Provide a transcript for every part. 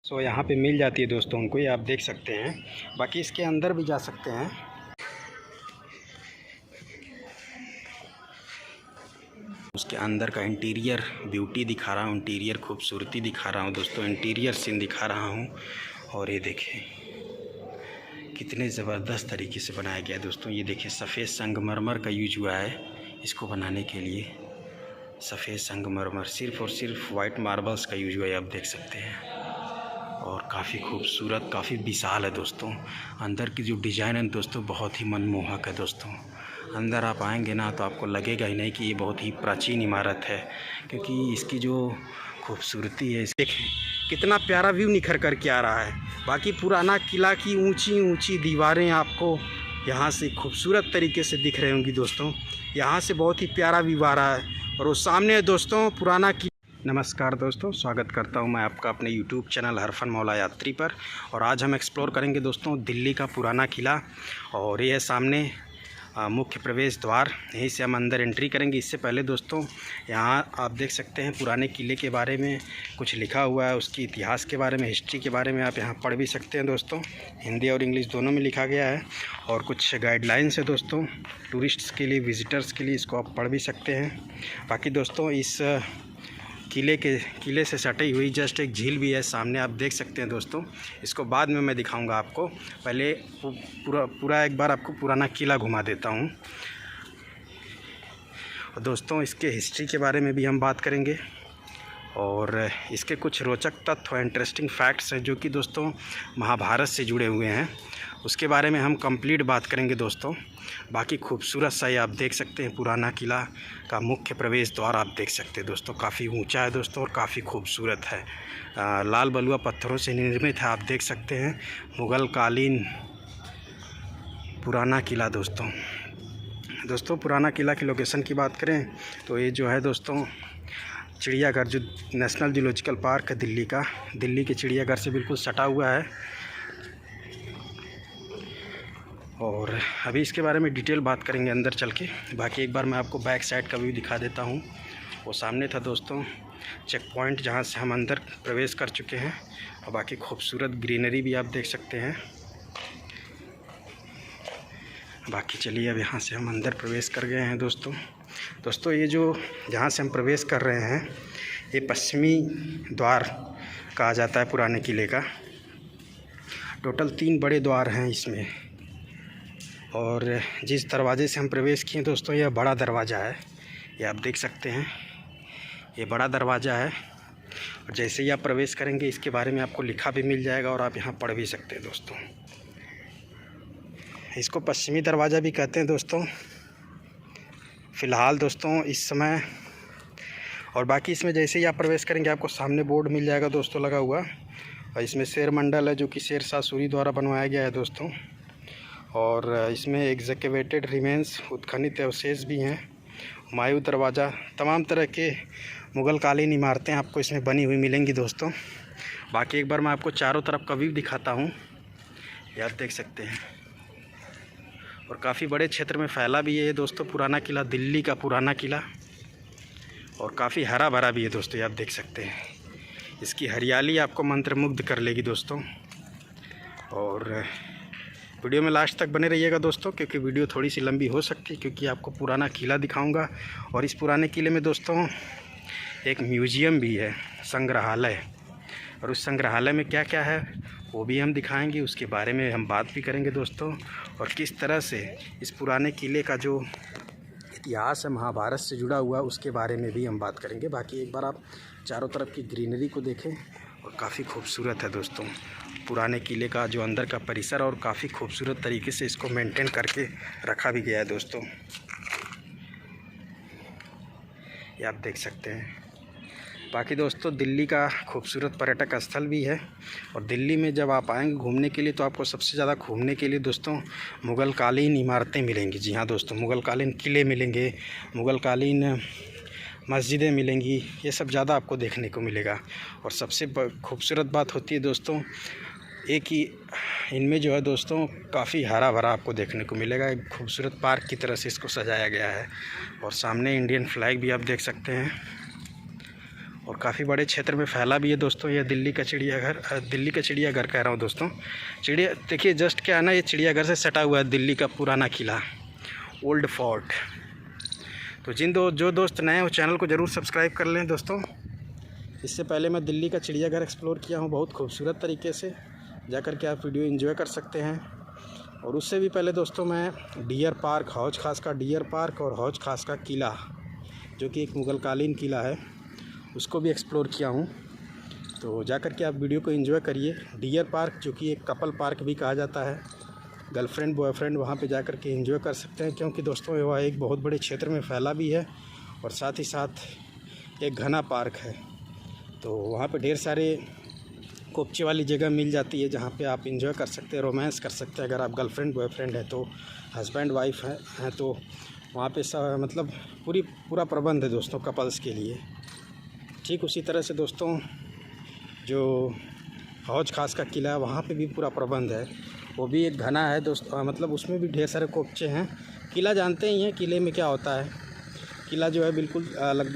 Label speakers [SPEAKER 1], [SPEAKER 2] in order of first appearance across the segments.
[SPEAKER 1] सो यहाँ पे मिल जाती है दोस्तों उनको, ये आप देख सकते हैं। बाकी इसके अंदर भी जा सकते हैं। उसके अंदर का इंटीरियर ब्यूटी दिखा रहा हूँ, इंटीरियर खूबसूरती दिखा रहा हूँ दोस्तों, इंटीरियर सीन दिखा रहा हूँ। और ये देखें कितने ज़बरदस्त तरीके से बनाया गया है दोस्तों। ये देखें सफ़ेद संगमरमर का यूज हुआ है इसको बनाने के लिए। सफ़ेद संगमरमर, सिर्फ़ और सिर्फ वाइट मार्बल्स का यूज हुआ है, आप देख सकते हैं। और काफ़ी खूबसूरत, काफ़ी विशाल है दोस्तों। अंदर की जो डिज़ाइन है दोस्तों बहुत ही मनमोहक है दोस्तों। अंदर आप आएंगे ना तो आपको लगेगा ही नहीं कि ये बहुत ही प्राचीन इमारत है, क्योंकि इसकी जो खूबसूरती है, देखिए कितना प्यारा व्यू निखर कर के आ रहा है। बाकी पुराना किला की ऊंची ऊंची दीवारें आपको यहाँ से खूबसूरत तरीके से दिख रही होंगी दोस्तों। यहाँ से बहुत ही प्यारा व्यू आ रहा है। और वो सामने है दोस्तों पुराना किला। नमस्कार दोस्तों, स्वागत करता हूं मैं आपका अपने YouTube चैनल हरफन मौला यात्री पर। और आज हम एक्सप्लोर करेंगे दोस्तों दिल्ली का पुराना किला। और ये है सामने मुख्य प्रवेश द्वार, यहीं से हम अंदर एंट्री करेंगे। इससे पहले दोस्तों यहाँ आप देख सकते हैं पुराने किले के बारे में कुछ लिखा हुआ है, उसकी इतिहास के बारे में, हिस्ट्री के बारे में आप यहाँ पढ़ भी सकते हैं दोस्तों। हिंदी और इंग्लिश दोनों में लिखा गया है। और कुछ गाइडलाइंस है दोस्तों टूरिस्ट्स के लिए, विज़िटर्स के लिए, इसको आप पढ़ भी सकते हैं। बाकी दोस्तों इस किले से सटी हुई जस्ट एक झील भी है सामने, आप देख सकते हैं दोस्तों। इसको बाद में मैं दिखाऊंगा आपको, पहले पूरा एक बार आपको पुराना किला घुमा देता हूं। और दोस्तों इसके हिस्ट्री के बारे में भी हम बात करेंगे और इसके कुछ रोचक तथ्य, इंटरेस्टिंग फैक्ट्स हैं जो कि दोस्तों महाभारत से जुड़े हुए हैं, उसके बारे में हम कंप्लीट बात करेंगे दोस्तों। बाकी खूबसूरत सा ये आप देख सकते हैं पुराना किला का मुख्य प्रवेश द्वार, आप देख सकते हैं दोस्तों। काफ़ी ऊंचा है दोस्तों और काफ़ी खूबसूरत है। लाल बलुआ पत्थरों से निर्मित है, आप देख सकते हैं। मुग़ल कालीन पुराना किला दोस्तों पुराना किला की लोकेशन की बात करें तो ये जो है दोस्तों चिड़ियाघर, जो नेशनल जूलॉजिकल पार्क है दिल्ली का, दिल्ली के चिड़ियाघर से बिल्कुल सटा हुआ है। और अभी इसके बारे में डिटेल बात करेंगे अंदर चल के। बाकी एक बार मैं आपको बैक साइड का व्यू दिखा देता हूँ। वो सामने था दोस्तों चेक पॉइंट, जहाँ से हम अंदर प्रवेश कर चुके हैं। और बाकी खूबसूरत ग्रीनरी भी आप देख सकते हैं। बाकी चलिए अब यहाँ से हम अंदर प्रवेश कर गए हैं दोस्तों ये जो जहाँ से हम प्रवेश कर रहे हैं ये पश्चिमी द्वार कहा जाता है पुराने किले का। टोटल 3 बड़े द्वार हैं इसमें। और जिस दरवाजे से हम प्रवेश किए दोस्तों यह बड़ा दरवाज़ा है, ये आप देख सकते हैं, ये बड़ा दरवाज़ा है। और जैसे ही आप प्रवेश करेंगे इसके बारे में आपको लिखा भी मिल जाएगा और आप यहाँ पढ़ भी सकते हैं दोस्तों। इसको पश्चिमी दरवाज़ा भी कहते हैं दोस्तों फ़िलहाल दोस्तों इस समय। और बाकी इसमें जैसे ही आप प्रवेश करेंगे आपको सामने बोर्ड मिल जाएगा दोस्तों लगा हुआ। और इसमें शेर मंडल है जो कि शेरशाह सूरी द्वारा बनवाया गया है दोस्तों। और इसमें एग्जकेवेटेड रिमेंस, उत्खनित अवशेष भी हैं। हुमायूं दरवाज़ा, तमाम तरह के मुग़ल कालीन इमारतें आपको इसमें बनी हुई मिलेंगी दोस्तों। बाकी एक बार मैं आपको चारों तरफ का व्यू दिखाता हूँ, ये आप देख सकते हैं। और काफ़ी बड़े क्षेत्र में फैला भी है दोस्तों पुराना किला, दिल्ली का पुराना किला। और काफ़ी हरा भरा भी है दोस्तों, ये आप देख सकते हैं। इसकी हरियाली आपको मंत्रमुग्ध कर लेगी दोस्तों। और वीडियो में लास्ट तक बने रहिएगा दोस्तों, क्योंकि वीडियो थोड़ी सी लंबी हो सकती है, क्योंकि आपको पुराना किला दिखाऊंगा। और इस पुराने किले में दोस्तों एक म्यूज़ियम भी है, संग्रहालय। और उस संग्रहालय में क्या क्या है वो भी हम दिखाएंगे, उसके बारे में हम बात भी करेंगे दोस्तों। और किस तरह से इस पुराने किले का जो इतिहास है महाभारत से जुड़ा हुआ, उसके बारे में भी हम बात करेंगे। बाकी एक बार आप चारों तरफ की ग्रीनरी को देखें, और काफ़ी खूबसूरत है दोस्तों पुराने किले का जो अंदर का परिसर। और काफ़ी खूबसूरत तरीके से इसको मेंटेन करके रखा भी गया है दोस्तों, ये आप देख सकते हैं। बाकी दोस्तों दिल्ली का खूबसूरत पर्यटक स्थल भी है। और दिल्ली में जब आप आएंगे घूमने के लिए तो आपको सबसे ज़्यादा घूमने के लिए दोस्तों मुग़ल कालीन इमारतें मिलेंगी। जी हाँ दोस्तों, मुग़ल कालीन किले मिलेंगे, मुग़ल कालीन मस्जिदें मिलेंगी, ये सब ज़्यादा आपको देखने को मिलेगा। और सबसे खूबसूरत बात होती है दोस्तों एक ही इनमें जो है दोस्तों काफ़ी हरा भरा आपको देखने को मिलेगा। एक खूबसूरत पार्क की तरह से इसको सजाया गया है। और सामने इंडियन फ्लैग भी आप देख सकते हैं। और काफ़ी बड़े क्षेत्र में फैला भी है दोस्तों। ये दिल्ली का चिड़ियाघर कह रहा हूँ दोस्तों। देखिए जस्ट क्या है ना, ये चिड़ियाघर से सटा हुआ है दिल्ली का पुराना किला, ओल्ड फोर्ट। तो जो दोस्त नए हो चैनल को ज़रूर सब्सक्राइब कर लें दोस्तों। इससे पहले मैं दिल्ली का चिड़ियाघर एक्सप्लोर किया हूँ बहुत खूबसूरत तरीके से, जाकर के आप वीडियो एंजॉय कर सकते हैं। और उससे भी पहले दोस्तों मैं डियर पार्क, हौज खास का डियर पार्क और हौज खास का किला, जो कि एक मुग़लकालीन किला है, उसको भी एक्सप्लोर किया हूँ। तो जाकर के आप वीडियो को एंजॉय करिए। डियर पार्क जो कि एक कपल पार्क भी कहा जाता है, गर्लफ्रेंड बॉयफ्रेंड वहाँ पे जाकर के एंजॉय कर सकते हैं, क्योंकि दोस्तों वह एक बहुत बड़े क्षेत्र में फैला भी है और साथ ही साथ एक घना पार्क है। तो वहाँ पे ढेर सारे कोपचे वाली जगह मिल जाती है, जहाँ पे आप एंजॉय कर सकते हैं, रोमांस कर सकते हैं। अगर आप गर्लफ्रेंड बॉयफ्रेंड है तो, हस्बैंड वाइफ हैं तो वहाँ पे मतलब पूरा प्रबंध है दोस्तों कपल्स के लिए। ठीक उसी तरह से दोस्तों जो हौज खास का किला है वहाँ पे भी पूरा प्रबंध है, वो भी एक घना है दोस्तों, मतलब उसमें भी ढेर सारे कोपचे हैं। किला जानते ही हैं किले में क्या होता है। किला जो है बिल्कुल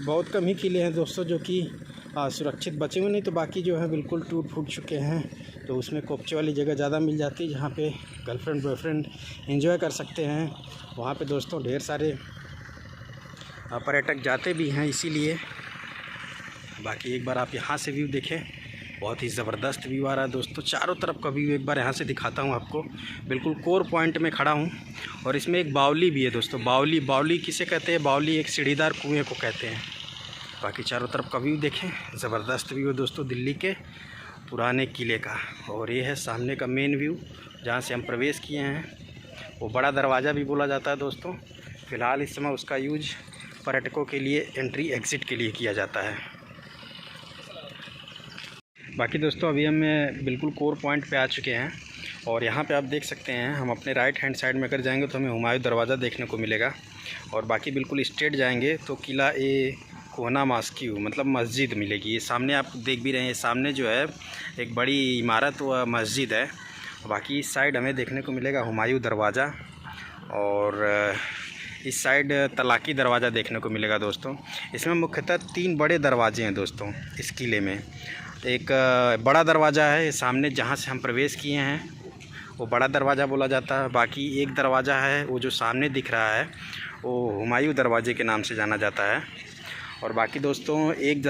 [SPEAKER 1] बहुत कम ही किले हैं दोस्तों जो कि सुरक्षित बचे हुए, नहीं तो बाकी जो है बिल्कुल टूट फूट चुके हैं। तो उसमें कोपचे वाली जगह ज़्यादा मिल जाती है, जहाँ पे गर्लफ्रेंड बॉयफ्रेंड एंजॉय कर सकते हैं। वहाँ पे दोस्तों ढेर सारे पर्यटक जाते भी हैं इसीलिए। बाकी एक बार आप यहाँ से व्यू देखें, बहुत ही ज़बरदस्त व्यू आ रहा है दोस्तों। चारों तरफ का व्यू एक बार यहाँ से दिखाता हूँ आपको। बिल्कुल कोर पॉइंट में खड़ा हूँ और इसमें एक बावली भी है दोस्तों। बावली किसे कहते हैं? बावली एक सीढ़ीदार कुएँ को कहते हैं। बाकी चारों तरफ का व्यू देखें, ज़बरदस्त व्यू है दोस्तों दिल्ली के पुराने किले का। और ये है सामने का मेन व्यू जहाँ से हम प्रवेश किए हैं, वो बड़ा दरवाज़ा भी बोला जाता है दोस्तों। फ़िलहाल इस समय उसका यूज पर्यटकों के लिए एंट्री एग्ज़िट के लिए किया जाता है। बाकी दोस्तों अभी हम बिल्कुल कोर पॉइंट पे आ चुके हैं और यहाँ पे आप देख सकते हैं, हम अपने राइट हैंड साइड में अगर जाएंगे तो हमें हुमायूं दरवाज़ा देखने को मिलेगा। और बाकी बिल्कुल स्ट्रेट जाएंगे तो किला ए कोहना मस्जिद मतलब मस्जिद मिलेगी। ये सामने आप देख भी रहे हैं, सामने जो है एक बड़ी इमारत व मस्जिद है। बाकी इस साइड हमें देखने को मिलेगा हुमायूं दरवाज़ा और इस साइड तलाकी दरवाज़ा देखने को मिलेगा दोस्तों। इसमें मुख्यतः 3 बड़े दरवाजे हैं दोस्तों इस किले में। एक बड़ा दरवाज़ा है सामने जहाँ से हम प्रवेश किए हैं, वो बड़ा दरवाज़ा बोला जाता है। बाकी एक दरवाज़ा है वो जो सामने दिख रहा है, वो हुमायूं दरवाजे के नाम से जाना जाता है। और बाकी दोस्तों एक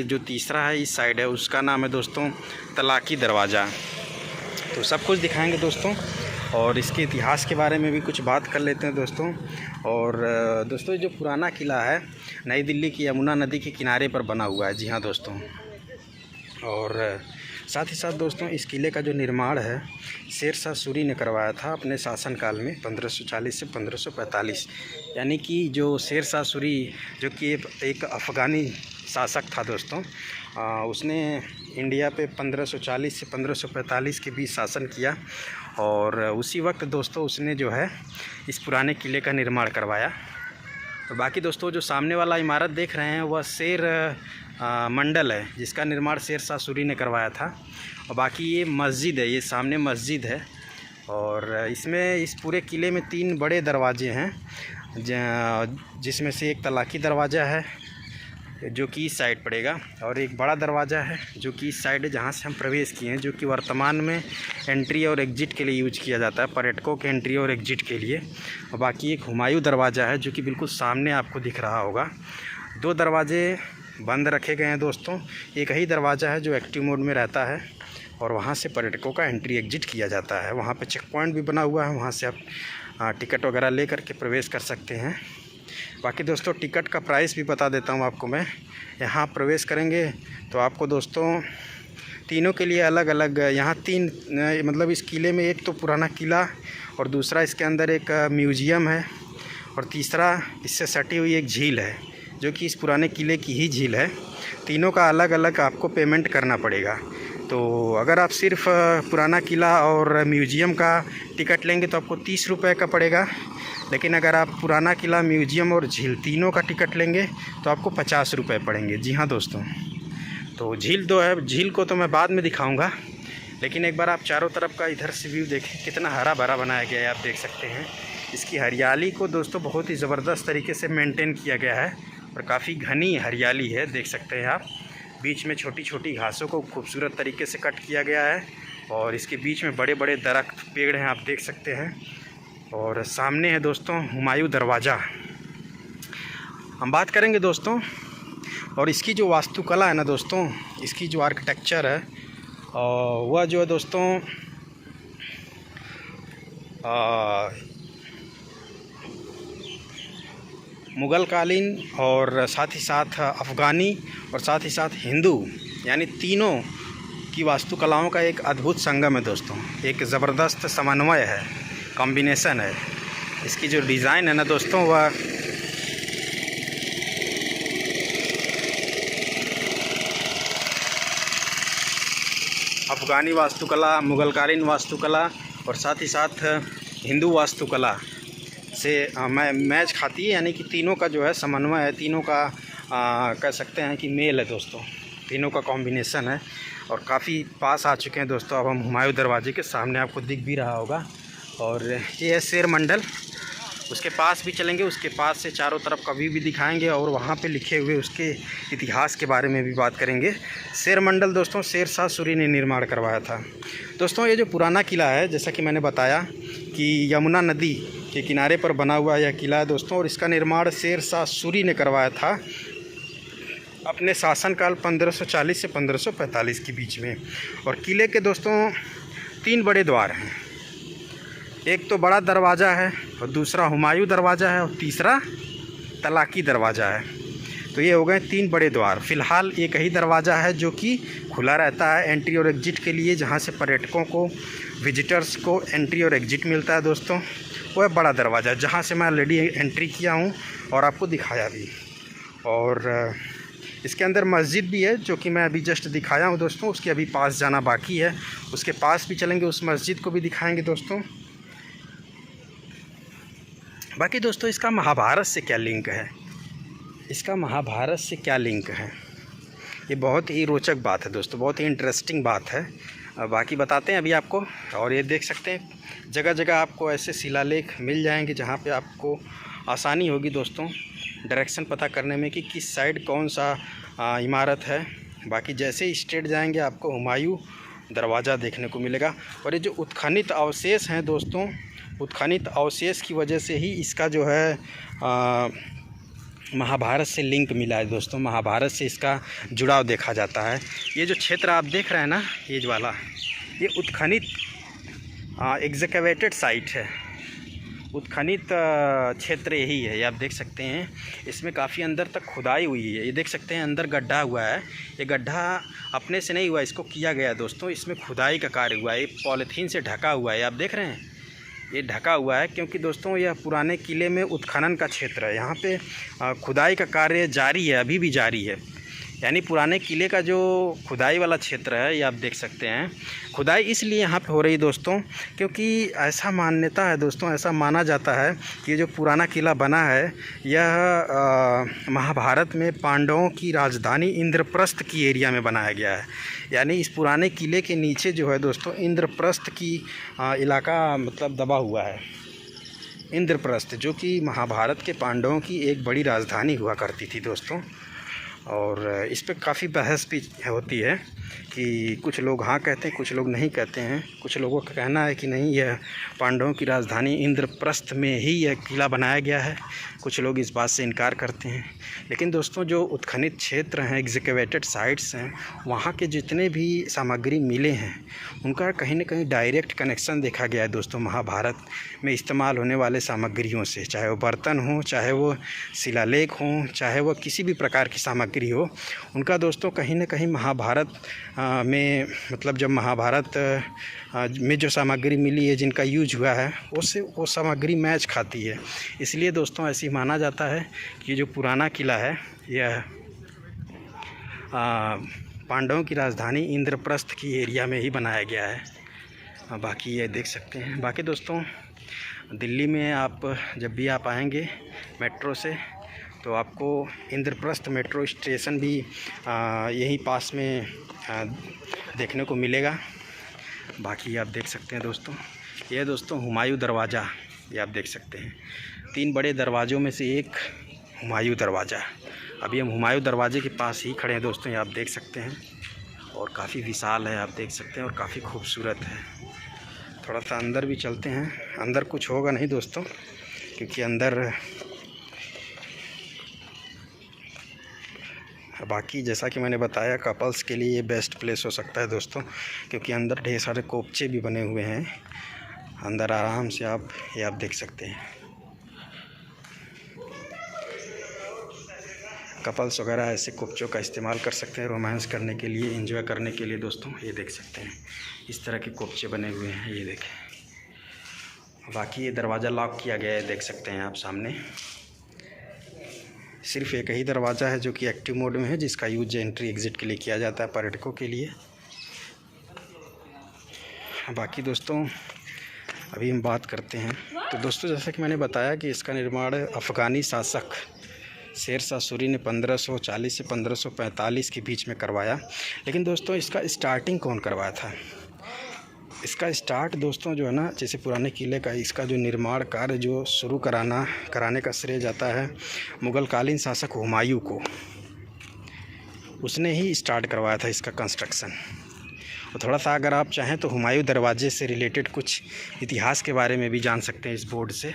[SPEAKER 1] जो तीसरा है इस साइड है, उसका नाम है दोस्तों तलाकी दरवाज़ा। तो सब कुछ दिखाएंगे दोस्तों और इसके इतिहास के बारे में भी कुछ बात कर लेते हैं दोस्तों। और दोस्तों जो पुराना किला है नई दिल्ली की यमुना नदी के किनारे पर बना हुआ है। जी हाँ दोस्तों। और साथ ही साथ दोस्तों इस किले का जो निर्माण है शेर शाह सूरी ने करवाया था अपने शासनकाल में 1540 से 1545। यानी कि जो शेर शाह सूरी जो कि एक अफ़गानी शासक था दोस्तों, उसने इंडिया पे 1540 से 1545 के बीच शासन किया। और उसी वक्त दोस्तों उसने जो है इस पुराने किले का निर्माण करवाया। और बाकी दोस्तों जो सामने वाला इमारत देख रहे हैं वह शेर मंडल है, जिसका निर्माण शेर शाह सूरी ने करवाया था। और बाकी ये मस्जिद है, ये सामने मस्जिद है। और इसमें इस पूरे किले में 3 बड़े दरवाजे हैं, जिसमें से एक तलाकी दरवाज़ा है जो कि इस साइड पड़ेगा, और एक बड़ा दरवाज़ा है जो कि इस साइड है जहाँ से हम प्रवेश किए हैं, जो कि वर्तमान में एंट्री और एग्ज़िट के लिए यूज किया जाता है, पर्यटकों के एंट्री और एग्ज़िट के लिए। और बाकी एक हुमायूं दरवाज़ा है जो कि बिल्कुल सामने आपको दिख रहा होगा। 2 दरवाजे बंद रखे गए हैं दोस्तों, एक ही दरवाज़ा है जो एक्टिव मोड में रहता है और वहाँ से पर्यटकों का एंट्री एग्ज़िट किया जाता है। वहाँ पे चेक पॉइंट भी बना हुआ है, वहाँ से आप टिकट वगैरह ले करके प्रवेश कर सकते हैं। बाकी दोस्तों टिकट का प्राइस भी बता देता हूँ आपको मैं। यहाँ प्रवेश करेंगे तो आपको दोस्तों तीनों के लिए अलग अलग, यहाँ 3 मतलब इस किले में एक तो पुराना किला और दूसरा इसके अंदर एक म्यूज़ियम है और तीसरा इससे सटी हुई एक झील है जो कि इस पुराने किले की ही झील है। तीनों का अलग अलग आपको पेमेंट करना पड़ेगा। तो अगर आप सिर्फ पुराना किला और म्यूज़ियम का टिकट लेंगे तो आपको 30 रुपये का पड़ेगा। लेकिन अगर आप पुराना किला, म्यूज़ियम और झील तीनों का टिकट लेंगे तो आपको 50 रुपये पड़ेंगे। जी हाँ दोस्तों। तो झील तो है, झील को तो मैं बाद में दिखाऊंगा, लेकिन एक बार आप चारों तरफ का इधर से व्यू देखें, कितना हरा भरा बनाया गया है। आप देख सकते हैं इसकी हरियाली को दोस्तों बहुत ही ज़बरदस्त तरीके से मेंटेन किया गया है और काफ़ी घनी हरियाली है, देख सकते हैं आप। बीच में छोटी छोटी घासों को खूबसूरत तरीके से कट किया गया है और इसके बीच में बड़े बड़े दरख्त पेड़ हैं, आप देख सकते हैं। और सामने है दोस्तों हुमायूं दरवाज़ा। हम बात करेंगे दोस्तों, और इसकी जो वास्तुकला है ना दोस्तों, इसकी जो आर्किटेक्चर है वह जो है दोस्तों मुग़ल कालीन और साथ ही साथ अफ़गानी और साथ ही साथ हिंदू, यानी तीनों की वास्तुकलाओं का एक अद्भुत संगम है दोस्तों। एक ज़बरदस्त समन्वय है, कॉम्बिनेशन है। इसकी जो डिज़ाइन है ना दोस्तों, वह अफ़गानी वास्तुकला, मुग़ल कालीन वास्तुकला और साथ ही साथ हिंदू वास्तुकला से मैच खाती है, यानी कि तीनों का जो है समन्वय है, तीनों का कह सकते हैं कि मेल है दोस्तों, तीनों का कॉम्बिनेशन है। और काफ़ी पास आ चुके हैं दोस्तों। अब हम हुमायूं दरवाजे के सामने, आपको दिख भी रहा होगा। और ये है शेर मंडल, उसके पास भी चलेंगे, उसके पास से चारों तरफ कभी भी दिखाएंगे और वहाँ पे लिखे हुए उसके इतिहास के बारे में भी बात करेंगे। शेर मंडल दोस्तों शेर शाह सूरी ने निर्माण करवाया था दोस्तों। ये जो पुराना किला है, जैसा कि मैंने बताया कि यमुना नदी के किनारे पर बना हुआ यह किला है दोस्तों, और इसका निर्माण शेर शाह सूरी ने करवाया था अपने शासनकाल 1540 से 1545 के बीच में। और किले के दोस्तों 3 बड़े द्वार हैं। एक तो बड़ा दरवाज़ा है और दूसरा हुमायूं दरवाज़ा है और तीसरा तलाकी दरवाज़ा है। तो ये हो गए 3 बड़े द्वार। फ़िलहाल एक ही दरवाज़ा है जो कि खुला रहता है एंट्री और एग्ज़िट के लिए, जहाँ से पर्यटकों को, विजिटर्स को एंट्री और एग्ज़िट मिलता है दोस्तों। वो है बड़ा दरवाज़ा, जहाँ से मैं ऑलरेडी एंट्री किया हूँ और आपको दिखाया भी। और इसके अंदर मस्जिद भी है, जो कि मैं अभी जस्ट दिखाया हूँ दोस्तों। उसके अभी पास जाना बाकी है, उसके पास भी चलेंगे, उस मस्जिद को भी दिखाएंगे दोस्तों। बाकी दोस्तों इसका महाभारत से क्या लिंक है, इसका महाभारत से क्या लिंक है, ये बहुत ही रोचक बात है दोस्तों, बहुत ही इंटरेस्टिंग बात है। बाकी बताते हैं अभी आपको। और ये देख सकते हैं जगह जगह आपको ऐसे शिलालेख मिल जाएंगे, जहाँ पे आपको आसानी होगी दोस्तों डायरेक्शन पता करने में कि किस साइड कौन सा इमारत है। बाकी जैसे ही स्ट्रेट जाएंगे आपको हुमायूं दरवाज़ा देखने को मिलेगा। और ये जो उत्खनित अवशेष हैं दोस्तों, उत्खनित अवशेष की वजह से ही इसका जो है महाभारत से लिंक मिला है दोस्तों। महाभारत से इसका जुड़ाव देखा जाता है। ये जो क्षेत्र आप देख रहे हैं ना, ये जो वाला, ये उत्खनित एक्सकैवेटेड साइट है, उत्खनित क्षेत्र यही है। ये आप देख सकते हैं, इसमें काफ़ी अंदर तक खुदाई हुई है। ये देख सकते हैं अंदर गड्ढा हुआ है। ये गड्ढा अपने से नहीं हुआ, इसको किया गया दोस्तों। इसमें खुदाई का कार्य हुआ है। ये पॉलीथीन से ढका हुआ है, आप देख रहे हैं, ये ढका हुआ है क्योंकि दोस्तों यह पुराने किले में उत्खनन का क्षेत्र है। यहाँ पे खुदाई का कार्य जारी है, अभी भी जारी है। यानी पुराने किले का जो खुदाई वाला क्षेत्र है, ये आप देख सकते हैं। खुदाई इसलिए यहाँ पे हो रही दोस्तों क्योंकि ऐसा मान्यता है दोस्तों, ऐसा माना जाता है कि ये जो पुराना किला बना है, यह महाभारत में पांडवों की राजधानी इंद्रप्रस्थ की एरिया में बनाया गया है। यानी इस पुराने किले के नीचे जो है दोस्तों इंद्रप्रस्थ की इलाका मतलब दबा हुआ है। इंद्रप्रस्थ जो कि महाभारत के पांडवों की एक बड़ी राजधानी हुआ करती थी दोस्तों। और इस पर काफ़ी बहस भी होती है कि कुछ लोग हाँ कहते हैं, कुछ लोग नहीं कहते हैं। कुछ लोगों का कहना है कि नहीं, यह पांडवों की राजधानी इंद्रप्रस्थ में ही यह किला बनाया गया है। कुछ लोग इस बात से इनकार करते हैं। लेकिन दोस्तों जो उत्खनित क्षेत्र हैं, एक्सकैवेटेड साइट्स हैं, वहाँ के जितने भी सामग्री मिले हैं उनका कहीं ना कहीं डायरेक्ट कनेक्शन देखा गया है दोस्तों महाभारत में इस्तेमाल होने वाले सामग्रियों से। चाहे वो बर्तन हो, चाहे वो शिलालेख हों, चाहे वो किसी भी प्रकार की सामग्री हो, उनका दोस्तों कहीं ना कहीं महाभारत में मतलब जब महाभारत में जो सामग्री मिली है, जिनका यूज हुआ है, उससे वो सामग्री मैच खाती है। इसलिए दोस्तों ऐसे ही माना जाता है कि जो पुराना किला है यह पांडवों की राजधानी इंद्रप्रस्थ की एरिया में ही बनाया गया है। बाकी ये देख सकते हैं। बाकी दोस्तों दिल्ली में आप जब भी आप आएंगे मेट्रो से, तो आपको इंद्रप्रस्थ मेट्रो स्टेशन भी यहीं पास में देखने को मिलेगा। बाकी आप देख सकते हैं दोस्तों, ये दोस्तों हुमायूं दरवाज़ा, ये आप देख सकते हैं। 3 बड़े दरवाज़ों में से एक हुमायूं दरवाज़ा। अभी हम हुमायूं दरवाजे के पास ही खड़े हैं दोस्तों, ये आप देख सकते हैं। और काफ़ी विशाल है, आप देख सकते हैं, और काफ़ी खूबसूरत है। थोड़ा सा अंदर भी चलते हैं। अंदर कुछ होगा नहीं दोस्तों, क्योंकि अंदर बाकी जैसा कि मैंने बताया कपल्स के लिए ये बेस्ट प्लेस हो सकता है दोस्तों, क्योंकि अंदर ढेर सारे कोपचे भी बने हुए हैं। अंदर आराम से आप देख सकते हैं। कपल्स वगैरह ऐसे कोपचों का इस्तेमाल कर सकते हैं रोमांस करने के लिए, एंजॉय करने के लिए दोस्तों। ये देख सकते हैं इस तरह के कोपचे बने हुए हैं, ये देखें। बाकी ये दरवाज़ा लॉक किया गया है, देख सकते हैं आप सामने। सिर्फ एक ही दरवाज़ा है जो कि एक्टिव मोड में है, जिसका यूज एंट्री एग्ज़िट के लिए किया जाता है पर्यटकों के लिए। बाकी दोस्तों अभी हम बात करते हैं। तो दोस्तों जैसा कि मैंने बताया कि इसका निर्माण अफ़गानी शासक शेरशाह सूरी ने 1540 से 1545 के बीच में करवाया। लेकिन दोस्तों इसका स्टार्टिंग कौन करवाया था? इसका स्टार्ट दोस्तों जो है ना, जैसे पुराने किले का इसका जो निर्माण कार्य जो शुरू कराने का श्रेय जाता है मुग़ल कालीन शासक हुमायूं को। उसने ही स्टार्ट करवाया था इसका कंस्ट्रक्शन। और थोड़ा सा अगर आप चाहें तो हुमायूं दरवाजे से रिलेटेड कुछ इतिहास के बारे में भी जान सकते हैं। इस बोर्ड से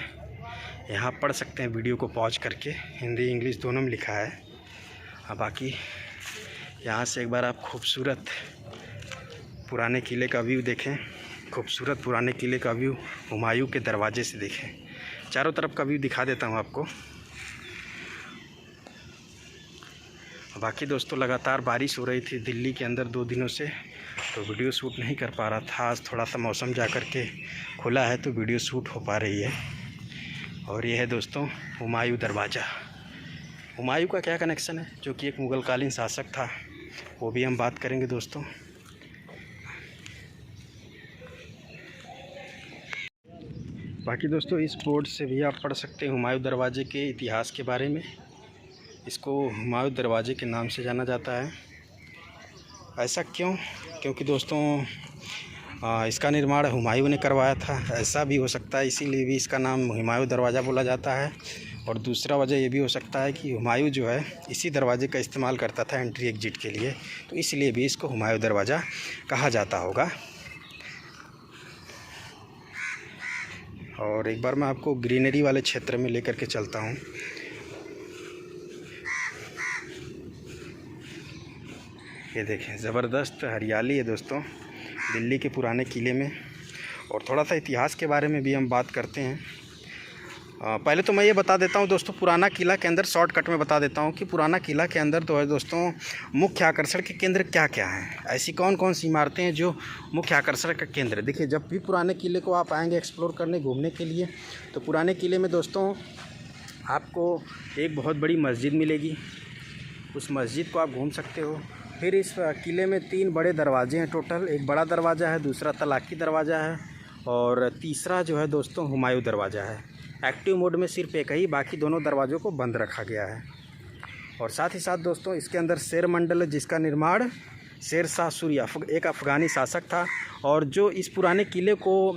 [SPEAKER 1] यहाँ पढ़ सकते हैं, वीडियो को पॉज करके, हिंदी इंग्लिश दोनों में लिखा है। बाकी यहाँ से एक बार आप खूबसूरत पुराने किले का व्यू देखें। खूबसूरत पुराने किले का व्यू हुमायूं के दरवाजे से देखें। चारों तरफ का व्यू दिखा देता हूँ आपको। बाकी दोस्तों लगातार बारिश हो रही थी दिल्ली के अंदर 2 दिनों से, तो वीडियो शूट नहीं कर पा रहा था। आज थोड़ा सा मौसम जा कर के खुला है तो वीडियो शूट हो पा रही है। और ये है दोस्तों हुमायूं दरवाज़ा। हुमायूं का क्या कनेक्शन है, जो कि एक मुग़ल कालीन शासक था, वो भी हम बात करेंगे दोस्तों। बाकी दोस्तों इस बोर्ड से भी आप पढ़ सकते हैं हुमायूं दरवाजे के इतिहास के बारे में। इसको हुमायूं दरवाजे के नाम से जाना जाता है। ऐसा क्यों? क्योंकि दोस्तों इसका निर्माण हुमायूं ने करवाया था, ऐसा भी हो सकता है, इसीलिए भी इसका नाम हुमायूं दरवाज़ा बोला जाता है। और दूसरा वजह ये भी हो सकता है कि हुमायूं जो है इसी दरवाजे का इस्तेमाल करता था एंट्री एग्जिट के लिए, तो इसलिए भी इसको हुमायूं दरवाज़ा कहा जाता होगा। और एक बार मैं आपको ग्रीनरी वाले क्षेत्र में लेकर के चलता हूँ। ये देखें ज़बरदस्त हरियाली है दोस्तों दिल्ली के पुराने किले में। और थोड़ा सा इतिहास के बारे में भी हम बात करते हैं। पहले तो मैं ये बता देता हूँ दोस्तों, पुराना किला के अंदर शॉर्टकट में बता देता हूँ कि पुराना किला के अंदर तो है दोस्तों मुख्य आकर्षण के केंद्र क्या क्या हैं। ऐसी कौन कौन सी इमारतें हैं जो मुख्य आकर्षण का केंद्र। देखिए जब भी पुराने किले को आप आएंगे एक्सप्लोर करने घूमने के लिए, तो पुराने किले में दोस्तों आपको एक बहुत बड़ी मस्जिद मिलेगी। उस मस्जिद को आप घूम सकते हो। फिर इस किले में 3 बड़े दरवाजे हैं टोटल। एक बड़ा दरवाज़ा है, दूसरा तलाकी दरवाज़ा है, और तीसरा जो है दोस्तों हुमायूं दरवाज़ा है। एक्टिव मोड में सिर्फ एक ही, बाकी दोनों दरवाज़ों को बंद रखा गया है। और साथ ही साथ दोस्तों इसके अंदर शेर मंडल है, जिसका निर्माण शेरशाह सूरी एक अफ़गानी शासक था। और जो इस पुराने किले को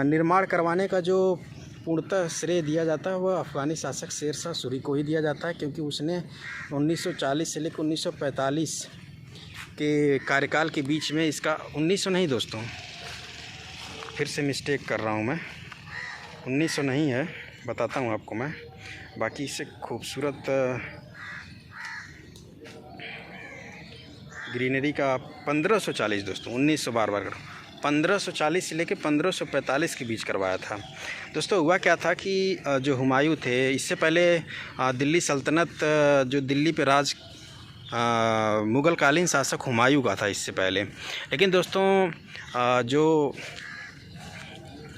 [SPEAKER 1] निर्माण करवाने का जो पूर्णतः श्रेय दिया जाता है वह अफ़गानी शासक शेरशाह सूरी को ही दिया जाता है, क्योंकि उसने 1940 से लेकर 1945 के कार्यकाल के बीच में इसका 1900 नहीं दोस्तों, फिर से मिस्टेक कर रहा हूँ मैं, 1900 नहीं है, बताता हूँ आपको मैं। बाकी इससे खूबसूरत ग्रीनरी का 1540 दोस्तों, 1900 बार 1540 से लेकर 1545 के बीच करवाया था। दोस्तों हुआ क्या था कि जो हुमायूं थे, इससे पहले दिल्ली सल्तनत जो दिल्ली पे राज मुग़ल कालीन शासक हुमायूं का था इससे पहले। लेकिन दोस्तों जो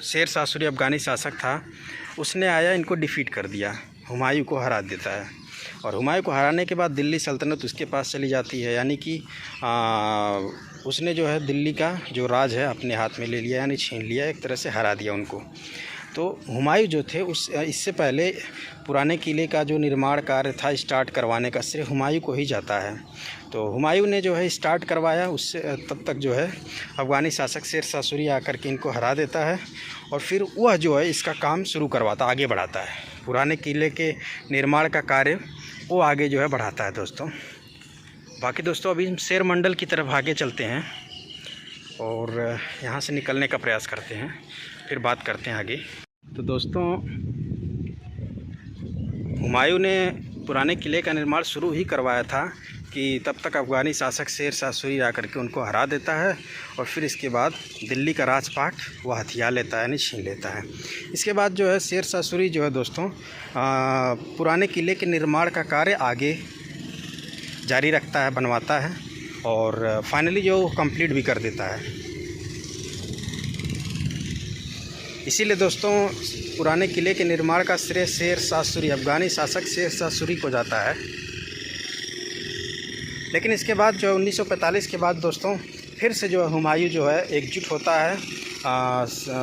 [SPEAKER 1] शेरशाह सूरी अफ़गानी शासक था उसने आया, इनको डिफ़ीट कर दिया, हुमायूं को हरा देता है। और हुमायूं को हराने के बाद दिल्ली सल्तनत उसके पास चली जाती है, यानी कि उसने जो है दिल्ली का जो राज है अपने हाथ में ले लिया, यानी छीन लिया, एक तरह से हरा दिया उनको। तो हुमायूं जो थे इससे पहले पुराने किले का जो निर्माण कार्य था स्टार्ट करवाने का श्रेय हुमायूं को ही जाता है। तो हुमायूं ने जो है स्टार्ट करवाया, उससे तब तक जो है अफ़गानी शासक शेर शाह सूरी आकर के इनको हरा देता है और फिर वह जो है इसका काम शुरू करवाता, आगे बढ़ाता है। पुराने किले के निर्माण का कार्य वो आगे जो है बढ़ाता है दोस्तों। बाकी दोस्तों अभी हम शेर मंडल की तरफ आगे चलते हैं और यहाँ से निकलने का प्रयास करते हैं, फिर बात करते हैं आगे। तो दोस्तों हुमायूं ने पुराने किले का निर्माण शुरू ही करवाया था कि तब तक अफ़गानी शासक शेर शाह सूरी आकर के उनको हरा देता है और फिर इसके बाद दिल्ली का राजपाट वह हथिया लेता है, यानी छीन लेता है। इसके बाद जो है शेर शाह सूरी जो है दोस्तों पुराने किले के निर्माण का कार्य आगे जारी रखता है, बनवाता है और फाइनली जो कंप्लीट भी कर देता है। इसीलिए दोस्तों पुराने किले के निर्माण का श्रेय शेर शाह सूरी, अफ़गानी शासक शेर शाह सूरी को जाता है। लेकिन इसके बाद जो 1945 के बाद दोस्तों फिर से जो है हुमायूं जो है एकजुट होता है,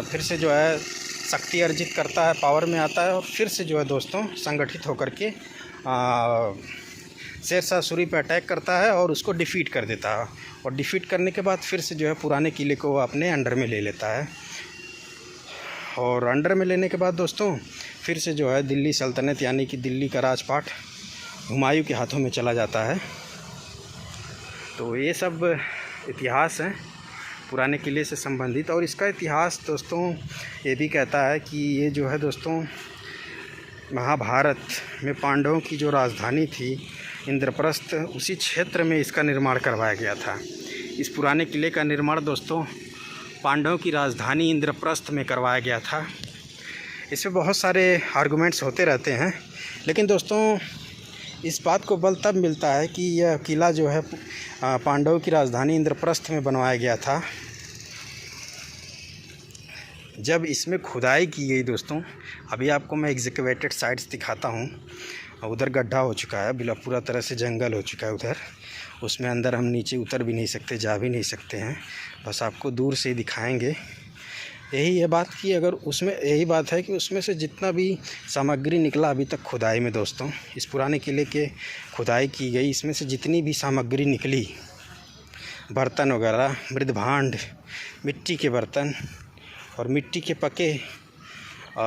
[SPEAKER 1] फिर से जो है शक्ति अर्जित करता है, पावर में आता है और फिर से जो है दोस्तों संगठित होकर के शेर शाह सूरी पर अटैक करता है और उसको डिफ़ीट कर देता है। और डिफ़ीट करने के बाद फिर से जो है पुराने किले को अपने अंडर में ले लेता है और अंडर में लेने के बाद दोस्तों फिर से जो है दिल्ली सल्तनत यानी कि दिल्ली का राजपाट हुमायूं के हाथों में चला जाता है। तो ये सब इतिहास है पुराने किले से संबंधित। और इसका इतिहास दोस्तों ये भी कहता है कि ये जो है दोस्तों महाभारत में पांडवों की जो राजधानी थी इंद्रप्रस्थ, उसी क्षेत्र में इसका निर्माण करवाया गया था। इस पुराने किले का निर्माण दोस्तों पांडवों की राजधानी इंद्रप्रस्थ में करवाया गया था। इसमें बहुत सारे आर्गूमेंट्स होते रहते हैं, लेकिन दोस्तों इस बात को बल तब मिलता है कि यह किला जो है पांडवों की राजधानी इंद्रप्रस्थ में बनवाया गया था जब इसमें खुदाई की गई दोस्तों। अभी आपको मैं एग्जीक्यूटिव साइट्स दिखाता हूँ। उधर गड्ढा हो चुका है, बिल्कुल पूरा तरह से जंगल हो चुका है उधर, उसमें अंदर हम नीचे उतर भी नहीं सकते, जा भी नहीं सकते हैं, बस आपको दूर से ही दिखाएंगे। यही है बात कि अगर उसमें यही बात है कि उसमें से जितना भी सामग्री निकला अभी तक खुदाई में दोस्तों, इस पुराने किले के खुदाई की गई, इसमें से जितनी भी सामग्री निकली, बर्तन वगैरह, मृदभांड, मिट्टी के बर्तन और मिट्टी के पके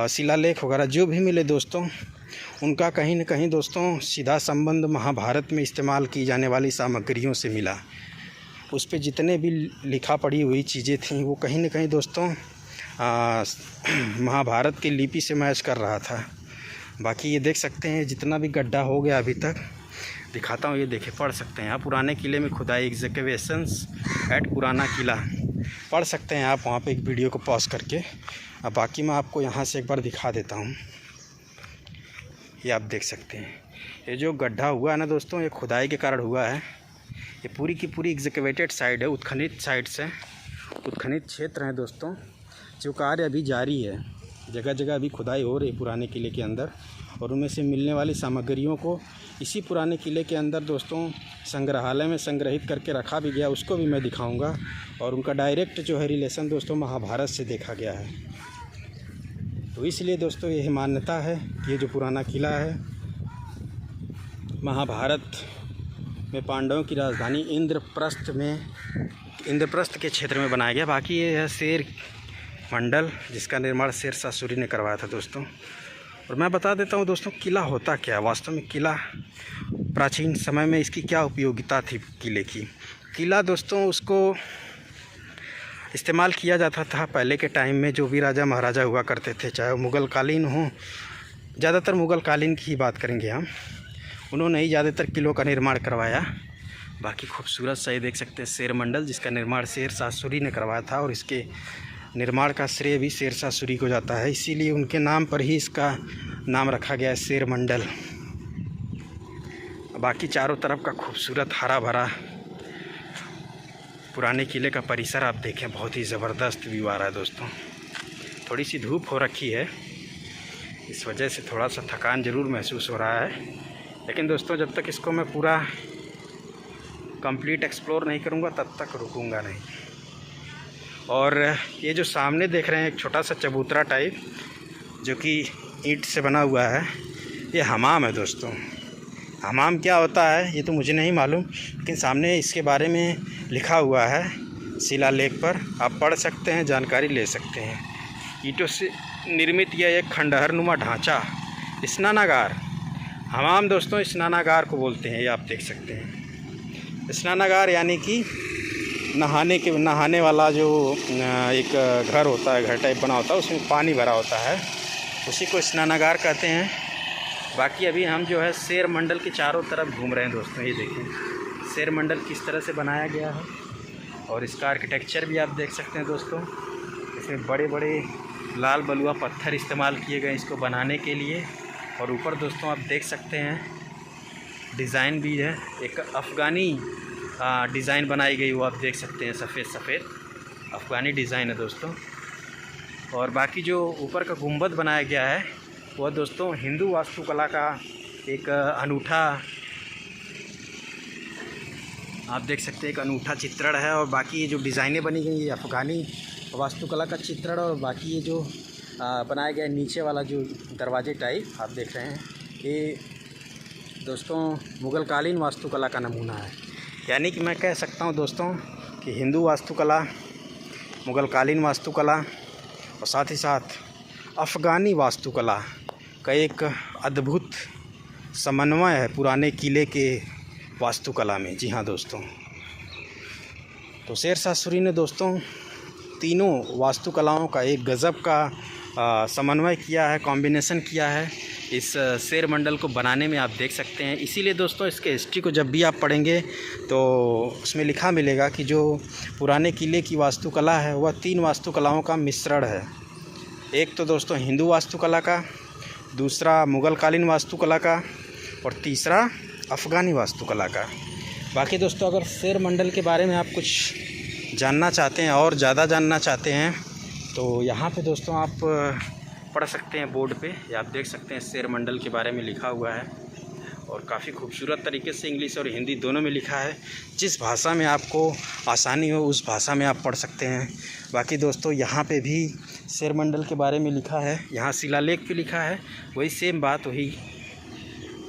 [SPEAKER 1] शिलालेख वगैरह जो भी मिले दोस्तों, उनका कहीं न कहीं दोस्तों सीधा संबंध महाभारत में इस्तेमाल की जाने वाली सामग्रियों से मिला। उस पे जितने भी लिखा पढ़ी हुई चीज़ें थीं वो कहीं न कहीं दोस्तों महाभारत की लिपि से मैच कर रहा था। बाकी ये देख सकते हैं जितना भी गड्ढा हो गया अभी तक, दिखाता हूँ, ये देखें, पढ़ सकते हैं आप पुराने किले में खुदाई एग्जीक्यूशंस एट पुराना किला, पढ़ सकते हैं आप वहाँ पे एक वीडियो को पॉज करके। अब बाकी मैं आपको यहाँ से एक बार दिखा देता हूँ, ये आप देख सकते हैं। ये जो गड्ढा हुआ है ना दोस्तों, ये खुदाई के कारण हुआ है। ये पूरी की पूरी एग्जीक्यूटेड साइड है, उत्खनित साइट्स है, उत्खनित क्षेत्र हैं दोस्तों, जो कार्य अभी जारी है। जगह जगह अभी खुदाई हो रही है पुराने किले के अंदर और उनमें से मिलने वाली सामग्रियों को इसी पुराने किले के अंदर दोस्तों संग्रहालय में संग्रहित करके रखा भी गया, उसको भी मैं दिखाऊंगा। और उनका डायरेक्ट जो है रिलेशन दोस्तों महाभारत से देखा गया है। तो इसलिए दोस्तों यही मान्यता है कि ये जो पुराना किला है महाभारत में पांडवों की राजधानी इंद्रप्रस्थ के क्षेत्र में बनाया गया। बाकी ये है शेर मंडल, जिसका निर्माण शेर शाह सूरी ने करवाया था दोस्तों। और मैं बता देता हूँ दोस्तों किला होता क्या है वास्तव में। किला प्राचीन समय में इसकी क्या उपयोगिता थी किले की। किला दोस्तों उसको इस्तेमाल किया जाता था पहले के टाइम में, जो भी राजा महाराजा हुआ करते थे, चाहे वो मुग़ल कालीन हो, ज़्यादातर मुग़ल कालीन की ही बात करेंगे हम, उन्होंने ही ज़्यादातर किलों का निर्माण करवाया। बाकी खूबसूरत सा ये देख सकते हैं शेर मंडल, जिसका निर्माण शेर शाह सूरी ने करवाया था और इसके निर्माण का श्रेय भी शेर शाह सूरी को जाता है, इसीलिए उनके नाम पर ही इसका नाम रखा गया है शेर मंडल। बाकी चारों तरफ का खूबसूरत हरा भरा पुराने किले का परिसर आप देखें, बहुत ही ज़बरदस्त व्यू आ रहा है दोस्तों। थोड़ी सी धूप हो रखी है, इस वजह से थोड़ा सा थकान ज़रूर महसूस हो रहा है, लेकिन दोस्तों जब तक इसको मैं पूरा कंप्लीट एक्सप्लोर नहीं करूँगा तब तक रुकूँगा नहीं। और ये जो सामने देख रहे हैं एक छोटा सा चबूतरा टाइप, जो कि ईंट से बना हुआ है। ये हमाम है दोस्तों। हमाम क्या होता है ये तो मुझे नहीं मालूम, लेकिन सामने इसके बारे में लिखा हुआ है शिलालेख पर, आप पढ़ सकते हैं, जानकारी ले सकते हैं। ईंटों से निर्मित यह एक खंडहरनुमा ढांचा स्नानागार, हमाम दोस्तों स्नानागार को बोलते हैं। ये आप देख सकते हैं स्नानागार यानी कि नहाने वाला जो एक घर होता है, घर टाइप बना होता है, उसमें पानी भरा होता है, उसी को स्नानागार कहते हैं। बाकी अभी हम जो है शेर मंडल के चारों तरफ घूम रहे हैं दोस्तों। ये देखें शेर मंडल किस तरह से बनाया गया है और इसका आर्किटेक्चर भी आप देख सकते हैं दोस्तों। इसमें बड़े बड़े लाल बलुआ पत्थर इस्तेमाल किए गए इसको बनाने के लिए। और ऊपर दोस्तों आप देख सकते हैं डिज़ाइन भी है, एक अफ़गानी डिज़ाइन बनाई गई, वो आप देख सकते हैं, सफ़ेद अफ़गानी डिज़ाइन है दोस्तों। और बाकी जो ऊपर का गुंबद बनाया गया है वह दोस्तों हिंदू वास्तुकला का एक अनूठा, आप देख सकते हैं, एक अनूठा चित्रण है। और बाकी ये जो डिज़ाइनें बनी गई ये अफ़गानी वास्तुकला का चित्रण। और बाकी ये जो बनाया गया नीचे वाला जो दरवाजे टाइप आप देख रहे हैं, ये दोस्तों मुग़लकालीन वास्तुकला का नमूना है। यानी कि मैं कह सकता हूँ दोस्तों कि हिंदू वास्तुकला, मुग़लकालीन वास्तुकला और साथ ही साथ अफ़गानी वास्तुकला का एक अद्भुत समन्वय है पुराने किले के वास्तुकला में। जी हाँ दोस्तों, तो शेरशाह सूरी ने दोस्तों तीनों वास्तुकलाओं का एक गज़ब का समन्वय किया है, कॉम्बिनेशन किया है इस शेर मंडल को बनाने में, आप देख सकते हैं। इसीलिए दोस्तों इसके हिस्ट्री को जब भी आप पढ़ेंगे तो उसमें लिखा मिलेगा कि जो पुराने किले की वास्तुकला है वह 3 वास्तुकलाओं का मिश्रण है। एक तो दोस्तों हिंदू वास्तुकला का, दूसरा मुग़लकालीन वास्तुकला का और तीसरा अफ़गानी वास्तुकला का। बाकी दोस्तों अगर शेर मंडल के बारे में आप कुछ जानना चाहते हैं और ज़्यादा जानना चाहते हैं तो यहाँ पे दोस्तों आप पढ़ सकते हैं बोर्ड पे, या आप देख सकते हैं शेर मंडल के बारे में लिखा हुआ है और काफ़ी खूबसूरत तरीके से इंग्लिश और हिंदी दोनों में लिखा है। जिस भाषा में आपको आसानी हो उस भाषा में आप पढ़ सकते हैं। बाकी दोस्तों यहाँ पे भी शेर मंडल के बारे में लिखा है, यहाँ शिलालेख पे लिखा है, वही सेम बात वही।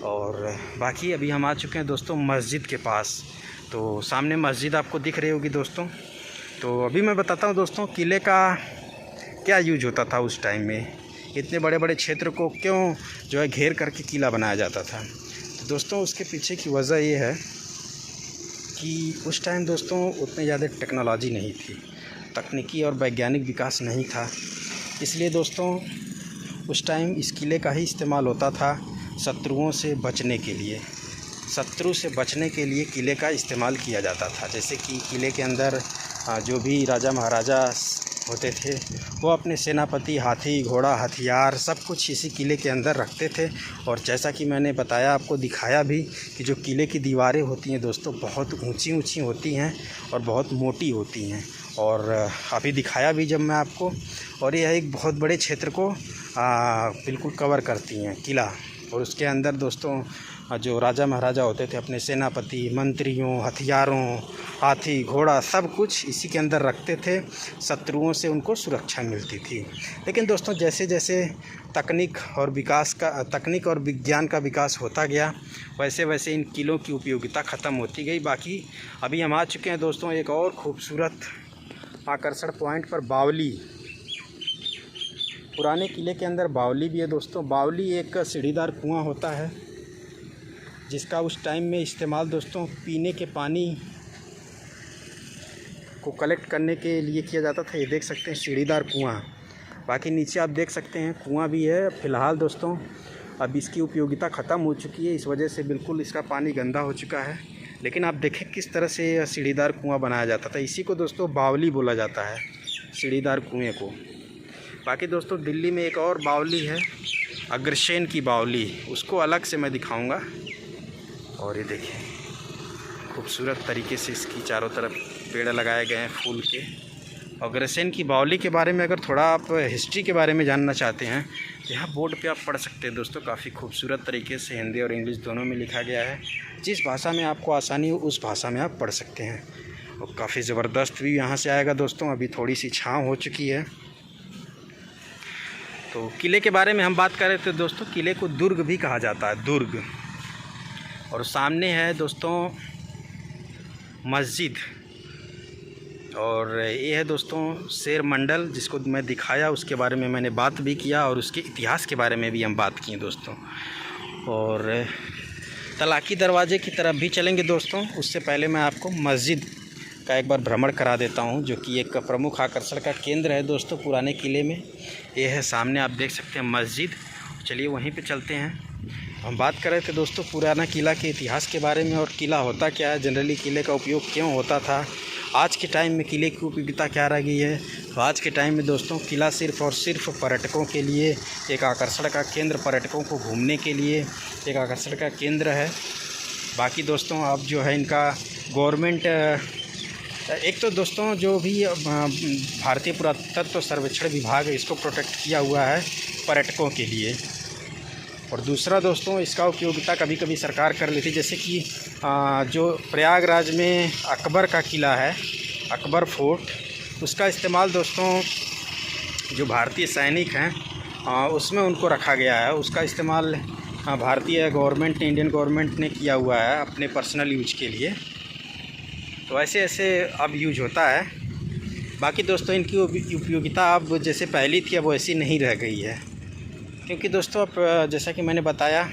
[SPEAKER 1] और बाकी अभी हम आ चुके हैं दोस्तों मस्जिद के पास, तो सामने मस्जिद आपको दिख रही होगी दोस्तों। तो अभी मैं बताता हूँ दोस्तों किले का क्या यूज होता था उस टाइम में, इतने बड़े बड़े क्षेत्र को क्यों जो है घेर करके किला बनाया जाता था। तो दोस्तों उसके पीछे की वजह ये है कि उस टाइम दोस्तों उतनी ज़्यादा टेक्नोलॉजी नहीं थी, तकनीकी और वैज्ञानिक विकास नहीं था। इसलिए दोस्तों उस टाइम इस किले का ही इस्तेमाल होता था शत्रुओं से बचने के लिए। शत्रु से बचने के लिए किले का इस्तेमाल किया जाता था। जैसे कि किले के अंदर जो भी राजा महाराजा होते थे वो अपने सेनापति, हाथी घोड़ा, हथियार सब कुछ इसी किले के अंदर रखते थे। और जैसा कि मैंने बताया, आपको दिखाया भी कि जो किले की दीवारें होती हैं दोस्तों बहुत ऊंची ऊंची होती हैं और बहुत मोटी होती हैं। और अभी दिखाया भी जब मैं आपको, और यह एक बहुत बड़े क्षेत्र को बिल्कुल कवर करती हैं किला। और उसके अंदर दोस्तों जो राजा महाराजा होते थे अपने सेनापति, मंत्रियों, हथियारों, हाथी घोड़ा सब कुछ इसी के अंदर रखते थे, शत्रुओं से उनको सुरक्षा मिलती थी। लेकिन दोस्तों जैसे जैसे तकनीक और विज्ञान का विकास होता गया वैसे वैसे इन किलों की उपयोगिता ख़त्म होती गई। बाकी अभी हम आ चुके हैं दोस्तों एक और ख़ूबसूरत आकर्षण पॉइंट पर, बावली। पुराने किले के अंदर बावली भी है दोस्तों। बावली एक सीढ़ीदार कुआं होता है जिसका उस टाइम में इस्तेमाल दोस्तों पीने के पानी को कलेक्ट करने के लिए किया जाता था। ये देख सकते हैं सीढ़ीदार कुआं। बाकी नीचे आप देख सकते हैं कुआं भी है। फ़िलहाल दोस्तों अब इसकी उपयोगिता ख़त्म हो चुकी है, इस वजह से बिल्कुल इसका पानी गंदा हो चुका है। लेकिन आप देखें किस तरह से सीढ़ीदार कुआं बनाया जाता था। इसी को दोस्तों बावली बोला जाता है, सीढ़ीदार कुएँ को। बाकी दोस्तों दिल्ली में एक और बावली है, अग्रसेन की बावली, उसको अलग से मैं दिखाऊंगा। और ये देखिए खूबसूरत तरीके से इसकी चारों तरफ पेड़ लगाए गए हैं फूल के। अग्रसेन की बावली के बारे में अगर थोड़ा आप हिस्ट्री के बारे में जानना चाहते हैं तो यहाँ बोर्ड पे आप पढ़ सकते हैं दोस्तों। काफ़ी खूबसूरत तरीके से हिंदी और इंग्लिश दोनों में लिखा गया है। जिस भाषा में आपको आसानी हो उस भाषा में आप पढ़ सकते हैं। और काफ़ी ज़बरदस्त भी यहाँ से आएगा दोस्तों। अभी थोड़ी सी छाँव हो चुकी है। तो किले के बारे में हम बात कर रहे थे दोस्तों। किले को दुर्ग भी कहा जाता है, दुर्ग। और सामने है दोस्तों मस्जिद, और ये है दोस्तों शेर मंडल, जिसको मैं दिखाया, उसके बारे में मैंने बात भी किया और उसके इतिहास के बारे में भी हम बात किए दोस्तों। और तलाकी दरवाजे की तरफ भी चलेंगे दोस्तों। उससे पहले मैं आपको मस्जिद का एक बार भ्रमण करा देता हूं, जो कि एक प्रमुख आकर्षण का केंद्र है दोस्तों पुराने किले में। ये है सामने आप देख सकते हैं मस्जिद। चलिए वहीं पे चलते हैं। हम बात कर रहे थे दोस्तों पुराना किला के इतिहास के बारे में, और किला होता क्या है, जनरली किले का उपयोग क्यों होता था, आज के टाइम में किले की उपयोगिता क्या रह गई है। तो आज के टाइम में दोस्तों किला सिर्फ़ और सिर्फ पर्यटकों के लिए एक आकर्षण का केंद्र, पर्यटकों को घूमने के लिए एक आकर्षण का केंद्र है। बाकी दोस्तों अब जो है इनका गवर्नमेंट, एक तो दोस्तों जो भी भारतीय पुरातत्व सर्वेक्षण विभाग है, इसको प्रोटेक्ट किया हुआ है पर्यटकों के लिए। और दूसरा दोस्तों इसका उपयोगिता कभी कभी सरकार कर लेती, जैसे कि जो प्रयागराज में अकबर का किला है, अकबर फोर्ट, उसका इस्तेमाल दोस्तों जो भारतीय सैनिक हैं उसमें उनको रखा गया है। उसका इस्तेमाल भारतीय गवर्नमेंट ने, इंडियन गवर्नमेंट ने किया हुआ है अपने पर्सनल यूज के लिए। तो ऐसे ऐसे अब यूज होता है। बाकी दोस्तों इनकी उपयोगिता अब जैसे पहली थी अब वैसी नहीं रह गई है, क्योंकि दोस्तों अब जैसा कि मैंने बताया,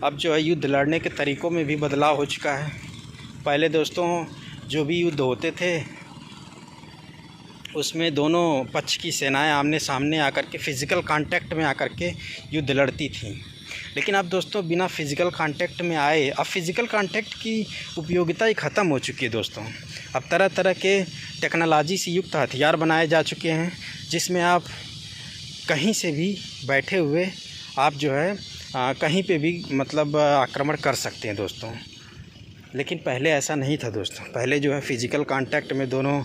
[SPEAKER 1] अब जो है युद्ध लड़ने के तरीक़ों में भी बदलाव हो चुका है। पहले दोस्तों जो भी युद्ध होते थे उसमें दोनों पक्ष की सेनाएं आमने सामने आकर के फ़िज़िकल कांटेक्ट में आकर के युद्ध लड़ती थीं। लेकिन अब दोस्तों बिना फ़िज़िकल कांटेक्ट में आए, अब फ़िज़िकल कांटेक्ट की उपयोगिता ही ख़त्म हो चुकी है दोस्तों। अब तरह तरह के टेक्नोलॉजी से युक्त हथियार बनाए जा चुके हैं, जिसमें आप कहीं से भी बैठे हुए आप जो है कहीं पे भी मतलब आक्रमण कर सकते हैं दोस्तों। लेकिन पहले ऐसा नहीं था दोस्तों। पहले जो है फ़िज़िकल कांटेक्ट में दोनों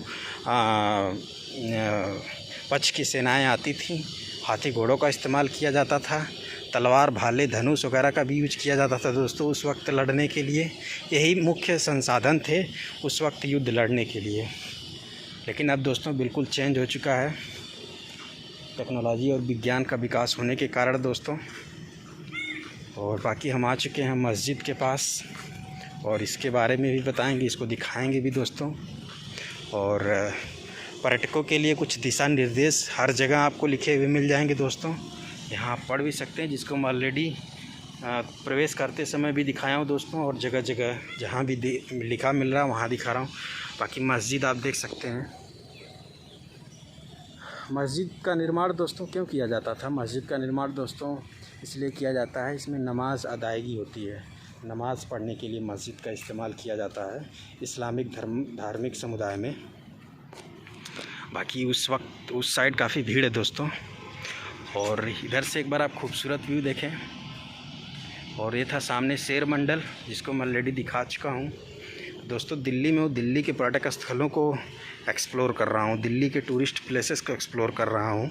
[SPEAKER 1] पक्ष की सेनाएं आती थीं, हाथी घोड़ों का इस्तेमाल किया जाता था, तलवार, भाले, धनुष वगैरह का भी यूज किया जाता था दोस्तों उस वक्त लड़ने के लिए। यही मुख्य संसाधन थे उस वक्त युद्ध लड़ने के लिए। लेकिन अब दोस्तों बिल्कुल चेंज हो चुका है टेक्नोलॉजी और विज्ञान का विकास होने के कारण दोस्तों। और बाकी हम आ चुके हैं मस्जिद के पास, और इसके बारे में भी बताएंगे, इसको दिखाएंगे भी दोस्तों। और पर्यटकों के लिए कुछ दिशा निर्देश हर जगह आपको लिखे हुए मिल जाएंगे दोस्तों। यहाँ आप पढ़ भी सकते हैं, जिसको मैं ऑलरेडी प्रवेश करते समय भी दिखाया हूँ दोस्तों, और जगह जगह जहाँ भी लिखा मिल रहा है वहाँ दिखा रहा हूँ। बाकी मस्जिद आप देख सकते हैं। मस्जिद का निर्माण दोस्तों क्यों किया जाता था? मस्जिद का निर्माण दोस्तों इसलिए किया जाता है, इसमें नमाज अदायगी होती है। नमाज़ पढ़ने के लिए मस्जिद का इस्तेमाल किया जाता है इस्लामिक धार्मिक समुदाय में। बाकी उस वक्त उस साइड काफ़ी भीड़ है दोस्तों। और इधर से एक बार आप खूबसूरत व्यू देखें। और ये था सामने शेर मंडल, जिसको मैं ऑलरेडी दिखा चुका हूँ दोस्तों। दिल्ली में हूँ, दिल्ली के पर्यटक स्थलों को एक्सप्लोर कर रहा हूँ, दिल्ली के टूरिस्ट प्लेसेस को एक्सप्लोर कर रहा हूँ।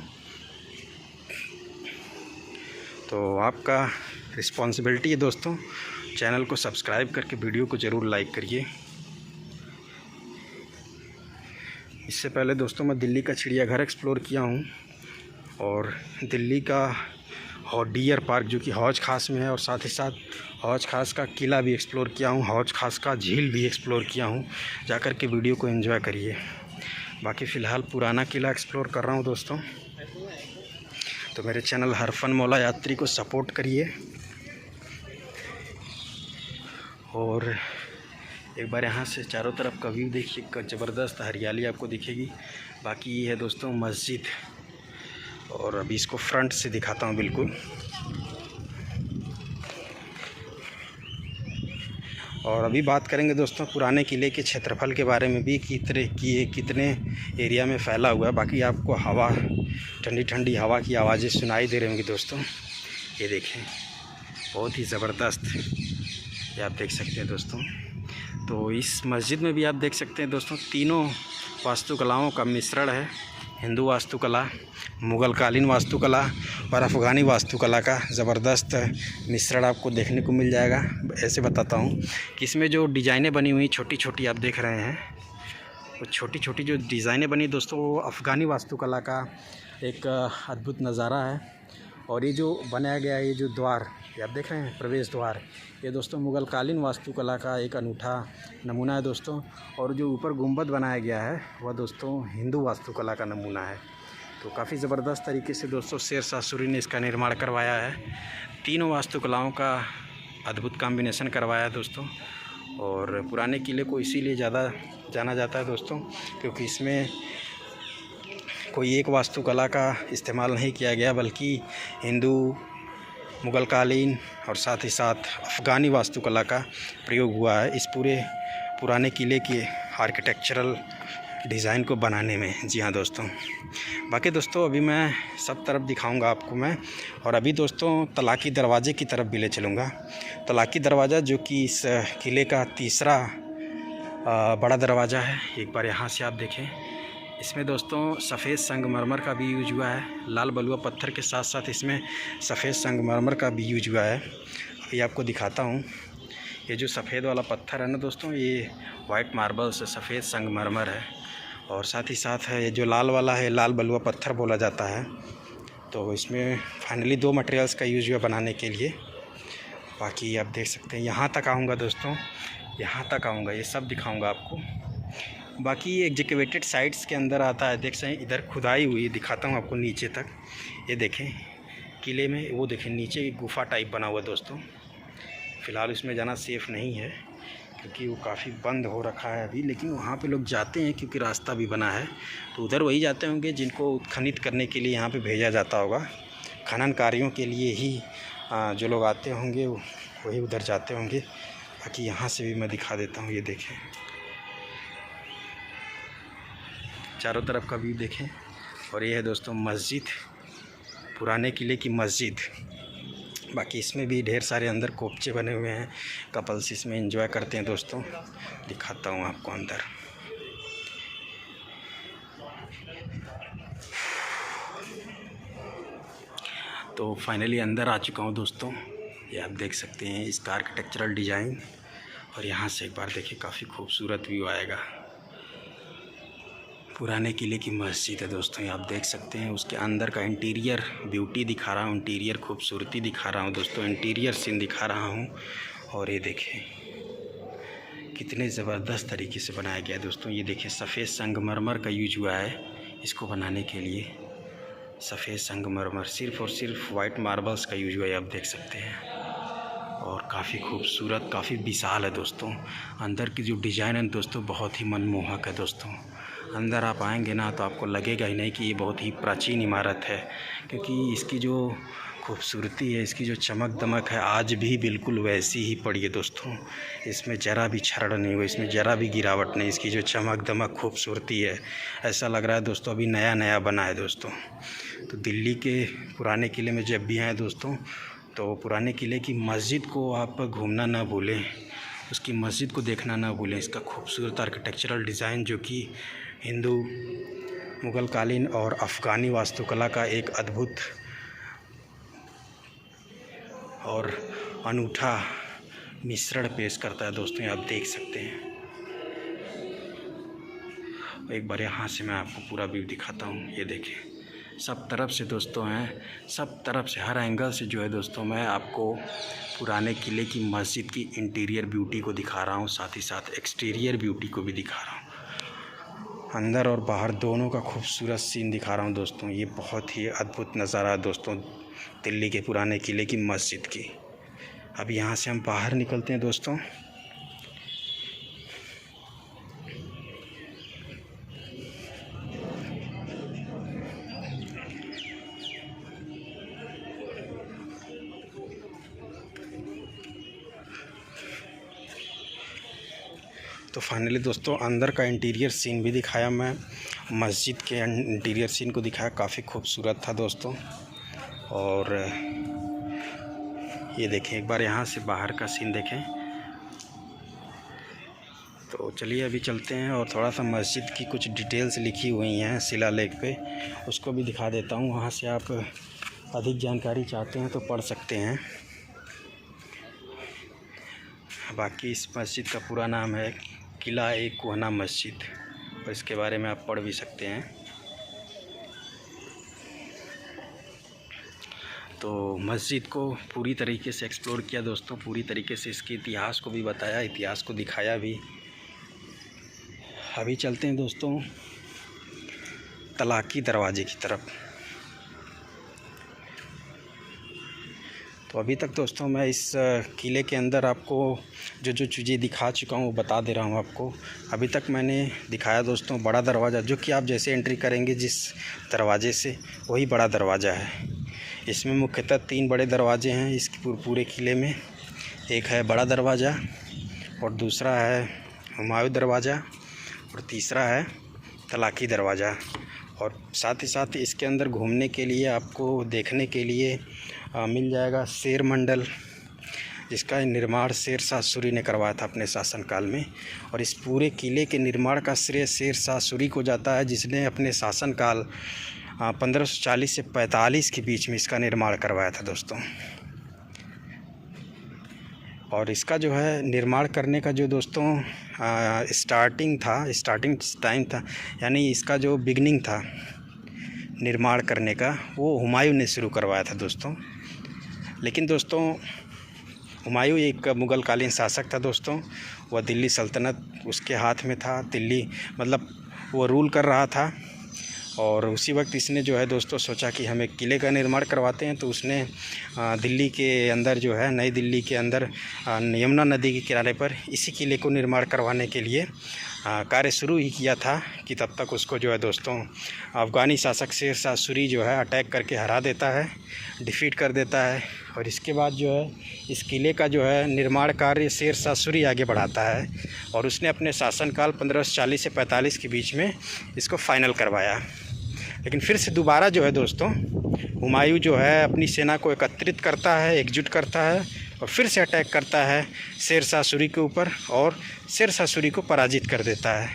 [SPEAKER 1] तो आपका रिस्पॉन्सिबिलिटी है दोस्तों, चैनल को सब्सक्राइब करके वीडियो को ज़रूर लाइक करिए। इससे पहले दोस्तों मैं दिल्ली का चिड़ियाघर एक्सप्लोर किया हूँ, और दिल्ली का डियर पार्क जो कि हौज खास में है, और साथ ही साथ हौज खास का किला भी एक्सप्लोर किया हूँ, हौज खास का झील भी एक्सप्लोर किया हूँ। जाकर के वीडियो को एंजॉय करिए। बाकी फ़िलहाल पुराना किला एक्सप्लोर कर रहा हूँ दोस्तों। तो मेरे चैनल हरफन मौला यात्री को सपोर्ट करिए। और एक बार यहाँ से चारों तरफ का व्यू देखिए, ज़बरदस्त हरियाली आपको दिखेगी। बाकी ये है दोस्तों मस्जिद, और अभी इसको फ्रंट से दिखाता हूँ बिल्कुल। और अभी बात करेंगे दोस्तों पुराने किले के क्षेत्रफल के बारे में भी, कितने एरिया में फैला हुआ है। बाकी आपको हवा, ठंडी ठंडी हवा की आवाज़ें सुनाई दे रही होंगी दोस्तों। ये देखें, बहुत ही ज़बरदस्त, ये आप देख सकते हैं दोस्तों। तो इस मस्जिद में भी आप देख सकते हैं दोस्तों, तीनों वास्तुकलाओं का मिश्रण है। हिंदू वास्तुकला, मुग़लकालीन वास्तुकला और अफ़गानी वास्तुकला का ज़बरदस्त मिश्रण आपको देखने को मिल जाएगा। ऐसे बताता हूँ कि इसमें जो डिज़ाइनें बनी हुई छोटी छोटी आप देख रहे हैं, वो छोटी छोटी जो डिज़ाइनें बनी दोस्तों, वो अफ़गानी वास्तुकला का एक अद्भुत नज़ारा है। और ये जो बनाया गया है, ये जो द्वार ये आप देख रहे हैं, प्रवेश द्वार, ये दोस्तों मुग़ल कालीन वास्तुकला का एक अनूठा नमूना है दोस्तों। और जो ऊपर गुंबद बनाया गया है वह दोस्तों हिंदू वास्तुकला का नमूना है। तो काफ़ी ज़बरदस्त तरीके से दोस्तों शेरशाह सूरी ने इसका निर्माण करवाया है। तीनों वास्तुकलाओं का अद्भुत कॉम्बिनेशन करवाया है दोस्तों। और पुराने किले को इसीलिए ज़्यादा जाना जाता है दोस्तों, क्योंकि इसमें कोई एक वास्तुकला का इस्तेमाल नहीं किया गया, बल्कि हिंदू, मुग़ल कालीन और साथ ही साथ अफ़गानी वास्तुकला का प्रयोग हुआ है इस पूरे पुराने किले के आर्किटेक्चरल डिज़ाइन को बनाने में। जी हाँ दोस्तों, बाकी दोस्तों अभी मैं सब तरफ दिखाऊंगा आपको मैं। और अभी दोस्तों तलाक़ी दरवाज़े की तरफ भी ले चलूँगा। तलाक़ी दरवाज़ा जो कि इस किले का तीसरा बड़ा दरवाज़ा है। एक बार यहाँ से आप देखें, इसमें दोस्तों सफ़ेद संगमरमर का भी यूज हुआ है। लाल बलुआ पत्थर के साथ साथ इसमें सफ़ेद संगमरमर का भी यूज हुआ है। अभी आपको दिखाता हूँ। ये जो सफ़ेद वाला पत्थर है ना दोस्तों, ये वाइट मार्बल से सफ़ेद संगमरमर है। और साथ ही साथ है ये जो लाल वाला है, लाल बलुआ पत्थर बोला जाता है। तो इसमें फाइनली 2 मटेरियल्स का यूज हुआ बनाने के लिए। बाकी आप देख सकते हैं, यहाँ तक आऊँगा दोस्तों, यहाँ तक आऊँगा, ये सब दिखाऊँगा आपको। बाकी ये एग्जीक्यूटिव साइट्स के अंदर आता है। देख सकते हैं इधर खुदाई हुई, दिखाता हूँ आपको नीचे तक। ये देखें किले में, वो देखें नीचे एक गुफ़ा टाइप बना हुआ है दोस्तों। फ़िलहाल इसमें जाना सेफ़ नहीं है क्योंकि वो काफ़ी बंद हो रखा है अभी, लेकिन वहाँ पे लोग जाते हैं क्योंकि रास्ता भी बना है। तो उधर वही जाते होंगे जिनको उत्खनित करने के लिए यहाँ पे भेजा जाता होगा। खनन कार्यों के लिए ही जो लोग आते होंगे वही उधर जाते होंगे। बाकी यहाँ से भी मैं दिखा देता हूँ। ये देखें चारों तरफ का व्यू देखें। और ये है दोस्तों मस्जिद, पुराने किले की मस्जिद। बाकी इसमें भी ढेर सारे अंदर कोपचे बने हुए हैं, कपल्स इसमें एंजॉय करते हैं दोस्तों। दिखाता हूँ आपको अंदर। तो फाइनली अंदर आ चुका हूँ दोस्तों। ये आप देख सकते हैं इसका आर्किटेक्चरल डिज़ाइन। और यहाँ से एक बार देखिए, काफ़ी खूबसूरत व्यू आएगा। पुराने किले की मस्जिद है दोस्तों, ये आप देख सकते हैं। उसके अंदर का इंटीरियर ब्यूटी दिखा रहा हूँ, इंटीरियर खूबसूरती दिखा रहा हूँ दोस्तों, इंटीरियर सीन दिखा रहा हूँ। और ये देखें कितने ज़बरदस्त तरीके से बनाया गया है दोस्तों। ये देखें सफ़ेद संगमरमर का यूज हुआ है इसको बनाने के लिए। सफ़ेद संगमरमर, सिर्फ़ और सिर्फ वाइट मार्बल्स का यूज हुआ है, आप देख सकते हैं। और काफ़ी खूबसूरत, काफ़ी विशाल है दोस्तों। अंदर की जो डिज़ाइन है दोस्तों बहुत ही मनमोहक है दोस्तों। अंदर आप आएंगे ना तो आपको लगेगा ही नहीं कि ये बहुत ही प्राचीन इमारत है, क्योंकि इसकी जो खूबसूरती है, इसकी जो चमक दमक है, आज भी बिल्कुल वैसी ही पड़ी है दोस्तों। इसमें ज़रा भी क्षरण नहीं हुआ, इसमें ज़रा भी गिरावट नहीं। इसकी जो चमक दमक खूबसूरती है, ऐसा लग रहा है दोस्तों अभी नया नया बना है दोस्तों। तो दिल्ली के पुराने किले में जब भी आएँ दोस्तों, तो पुराने किले की मस्जिद को आप घूमना ना भूलें, उसकी मस्जिद को देखना ना भूलें। इसका खूबसूरत आर्किटेक्चरल डिज़ाइन जो कि हिंदू, मुग़ल कालीन और अफ़गानी वास्तुकला का एक अद्भुत और अनूठा मिश्रण पेश करता है दोस्तों, ये आप देख सकते हैं। एक बार यहाँ से मैं आपको पूरा व्यू दिखाता हूँ। ये देखें सब तरफ से दोस्तों हैं, सब तरफ से, हर एंगल से जो है दोस्तों मैं आपको पुराने किले की मस्जिद की इंटीरियर ब्यूटी को दिखा रहा हूँ, साथ ही साथ एक्सटीरियर ब्यूटी को भी दिखा रहा हूँ। अंदर और बाहर दोनों का खूबसूरत सीन दिखा रहा हूँ दोस्तों। ये बहुत ही अद्भुत नज़ारा है दोस्तों दिल्ली के पुराने किले की मस्जिद की। अब यहाँ से हम बाहर निकलते हैं दोस्तों। तो फाइनली दोस्तों अंदर का इंटीरियर सीन भी दिखाया मैं, मस्जिद के इंटीरियर सीन को दिखाया, काफ़ी खूबसूरत था दोस्तों। और ये देखें एक बार यहाँ से बाहर का सीन देखें। तो चलिए अभी चलते हैं और थोड़ा सा मस्जिद की कुछ डिटेल्स लिखी हुई हैं शिलालेख पे, उसको भी दिखा देता हूँ। वहाँ से आप अधिक जानकारी चाहते हैं तो पढ़ सकते हैं। बाकी इस मस्जिद का पूरा नाम है किला-ए-कुहना मस्जिद। और इसके बारे में आप पढ़ भी सकते हैं। तो मस्जिद को पूरी तरीके से एक्सप्लोर किया दोस्तों, पूरी तरीके से इसके इतिहास को भी बताया, इतिहास को दिखाया भी। अभी चलते हैं दोस्तों तलाकी दरवाज़े की तरफ। तो अभी तक दोस्तों मैं इस किले के अंदर आपको जो जो चीज़ें दिखा चुका हूँ वो बता दे रहा हूँ आपको। अभी तक मैंने दिखाया दोस्तों बड़ा दरवाज़ा, जो कि आप जैसे एंट्री करेंगे जिस दरवाज़े से, वही बड़ा दरवाज़ा है। इसमें मुख्यतः 3 बड़े दरवाजे हैं इस पूरे किले में। एक है बड़ा दरवाज़ा, और दूसरा है हुमायूं दरवाज़ा, और तीसरा है तलाकी दरवाज़ा। और साथ ही साथ इसके अंदर घूमने के लिए आपको देखने के लिए मिल जाएगा शेर मंडल, जिसका निर्माण शेरशाह सूरी ने करवाया था अपने शासनकाल में। और इस पूरे किले के निर्माण का श्रेय शेरशाह सूरी को जाता है, जिसने अपने शासनकाल 1540 से 45 के बीच में इसका निर्माण करवाया था दोस्तों। और इसका जो है निर्माण करने का जो दोस्तों स्टार्टिंग टाइम था, यानी इसका जो बिगनिंग था निर्माण करने का, वो हुमायूं ने शुरू करवाया था दोस्तों। लेकिन दोस्तों हुमायूं एक मुग़लकालीन शासक था दोस्तों। वह दिल्ली सल्तनत उसके हाथ में था, दिल्ली मतलब वो रूल कर रहा था। और उसी वक्त इसने जो है दोस्तों सोचा कि हम एक किले का निर्माण करवाते हैं। तो उसने दिल्ली के अंदर जो है, नई दिल्ली के अंदर यमुना नदी के किनारे पर इसी किले को निर्माण करवाने के लिए कार्य शुरू ही किया था कि तब तक उसको जो है दोस्तों अफ़गानी शासक शेरशाह सूरी जो है अटैक करके हरा देता है, डिफ़ीट कर देता है। और इसके बाद जो है इस किले का जो है निर्माण कार्य शेरशाह सूरी आगे बढ़ाता है, और उसने अपने शासनकाल 1540 से 45 के बीच में इसको फाइनल करवाया। लेकिन फिर से दोबारा जो है दोस्तों हुमायूं जो है अपनी सेना को एकत्रित करता है, एकजुट करता है, और फिर से अटैक करता है शेरशाह सूरी के ऊपर, और शेरशाह सूरी को पराजित कर देता है।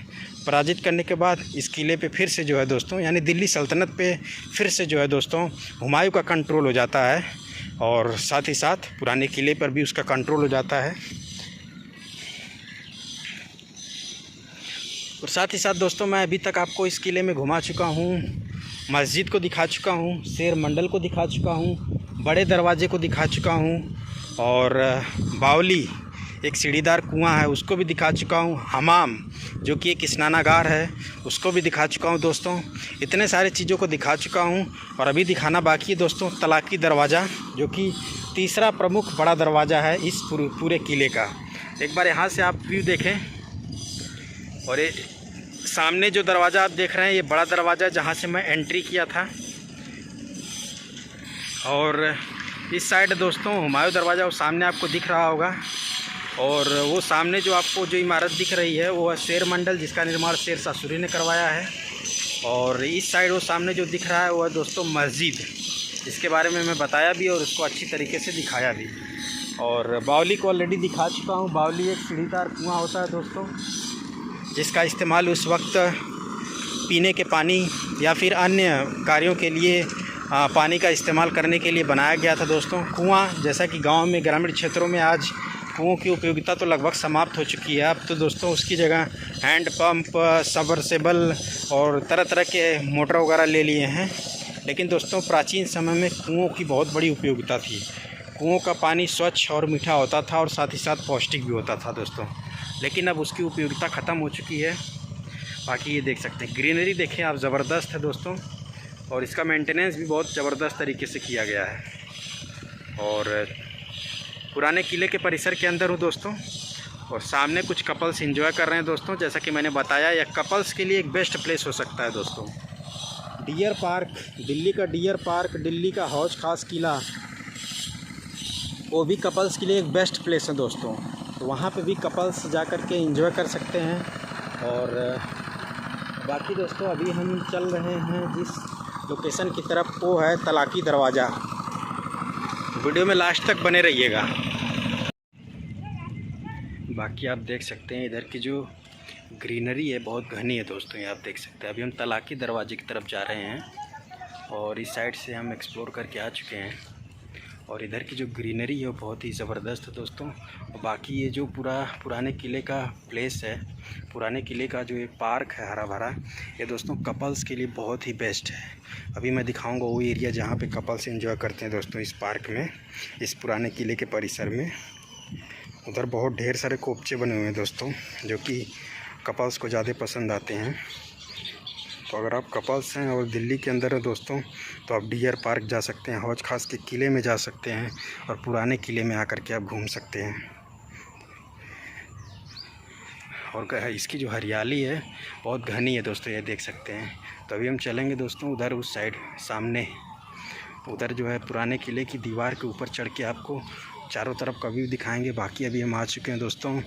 [SPEAKER 1] पराजित करने के बाद इस किले पे फिर से जो है दोस्तों, यानी दिल्ली सल्तनत पे फिर से जो है दोस्तों हुमायूं का कंट्रोल हो जाता है, और साथ ही साथ पुराने किले पर भी उसका कंट्रोल हो जाता है। और साथ ही साथ दोस्तों मैं अभी तक आपको इस किले में घुमा चुका हूँ, मस्जिद को दिखा चुका हूँ, शेर मंडल को दिखा चुका हूँ, बड़े दरवाजे को दिखा चुका हूँ, और बावली एक सीढ़ीदार कुआं है उसको भी दिखा चुका हूँ, हमाम जो कि एक स्नानागार है उसको भी दिखा चुका हूँ दोस्तों। इतने सारे चीज़ों को दिखा चुका हूँ। और अभी दिखाना बाकी है दोस्तों तलाकी दरवाज़ा, जो कि तीसरा प्रमुख बड़ा दरवाज़ा है इस पूरे किले का। एक बार यहाँ से आप व्यू देखें, और ये सामने जो दरवाज़ा आप देख रहे हैं ये बड़ा दरवाज़ा जहाँ से मैं एंट्री किया था। और इस साइड दोस्तों हुमायूं दरवाज़ा वो सामने आपको दिख रहा होगा, और वो सामने जो आपको जो इमारत दिख रही है वो है शेर मंडल, जिसका निर्माण शेरशाह सूरी ने करवाया है। और इस साइड वो सामने जो दिख रहा है वो है दोस्तों मस्जिद, इसके बारे में मैं बताया भी और उसको अच्छी तरीके से दिखाया भी। और बावली को ऑलरेडी दिखा चुका हूँ। बावली एक सीढ़ीदार कुआँ होता है दोस्तों, जिसका इस्तेमाल उस वक्त पीने के पानी या फिर अन्य कार्यों के लिए पानी का इस्तेमाल करने के लिए बनाया गया था दोस्तों। कुआं जैसा कि गांव में ग्रामीण क्षेत्रों में आज कुओं की उपयोगिता तो लगभग समाप्त हो चुकी है। अब तो दोस्तों उसकी जगह हैंड पंप, सबमर्सिबल और तरह तरह के मोटर वगैरह ले लिए हैं। लेकिन दोस्तों प्राचीन समय में कुओं की बहुत बड़ी उपयोगिता थी। कुओं का पानी स्वच्छ और मीठा होता था और साथ ही साथ पौष्टिक भी होता था दोस्तों। लेकिन अब उसकी उपयोगिता ख़त्म हो चुकी है। बाकी ये देख सकते हैं, ग्रीनरी देखें आप, ज़बरदस्त है दोस्तों, और इसका मेंटेनेंस भी बहुत ज़बरदस्त तरीके से किया गया है। और पुराने किले के परिसर के अंदर हूँ दोस्तों, और सामने कुछ कपल्स एंजॉय कर रहे हैं दोस्तों। जैसा कि मैंने बताया यह कपल्स के लिए एक बेस्ट प्लेस हो सकता है दोस्तों। डियर पार्क, दिल्ली का डियर पार्क, दिल्ली का हौज खास किला, वो भी कपल्स के लिए एक बेस्ट प्लेस है दोस्तों। तो वहाँ पे भी कपल्स जा कर के एंजॉय कर सकते हैं। और बाकी दोस्तों अभी हम चल रहे हैं जिस लोकेशन की तरफ, वो है तलाकी दरवाज़ा। वीडियो में लास्ट तक बने रहिएगा। बाकी आप देख सकते हैं इधर की जो ग्रीनरी है बहुत घनी है दोस्तों, ये आप देख सकते हैं। अभी हम तलाकी दरवाजे की तरफ जा रहे हैं, और इस साइड से हम एक्सप्लोर करके आ चुके हैं। और इधर की जो ग्रीनरी है वो बहुत ही ज़बरदस्त है दोस्तों। और बाकी ये जो पूरा पुराने किले का प्लेस है, पुराने किले का जो एक पार्क है हरा भरा, ये दोस्तों कपल्स के लिए बहुत ही बेस्ट है। अभी मैं दिखाऊंगा वो एरिया जहाँ पे कपल्स एंजॉय करते हैं दोस्तों, इस पार्क में, इस पुराने किले के परिसर में। उधर बहुत ढेर सारे कोपचे बने हुए हैं दोस्तों, जो कि कपल्स को ज़्यादा पसंद आते हैं। तो अगर आप कपल्स हैं और दिल्ली के अंदर हैं दोस्तों, तो आप डियर पार्क जा सकते हैं, हौज खास के किले में जा सकते हैं और पुराने किले में आकर के आप घूम सकते हैं। और इसकी जो हरियाली है बहुत घनी है दोस्तों, ये देख सकते हैं। तो अभी हम चलेंगे दोस्तों उधर, उस साइड सामने, उधर जो है पुराने किले की दीवार के ऊपर चढ़ के आपको चारों तरफ का व्यू दिखाएंगे। बाकी अभी हम आ चुके हैं दोस्तों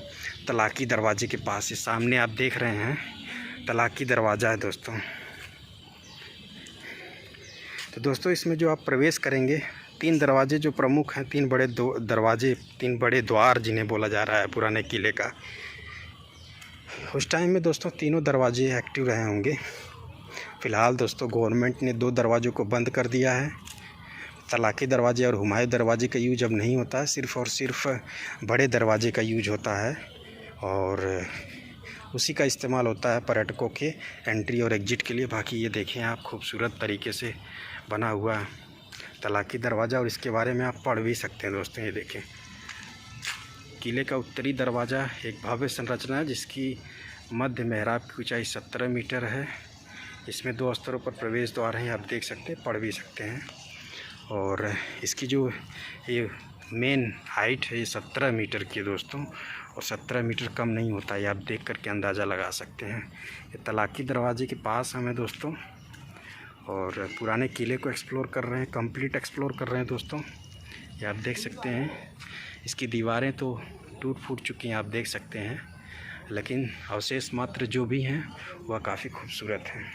[SPEAKER 1] तलाकी दरवाजे के पास। ये सामने आप देख रहे हैं तलाकी दरवाज़ा है दोस्तों। तो दोस्तों इसमें जो आप प्रवेश करेंगे, 3 दरवाजे जो प्रमुख हैं, 3 बड़े दरवाजे, 3 बड़े द्वार जिन्हें बोला जा रहा है पुराने किले का। उस टाइम में दोस्तों तीनों दरवाजे एक्टिव रहे होंगे। फ़िलहाल दोस्तों गवर्नमेंट ने 2 दरवाज़ों को बंद कर दिया है। तलाकी दरवाजे और हुमायूं दरवाजे का यूज अब नहीं होता है, सिर्फ़ और सिर्फ बड़े दरवाजे का यूज होता है और उसी का इस्तेमाल होता है पर्यटकों के एंट्री और एग्जिट के लिए। बाकी ये देखें आप, खूबसूरत तरीके से बना हुआ तलाकी दरवाज़ा, और इसके बारे में आप पढ़ भी सकते हैं दोस्तों। ये देखें, किले का उत्तरी दरवाज़ा एक भव्य संरचना है जिसकी मध्य मेहराब की ऊंचाई 17 मीटर है। इसमें 2 स्तरों पर प्रवेश द्वार हैं, आप देख सकते हैं, पढ़ भी सकते हैं। और इसकी जो ये मेन हाइट है ये 17 मीटर की है दोस्तों, और 17 मीटर कम नहीं होता, ये आप देख करके अंदाज़ा लगा सकते हैं। ये तलाकी दरवाजे के पास हमें दोस्तों, और पुराने किले को एक्सप्लोर कर रहे हैं, कंप्लीट एक्सप्लोर कर रहे हैं दोस्तों। ये आप देख सकते हैं, इसकी दीवारें तो टूट फूट चुकी हैं, आप देख सकते हैं, लेकिन अवशेष मात्र जो भी हैं वह काफ़ी खूबसूरत हैं।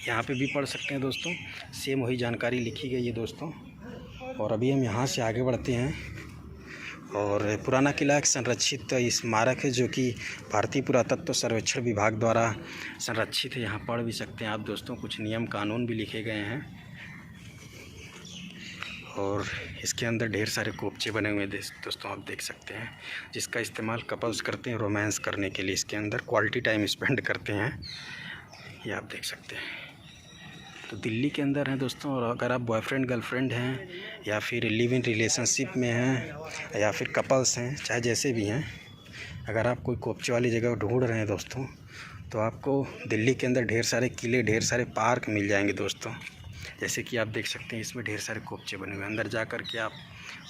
[SPEAKER 1] यहाँ पे भी पढ़ सकते हैं दोस्तों, सेम वही जानकारी लिखी गई है दोस्तों। और अभी हम यहाँ से आगे बढ़ते हैं। और पुराना किला एक संरक्षित स्मारक है जो कि भारतीय पुरातत्व सर्वेक्षण विभाग द्वारा संरक्षित है। यहाँ पढ़ भी सकते हैं आप दोस्तों, कुछ नियम कानून भी लिखे गए हैं। और इसके अंदर ढेर सारे कोपचे बने हुए हैं दोस्तों, आप देख सकते हैं, जिसका इस्तेमाल कपल्स करते हैं रोमांस करने के लिए। इसके अंदर क्वालिटी टाइम स्पेंड करते हैं, ये आप देख सकते हैं। तो दिल्ली के अंदर हैं दोस्तों, और अगर आप बॉयफ्रेंड गर्लफ्रेंड हैं या फिर लिव इन रिलेशनशिप में हैं या फिर कपल्स हैं, चाहे जैसे भी हैं, अगर आप कोई कोपचे वाली जगह ढूंढ रहे हैं दोस्तों, तो आपको दिल्ली के अंदर ढेर सारे किले, ढेर सारे पार्क मिल जाएंगे दोस्तों। जैसे कि आप देख सकते हैं, इसमें ढेर सारे कोपचे बने हुए हैं, अंदर जा कर के आप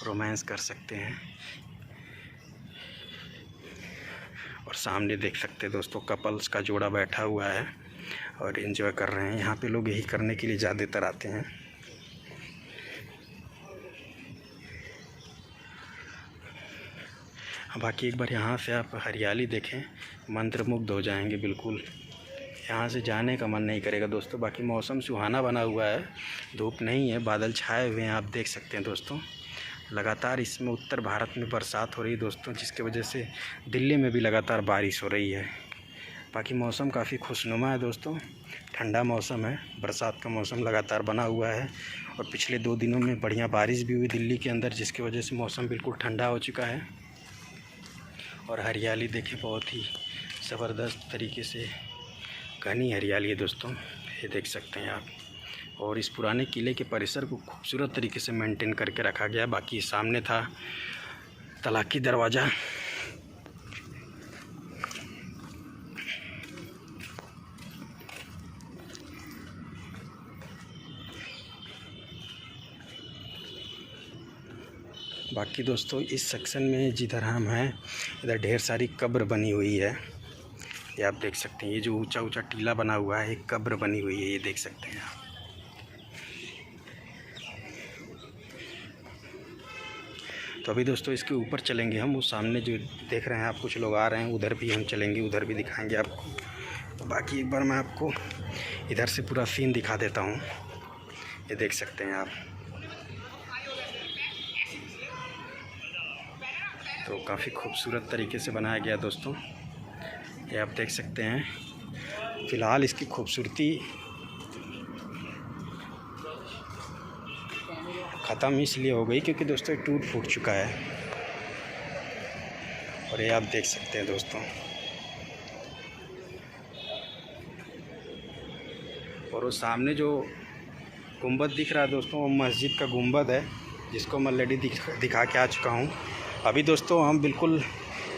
[SPEAKER 1] रोमांस कर सकते हैं। और सामने देख सकते हैं दोस्तों कपल्स का जोड़ा बैठा हुआ है और एंजॉय कर रहे हैं। यहाँ पे लोग यही करने के लिए ज़्यादातर आते हैं। बाकी एक बार यहाँ से आप हरियाली देखें, मंत्रमुग्ध हो जाएंगे बिल्कुल, यहाँ से जाने का मन नहीं करेगा दोस्तों। बाकी मौसम सुहाना बना हुआ है, धूप नहीं है, बादल छाए हुए हैं, आप देख सकते हैं दोस्तों। लगातार इसमें उत्तर भारत में बरसात हो रही है दोस्तों, जिसकी वजह से दिल्ली में भी लगातार बारिश हो रही है। बाकी मौसम काफ़ी खुशनुमा है दोस्तों, ठंडा मौसम है, बरसात का मौसम लगातार बना हुआ है। और पिछले 2 दिनों में बढ़िया बारिश भी हुई दिल्ली के अंदर, जिसकी वजह से मौसम बिल्कुल ठंडा हो चुका है। और हरियाली देखें, बहुत ही ज़बरदस्त तरीके से घनी हरियाली है दोस्तों, ये देख सकते हैं आप। और इस पुराने किले के परिसर को खूबसूरत तरीके से मेंटेन करके रखा गया। बाकी सामने था तलाकी दरवाज़ा। बाकी दोस्तों इस सेक्शन में जिधर हम हैं, इधर ढेर सारी कब्र बनी हुई है, ये आप देख सकते हैं। ये जो ऊंचा ऊंचा टीला बना हुआ है, एक कब्र बनी हुई है, ये देख सकते हैं आप। तो अभी दोस्तों इसके ऊपर चलेंगे हम, वो सामने जो देख रहे हैं आप, कुछ लोग आ रहे हैं, उधर भी हम चलेंगे, उधर भी दिखाएंगे आपको। तो बाकी एक बार मैं आपको इधर से पूरा सीन दिखा देता हूँ, ये देख सकते हैं आप। तो काफ़ी खूबसूरत तरीके से बनाया गया दोस्तों, ये आप देख सकते हैं। फ़िलहाल इसकी खूबसूरती ख़त्म इसलिए हो गई क्योंकि दोस्तों ये टूट फूट चुका है। और ये आप देख सकते हैं दोस्तों। और वो सामने जो गुंबद दिख रहा है दोस्तों, वो मस्जिद का गुंबद है, जिसको मैं ऑलरेडी दिखा के आ चुका हूँ। अभी दोस्तों हम बिल्कुल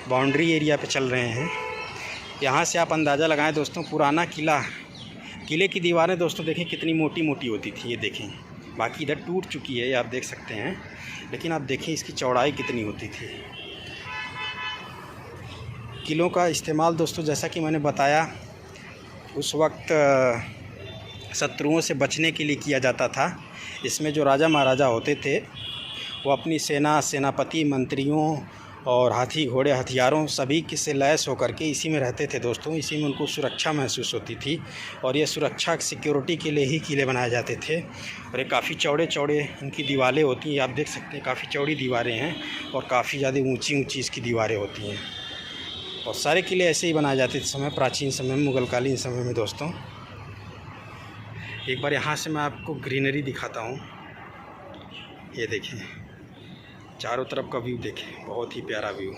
[SPEAKER 1] बाउंड्री एरिया पे चल रहे हैं। यहाँ से आप अंदाज़ा लगाएं दोस्तों, पुराना किले की दीवारें दोस्तों देखें कितनी मोटी मोटी होती थी, ये देखें। बाकी इधर टूट चुकी है, ये आप देख सकते हैं, लेकिन आप देखें इसकी चौड़ाई कितनी होती थी। किलों का इस्तेमाल दोस्तों, जैसा कि मैंने बताया, उस वक्त शत्रुओं से बचने के लिए किया जाता था। इसमें जो राजा महाराजा होते थे वो अपनी सेनापति, मंत्रियों और हाथी घोड़े हथियारों सभी के से लैस होकर के इसी में रहते थे दोस्तों। इसी में उनको सुरक्षा महसूस होती थी और ये सुरक्षा सिक्योरिटी के लिए ही किले बनाए जाते थे। और ये काफ़ी चौड़े इनकी दीवारें होती हैं, आप देख सकते हैं काफ़ी चौड़ी दीवारें हैं और काफ़ी ज़्यादा ऊंची इसकी दीवारें होती हैं। और सारे किले ऐसे ही बनाए जाते थे प्राचीन समय में, मुग़लकालीन समय में दोस्तों। एक बार यहाँ से मैं आपको ग्रीनरी दिखाता हूँ। ये देखिए चारों तरफ का व्यू देखें, बहुत ही प्यारा व्यू।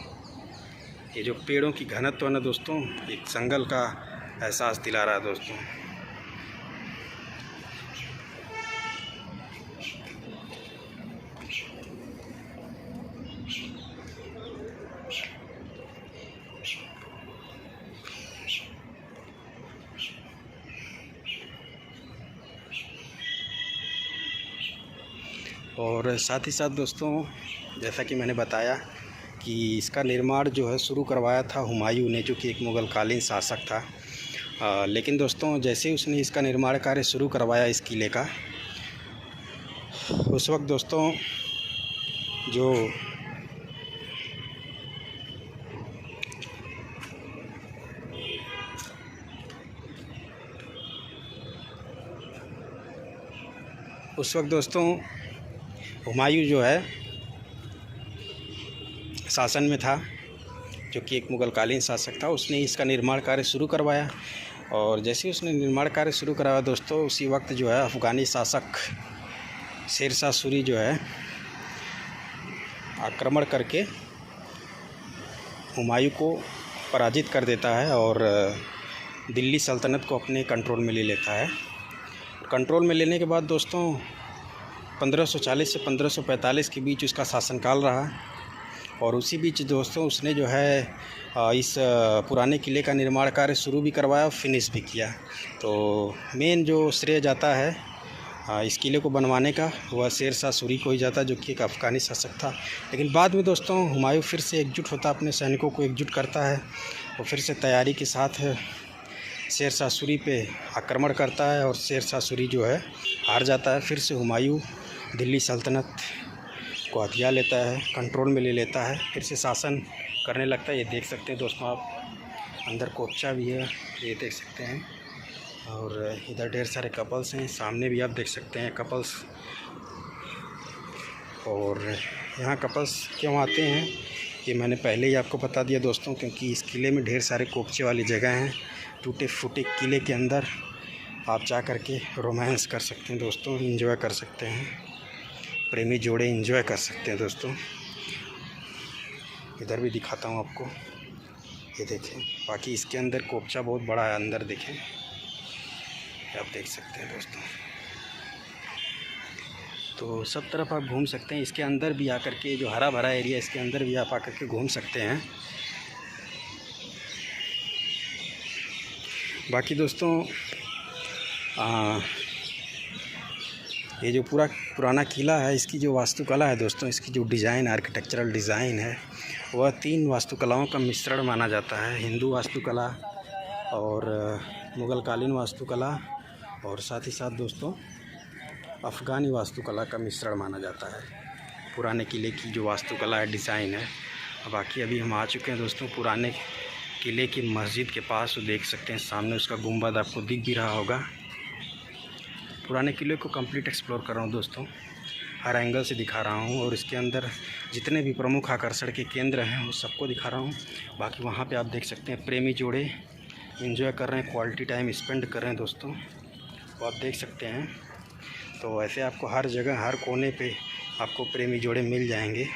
[SPEAKER 1] ये जो पेड़ों की घनत्व है ना दोस्तों, एक जंगल का एहसास दिला रहा है दोस्तों। और साथ ही साथ दोस्तों, जैसा कि मैंने बताया कि इसका निर्माण जो है शुरू करवाया था हुमायूं ने, जो कि एक मुग़लकालीन शासक था। लेकिन दोस्तों जैसे ही उसने इसका निर्माण कार्य शुरू करवाया इस किले का, उस वक्त दोस्तों हुमायूं जो है शासन में था, जो कि एक मुग़लकालीन शासक था। उसने इसका निर्माण कार्य शुरू करवाया और जैसे ही उसने निर्माण कार्य शुरू करवाया दोस्तों, उसी वक्त जो है अफ़गानी शासक शेरशाह सूरी जो है आक्रमण करके हुमायूं को पराजित कर देता है और दिल्ली सल्तनत को अपने कंट्रोल में ले लेता है। कंट्रोल में लेने के बाद दोस्तों 1540 से 1545 के बीच उसका शासनकाल रहा। और उसी बीच दोस्तों उसने जो है इस पुराने किले का निर्माण कार्य शुरू भी करवाया और फिनिश भी किया। तो मेन जो श्रेय जाता है इस किले को बनवाने का, वह शेरशाह सूरी को ही जाता, जो कि एक अफ़गानी शासक था। लेकिन बाद में दोस्तों हुमायूं फिर से एकजुट होता, अपने सैनिकों को एकजुट करता है और फिर से तैयारी के साथ शेरशाह सूरी पे आक्रमण करता है और शेरशाह सूरी जो है हार जाता है। फिर से हुमायूं दिल्ली सल्तनत को हथिया लेता है, कंट्रोल में ले लेता है, फिर से शासन करने लगता है। ये देख सकते हैं दोस्तों आप, अंदर कोपचा भी है, ये देख सकते हैं। और इधर ढेर सारे कपल्स हैं, सामने भी आप देख सकते हैं कपल्स। और यहाँ कपल्स क्यों आते हैं ये मैंने पहले ही आपको बता दिया दोस्तों, क्योंकि इस किले में ढेर सारे कोपचे वाली जगह हैं। टूटे फूटे किले के अंदर आप जा कर के रोमांस कर सकते हैं दोस्तों, एंजॉय कर सकते हैं, प्रेमी जोड़े एंजॉय कर सकते हैं दोस्तों। इधर भी दिखाता हूँ आपको, ये देखें। बाकी इसके अंदर कोपचा बहुत बड़ा है, अंदर देखें, आप देख सकते हैं दोस्तों। तो सब तरफ आप घूम सकते हैं, इसके अंदर भी आकर के, जो हरा भरा एरिया इसके अंदर भी आप आकर के घूम सकते हैं। बाकी दोस्तों ये जो पुराना किला है, इसकी जो वास्तुकला है दोस्तों, इसकी जो डिज़ाइन, आर्किटेक्चरल डिज़ाइन है, वह 3 वास्तुकलाओं का मिश्रण माना जाता है। हिंदू वास्तुकला और मुग़लकालीन वास्तुकला और साथ ही साथ दोस्तों अफ़गानी वास्तुकला का मिश्रण माना जाता है। पुराने किले की जो वास्तुकला है, डिज़ाइन है। बाकी अभी हम आ चुके हैं दोस्तों पुराने किले की मस्जिद के पास। तो देख सकते हैं सामने उसका गुंबद आपको दिख भी रहा होगा। पुराने किले को कंप्लीट एक्सप्लोर कर रहा हूँ दोस्तों, हर एंगल से दिखा रहा हूँ और इसके अंदर जितने भी प्रमुख आकर्षण के केंद्र हैं वो सबको दिखा रहा हूँ। बाकी वहाँ पे आप देख सकते हैं प्रेमी जोड़े एंजॉय कर रहे हैं, क्वालिटी टाइम स्पेंड कर रहे हैं दोस्तों, वो आप देख सकते हैं। तो ऐसे आपको हर जगह हर कोने पे आपको प्रेमी जोड़े मिल जाएंगे।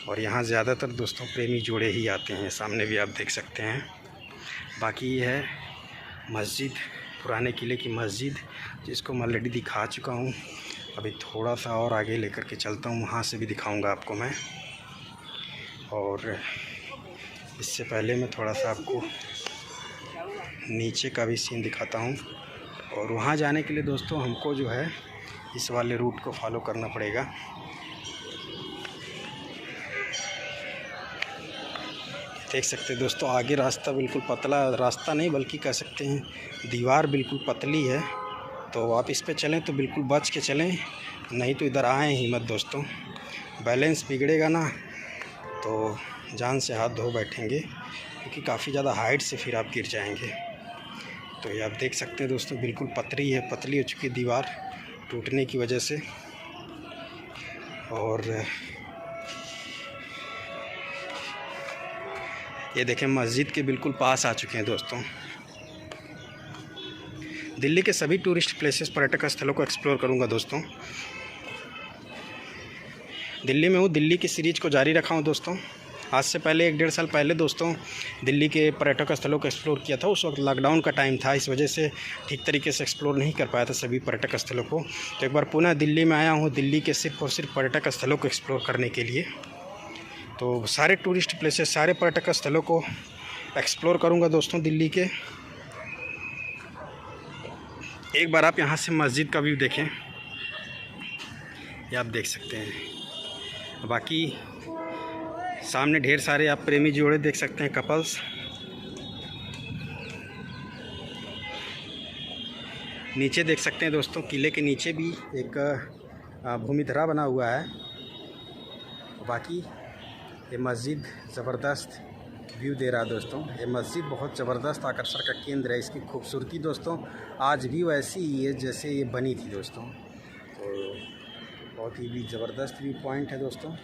[SPEAKER 1] और यहाँ ज़्यादातर दोस्तों प्रेमी जोड़े ही आते हैं। सामने भी आप देख सकते हैं। बाकी ये है मस्जिद, पुराने किले की मस्जिद, जिसको मैं ऑलरेडी दिखा चुका हूँ। अभी थोड़ा सा और आगे लेकर के चलता हूँ, वहाँ से भी दिखाऊंगा आपको मैं। और इससे पहले मैं थोड़ा सा आपको नीचे का भी सीन दिखाता हूँ। और वहाँ जाने के लिए दोस्तों हमको जो है इस वाले रूट को फॉलो करना पड़ेगा। देख सकते हैं दोस्तों, आगे रास्ता बिल्कुल पतला, रास्ता नहीं बल्कि कह सकते हैं दीवार बिल्कुल पतली है। तो आप इस पे चलें तो बिल्कुल बच के चलें, नहीं तो इधर आए ही मत दोस्तों। बैलेंस बिगड़ेगा ना तो जान से हाथ धो बैठेंगे, क्योंकि काफ़ी ज़्यादा हाइट से फिर आप गिर जाएंगे। तो ये आप देख सकते हैं दोस्तों, बिल्कुल पतली है, पतली हो चुकी दीवार टूटने की वजह से। और ये देखें मस्जिद के बिल्कुल पास आ चुके हैं दोस्तों। दिल्ली के सभी टूरिस्ट प्लेसेस, पर्यटक स्थलों को एक्सप्लोर करूंगा दोस्तों। दिल्ली में हूँ, दिल्ली की सीरीज़ को जारी रखा हूँ दोस्तों। आज से पहले 1-1.5 साल पहले दोस्तों दिल्ली के पर्यटक स्थलों को एक्सप्लोर किया था। उस वक्त लॉकडाउन का टाइम था, इस वजह से ठीक तरीके से एक्सप्लोर नहीं कर पाया था सभी पर्यटक स्थलों को। तो एक बार पुनः दिल्ली में आया हूँ, दिल्ली के सिर्फ और सिर्फ पर्यटक स्थलों को एक्सप्लोर करने के लिए। तो सारे टूरिस्ट प्लेसेस, सारे पर्यटक स्थलों को एक्सप्लोर करूँगा दोस्तों दिल्ली के। एक बार आप यहाँ से मस्जिद का व्यू देखें, ये आप देख सकते हैं। बाकी सामने ढेर सारे आप प्रेमी जोड़े देख सकते हैं, कपल्स। नीचे देख सकते हैं दोस्तों, किले के नीचे भी एक भूमिधरा बना हुआ है। बाकी ये मस्जिद ज़बरदस्त व्यू दे रहा है दोस्तों। ये मस्जिद बहुत ज़बरदस्त आकर्षण का केंद्र है। इसकी खूबसूरती दोस्तों आज भी वैसी ही है जैसे ये बनी थी दोस्तों। तो बहुत ही भी ज़बरदस्त व्यू पॉइंट है दोस्तों।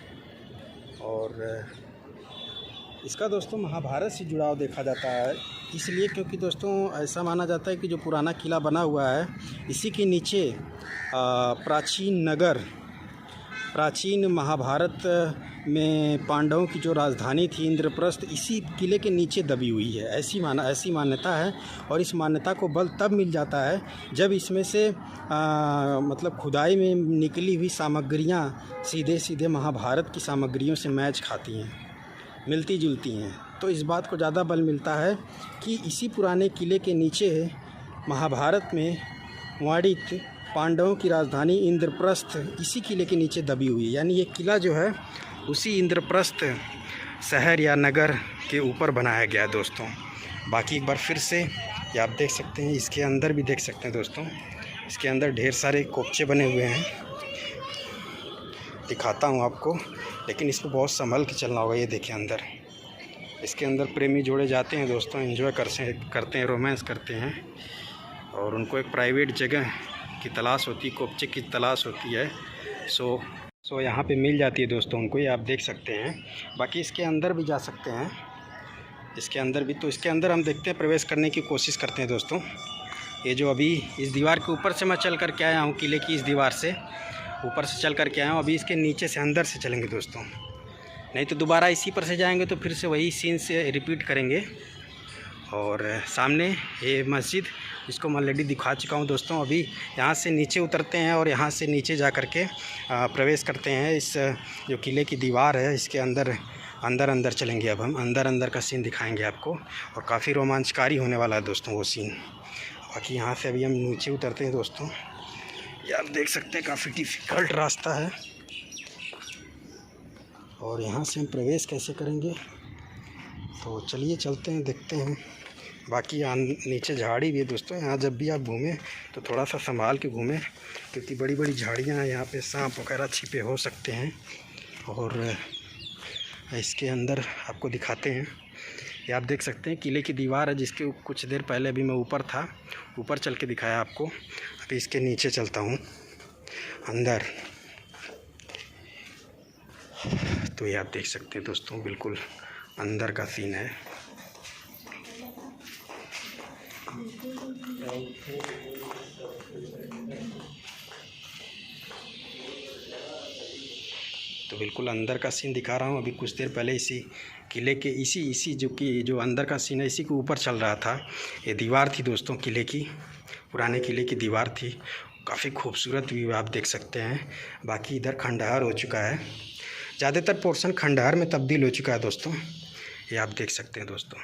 [SPEAKER 1] और इसका दोस्तों महाभारत से जुड़ाव देखा जाता है, इसलिए क्योंकि दोस्तों ऐसा माना जाता है कि जो पुराना किला बना हुआ है, इसी के नीचे प्राचीन महाभारत में पांडवों की जो राजधानी थी इंद्रप्रस्थ, इसी किले के नीचे दबी हुई है। ऐसी मान्यता है। और इस मान्यता को बल तब मिल जाता है जब इसमें से मतलब खुदाई में निकली हुई सामग्रियां सीधे महाभारत की सामग्रियों से मैच खाती हैं, मिलती जुलती हैं। तो इस बात को ज़्यादा बल मिलता है कि इसी पुराने किले के नीचे महाभारत में वर्णित पांडवों की राजधानी इंद्रप्रस्थ इसी किले के नीचे दबी हुई है। यानी ये किला जो है उसी इंद्रप्रस्थ शहर या नगर के ऊपर बनाया गया है दोस्तों। बाकी एक बार फिर से ये आप देख सकते हैं, इसके अंदर भी देख सकते हैं दोस्तों। इसके अंदर ढेर सारे कोपचे बने हुए हैं, दिखाता हूँ आपको, लेकिन इसको बहुत संभल के चलना होगा। ये देखिए अंदर, इसके अंदर प्रेमी जोड़े जाते हैं दोस्तों, एंजॉय करते हैं, रोमांस करते हैं। और उनको एक प्राइवेट जगह की तलाश होती है, कोपचे की तलाश होती है। सो यहाँ पे मिल जाती है दोस्तों उनको, ये आप देख सकते हैं। बाकी इसके अंदर भी जा सकते हैं, इसके अंदर भी। तो इसके अंदर हम देखते हैं, प्रवेश करने की कोशिश करते हैं दोस्तों। ये जो अभी इस दीवार के ऊपर से मैं चल कर के आया हूँ, किले की इस दीवार से ऊपर से चल कर के आया हूँ। अभी इसके नीचे से अंदर से चलेंगे दोस्तों, नहीं तो दोबारा इसी पर से जाएंगे तो फिर से वही सीन से रिपीट करेंगे। और सामने ये मस्जिद, इसको मैं ऑलरेडी दिखा चुका हूँ दोस्तों। अभी यहाँ से नीचे उतरते हैं और यहाँ से नीचे जा कर के प्रवेश करते हैं। इस जो किले की दीवार है, इसके अंदर चलेंगे। अब हम अंदर का सीन दिखाएंगे आपको, और काफ़ी रोमांचकारी होने वाला है दोस्तों वो सीन। बाकी यहाँ से अभी हम नीचे उतरते हैं दोस्तों। ये आप देख सकते हैं काफ़ी डिफ़िकल्ट रास्ता है, और यहाँ से हम प्रवेश कैसे करेंगे, तो चलिए चलते हैं, देखते हैं। बाकी यहाँ नीचे झाड़ी भी है दोस्तों। यहाँ जब भी आप घूमें तो थोड़ा सा संभाल के घूमें, क्योंकि बड़ी बड़ी झाड़ियाँ हैं, यहाँ पे सांप वगैरह छिपे हो सकते हैं। और इसके अंदर आपको दिखाते हैं, ये आप देख सकते हैं किले की दीवार है, जिसके कुछ देर पहले अभी मैं ऊपर था, ऊपर चल के दिखाया आपको। अभी इसके नीचे चलता हूँ अंदर। तो ये आप देख सकते हैं दोस्तों, बिल्कुल अंदर का सीन है। तो बिल्कुल अंदर का सीन दिखा रहा हूँ। अभी कुछ देर पहले इसी किले के इसी जो अंदर का सीन है, इसी के ऊपर चल रहा था। ये दीवार थी दोस्तों किले की, पुराने किले की दीवार थी। काफ़ी खूबसूरत व्यू आप देख सकते हैं। बाकी इधर खंडहर हो चुका है, ज़्यादातर पोर्शन खंडहर में तब्दील हो चुका है दोस्तों। ये आप देख सकते हैं दोस्तों।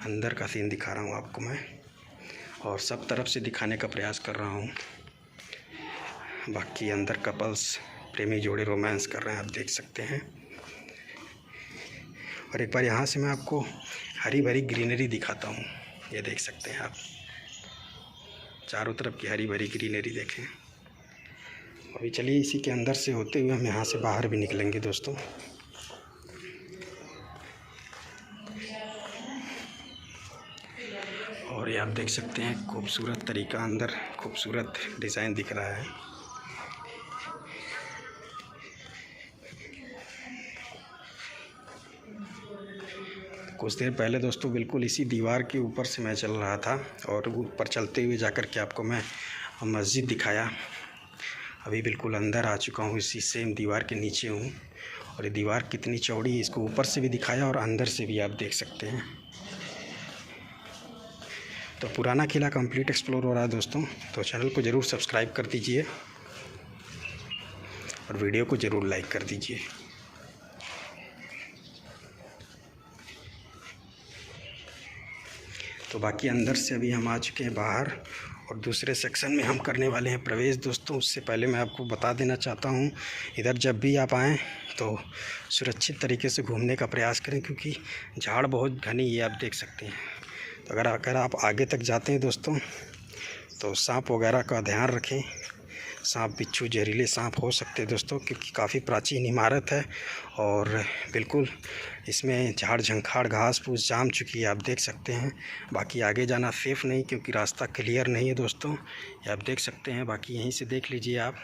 [SPEAKER 1] अंदर का सीन दिखा रहा हूँ आपको मैं, और सब तरफ से दिखाने का प्रयास कर रहा हूँ। बाकी अंदर कपल्स, प्रेमी जोड़े रोमांस कर रहे हैं, आप देख सकते हैं। और एक बार यहाँ से मैं आपको हरी भरी ग्रीनरी दिखाता हूँ। ये देख सकते हैं आप, चारों तरफ की हरी भरी ग्रीनरी देखें। अभी चलिए इसी के अंदर से होते हुए हम यहाँ से बाहर भी निकलेंगे दोस्तों। और ये आप देख सकते हैं खूबसूरत तरीका, अंदर खूबसूरत डिज़ाइन दिख रहा है। कुछ देर पहले दोस्तों बिल्कुल इसी दीवार के ऊपर से मैं चल रहा था, और ऊपर चलते हुए जाकर के आपको मैं मस्जिद दिखाया। अभी बिल्कुल अंदर आ चुका हूँ, इसी सेम दीवार के नीचे हूँ। और ये दीवार कितनी चौड़ी है इसको ऊपर से भी दिखाया और अंदर से भी आप देख सकते हैं। तो पुराना किला कंप्लीट एक्सप्लोर हो रहा है दोस्तों। तो चैनल को ज़रूर सब्सक्राइब कर दीजिए और वीडियो को ज़रूर लाइक कर दीजिए। तो बाकी अंदर से अभी हम आ चुके हैं बाहर, और दूसरे सेक्शन में हम करने वाले हैं प्रवेश दोस्तों। उससे पहले मैं आपको बता देना चाहता हूँ, इधर जब भी आप आएँ तो सुरक्षित तरीके से घूमने का प्रयास करें, क्योंकि झाड़ बहुत घनी, ये आप देख सकते हैं। तो अगर आप आगे तक जाते हैं दोस्तों तो सांप वगैरह का ध्यान रखें। सांप, बिच्छू, जहरीले सांप हो सकते हैं दोस्तों, क्योंकि काफ़ी प्राचीन इमारत है और बिल्कुल इसमें झाड़ झंखाड़ घास फूस जाम चुकी है, आप देख सकते हैं। बाकी आगे जाना सेफ़ नहीं, क्योंकि रास्ता क्लियर नहीं है दोस्तों, ये आप देख सकते हैं। बाकी यहीं से देख लीजिए आप।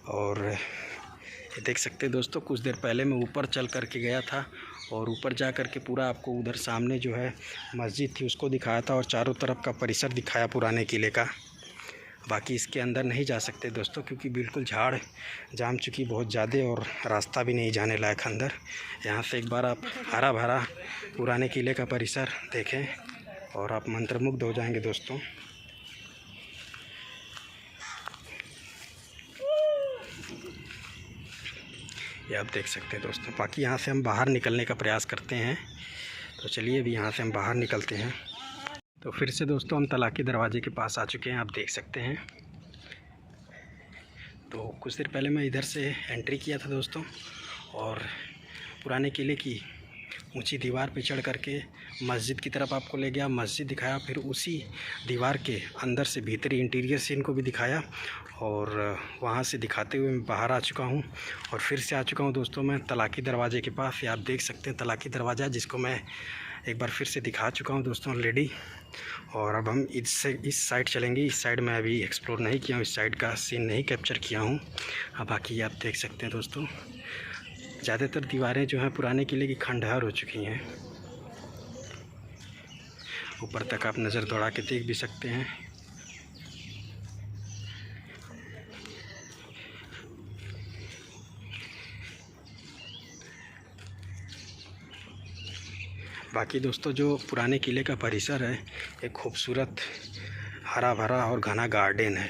[SPEAKER 1] और ये देख सकते हैं दोस्तों, कुछ देर पहले मैं ऊपर चल कर के गया था, और ऊपर जा कर के पूरा आपको उधर सामने जो है मस्जिद थी उसको दिखाया था, और चारों तरफ का परिसर दिखाया पुराने किले का। बाकी इसके अंदर नहीं जा सकते दोस्तों, क्योंकि बिल्कुल झाड़ जाम चुकी बहुत ज़्यादा, और रास्ता भी नहीं जाने लायक अंदर। यहाँ से एक बार आप हरा भरा पुराने किले का परिसर देखें और आप मंत्रमुग्ध हो जाएंगे दोस्तों। ये आप देख सकते हैं दोस्तों। बाकी यहाँ से हम बाहर निकलने का प्रयास करते हैं। तो चलिए अभी यहाँ से हम बाहर निकलते हैं। तो फिर से दोस्तों हम तलाकी दरवाजे के पास आ चुके हैं, आप देख सकते हैं। तो कुछ देर पहले मैं इधर से एंट्री किया था दोस्तों, और पुराने किले की ऊंची दीवार पे चढ़ करके मस्जिद की तरफ आपको ले गया, मस्जिद दिखाया, फिर उसी दीवार के अंदर से भीतरी इंटीरियर सीन को भी दिखाया, और वहाँ से दिखाते हुए मैं बाहर आ चुका हूँ। और फिर से आ चुका हूँ दोस्तों मैं तलाकी दरवाजे के पास। ये आप देख सकते हैं तलाकी दरवाज़ा, जिसको मैं एक बार फिर से दिखा चुका हूँ दोस्तों ऑलरेडी। और अब हम इस साइड चलेंगे। इस साइड मैं अभी एक्सप्लोर नहीं किया हूँ, इस साइड का सीन नहीं कैप्चर किया हूँ। अब बाकी आप देख सकते हैं दोस्तों, ज़्यादातर दीवारें जो हैं पुराने किले की खंडहर हो चुकी हैं। ऊपर तक आप नज़र दौड़ा के देख भी सकते हैं। बाकी दोस्तों जो पुराने किले का परिसर है, एक खूबसूरत हरा भरा और घना गार्डन है,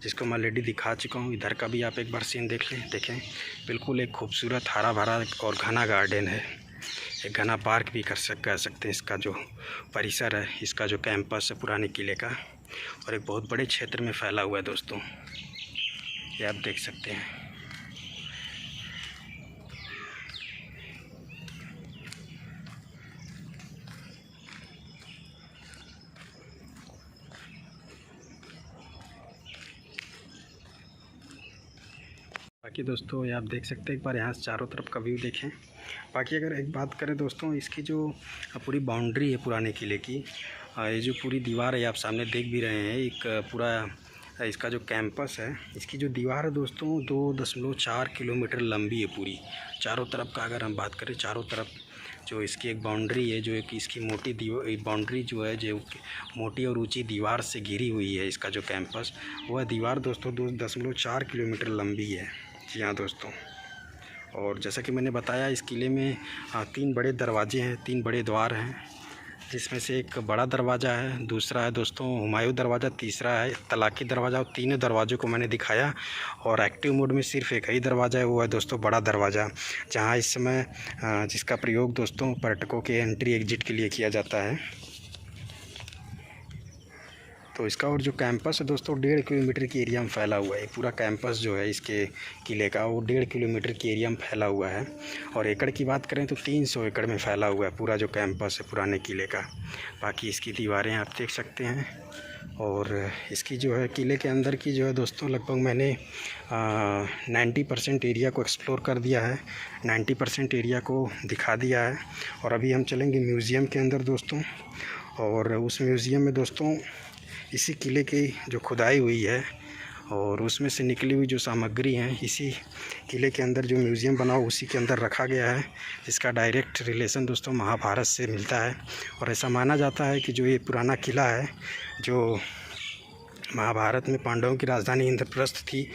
[SPEAKER 1] जिसको मैं ऑलरेडी दिखा चुका हूँ। इधर का भी आप एक बार सीन देखें। बिल्कुल एक खूबसूरत हरा भरा और घना गार्डन है, एक घना पार्क भी कह सकते हैं। इसका जो परिसर है, इसका जो कैंपस है पुराने किले का, और एक बहुत बड़े क्षेत्र में फैला हुआ है दोस्तों, ये आप देख सकते हैं। बाकी दोस्तों ये आप देख सकते हैं, एक बार यहाँ से चारों तरफ का व्यू देखें। बाकी अगर एक बात करें दोस्तों, इसकी जो पूरी बाउंड्री है पुराने किले की, ये जो पूरी दीवार है आप सामने देख भी रहे हैं, एक पूरा इसका जो कैंपस है, इसकी जो दीवार है दोस्तों 2.4 किलोमीटर लंबी है पूरी। चारों तरफ का अगर हम बात करें, चारों तरफ जो इसकी एक बाउंड्री है, जो एक इसकी मोटी बाउंड्री जो है, जो मोटी और ऊंची दीवार से घिरी हुई है, इसका जो कैंपस, वह दीवार दोस्तों 2.4 किलोमीटर लंबी है। जी हाँ दोस्तों, और जैसा कि मैंने बताया इस किले में 3 बड़े दरवाजे हैं, 3 बड़े द्वार हैं, जिसमें से एक बड़ा दरवाज़ा है, दूसरा है दोस्तों हुमायूं दरवाज़ा, तीसरा है तलाकी दरवाज़ा। और तीनों दरवाज़ों को मैंने दिखाया, और एक्टिव मोड में सिर्फ एक ही दरवाज़ा है, वो है दोस्तों बड़ा दरवाज़ा, जहां इस समय जिसका प्रयोग दोस्तों पर्यटकों के एंट्री एग्जिट के लिए किया जाता है। तो इसका और जो कैंपस है दोस्तों 1.5 किलोमीटर की एरिया में फैला हुआ है। पूरा कैंपस जो है इसके किले का, वो 1.5 किलोमीटर की एरिया में फैला हुआ है। और एकड़ की बात करें तो 300 एकड़ में फैला हुआ है पूरा जो कैंपस है पुराने किले का। बाकी इसकी दीवारें आप देख सकते हैं। और इसकी जो है किले के अंदर की जो है दोस्तों लगभग मैंने 90% एरिया को एक्सप्लोर कर दिया है, 90% एरिया को दिखा दिया है। और अभी हम चलेंगे म्यूज़ियम के अंदर दोस्तों, और उस म्यूज़ियम में दोस्तों इसी किले की जो खुदाई हुई है और उसमें से निकली हुई जो सामग्री हैं, इसी किले के अंदर जो म्यूज़ियम बना हुआ उसी के अंदर रखा गया है, जिसका डायरेक्ट रिलेशन दोस्तों महाभारत से मिलता है। और ऐसा माना जाता है कि जो ये पुराना किला है, जो महाभारत में पांडवों की राजधानी इंद्रप्रस्थ थी,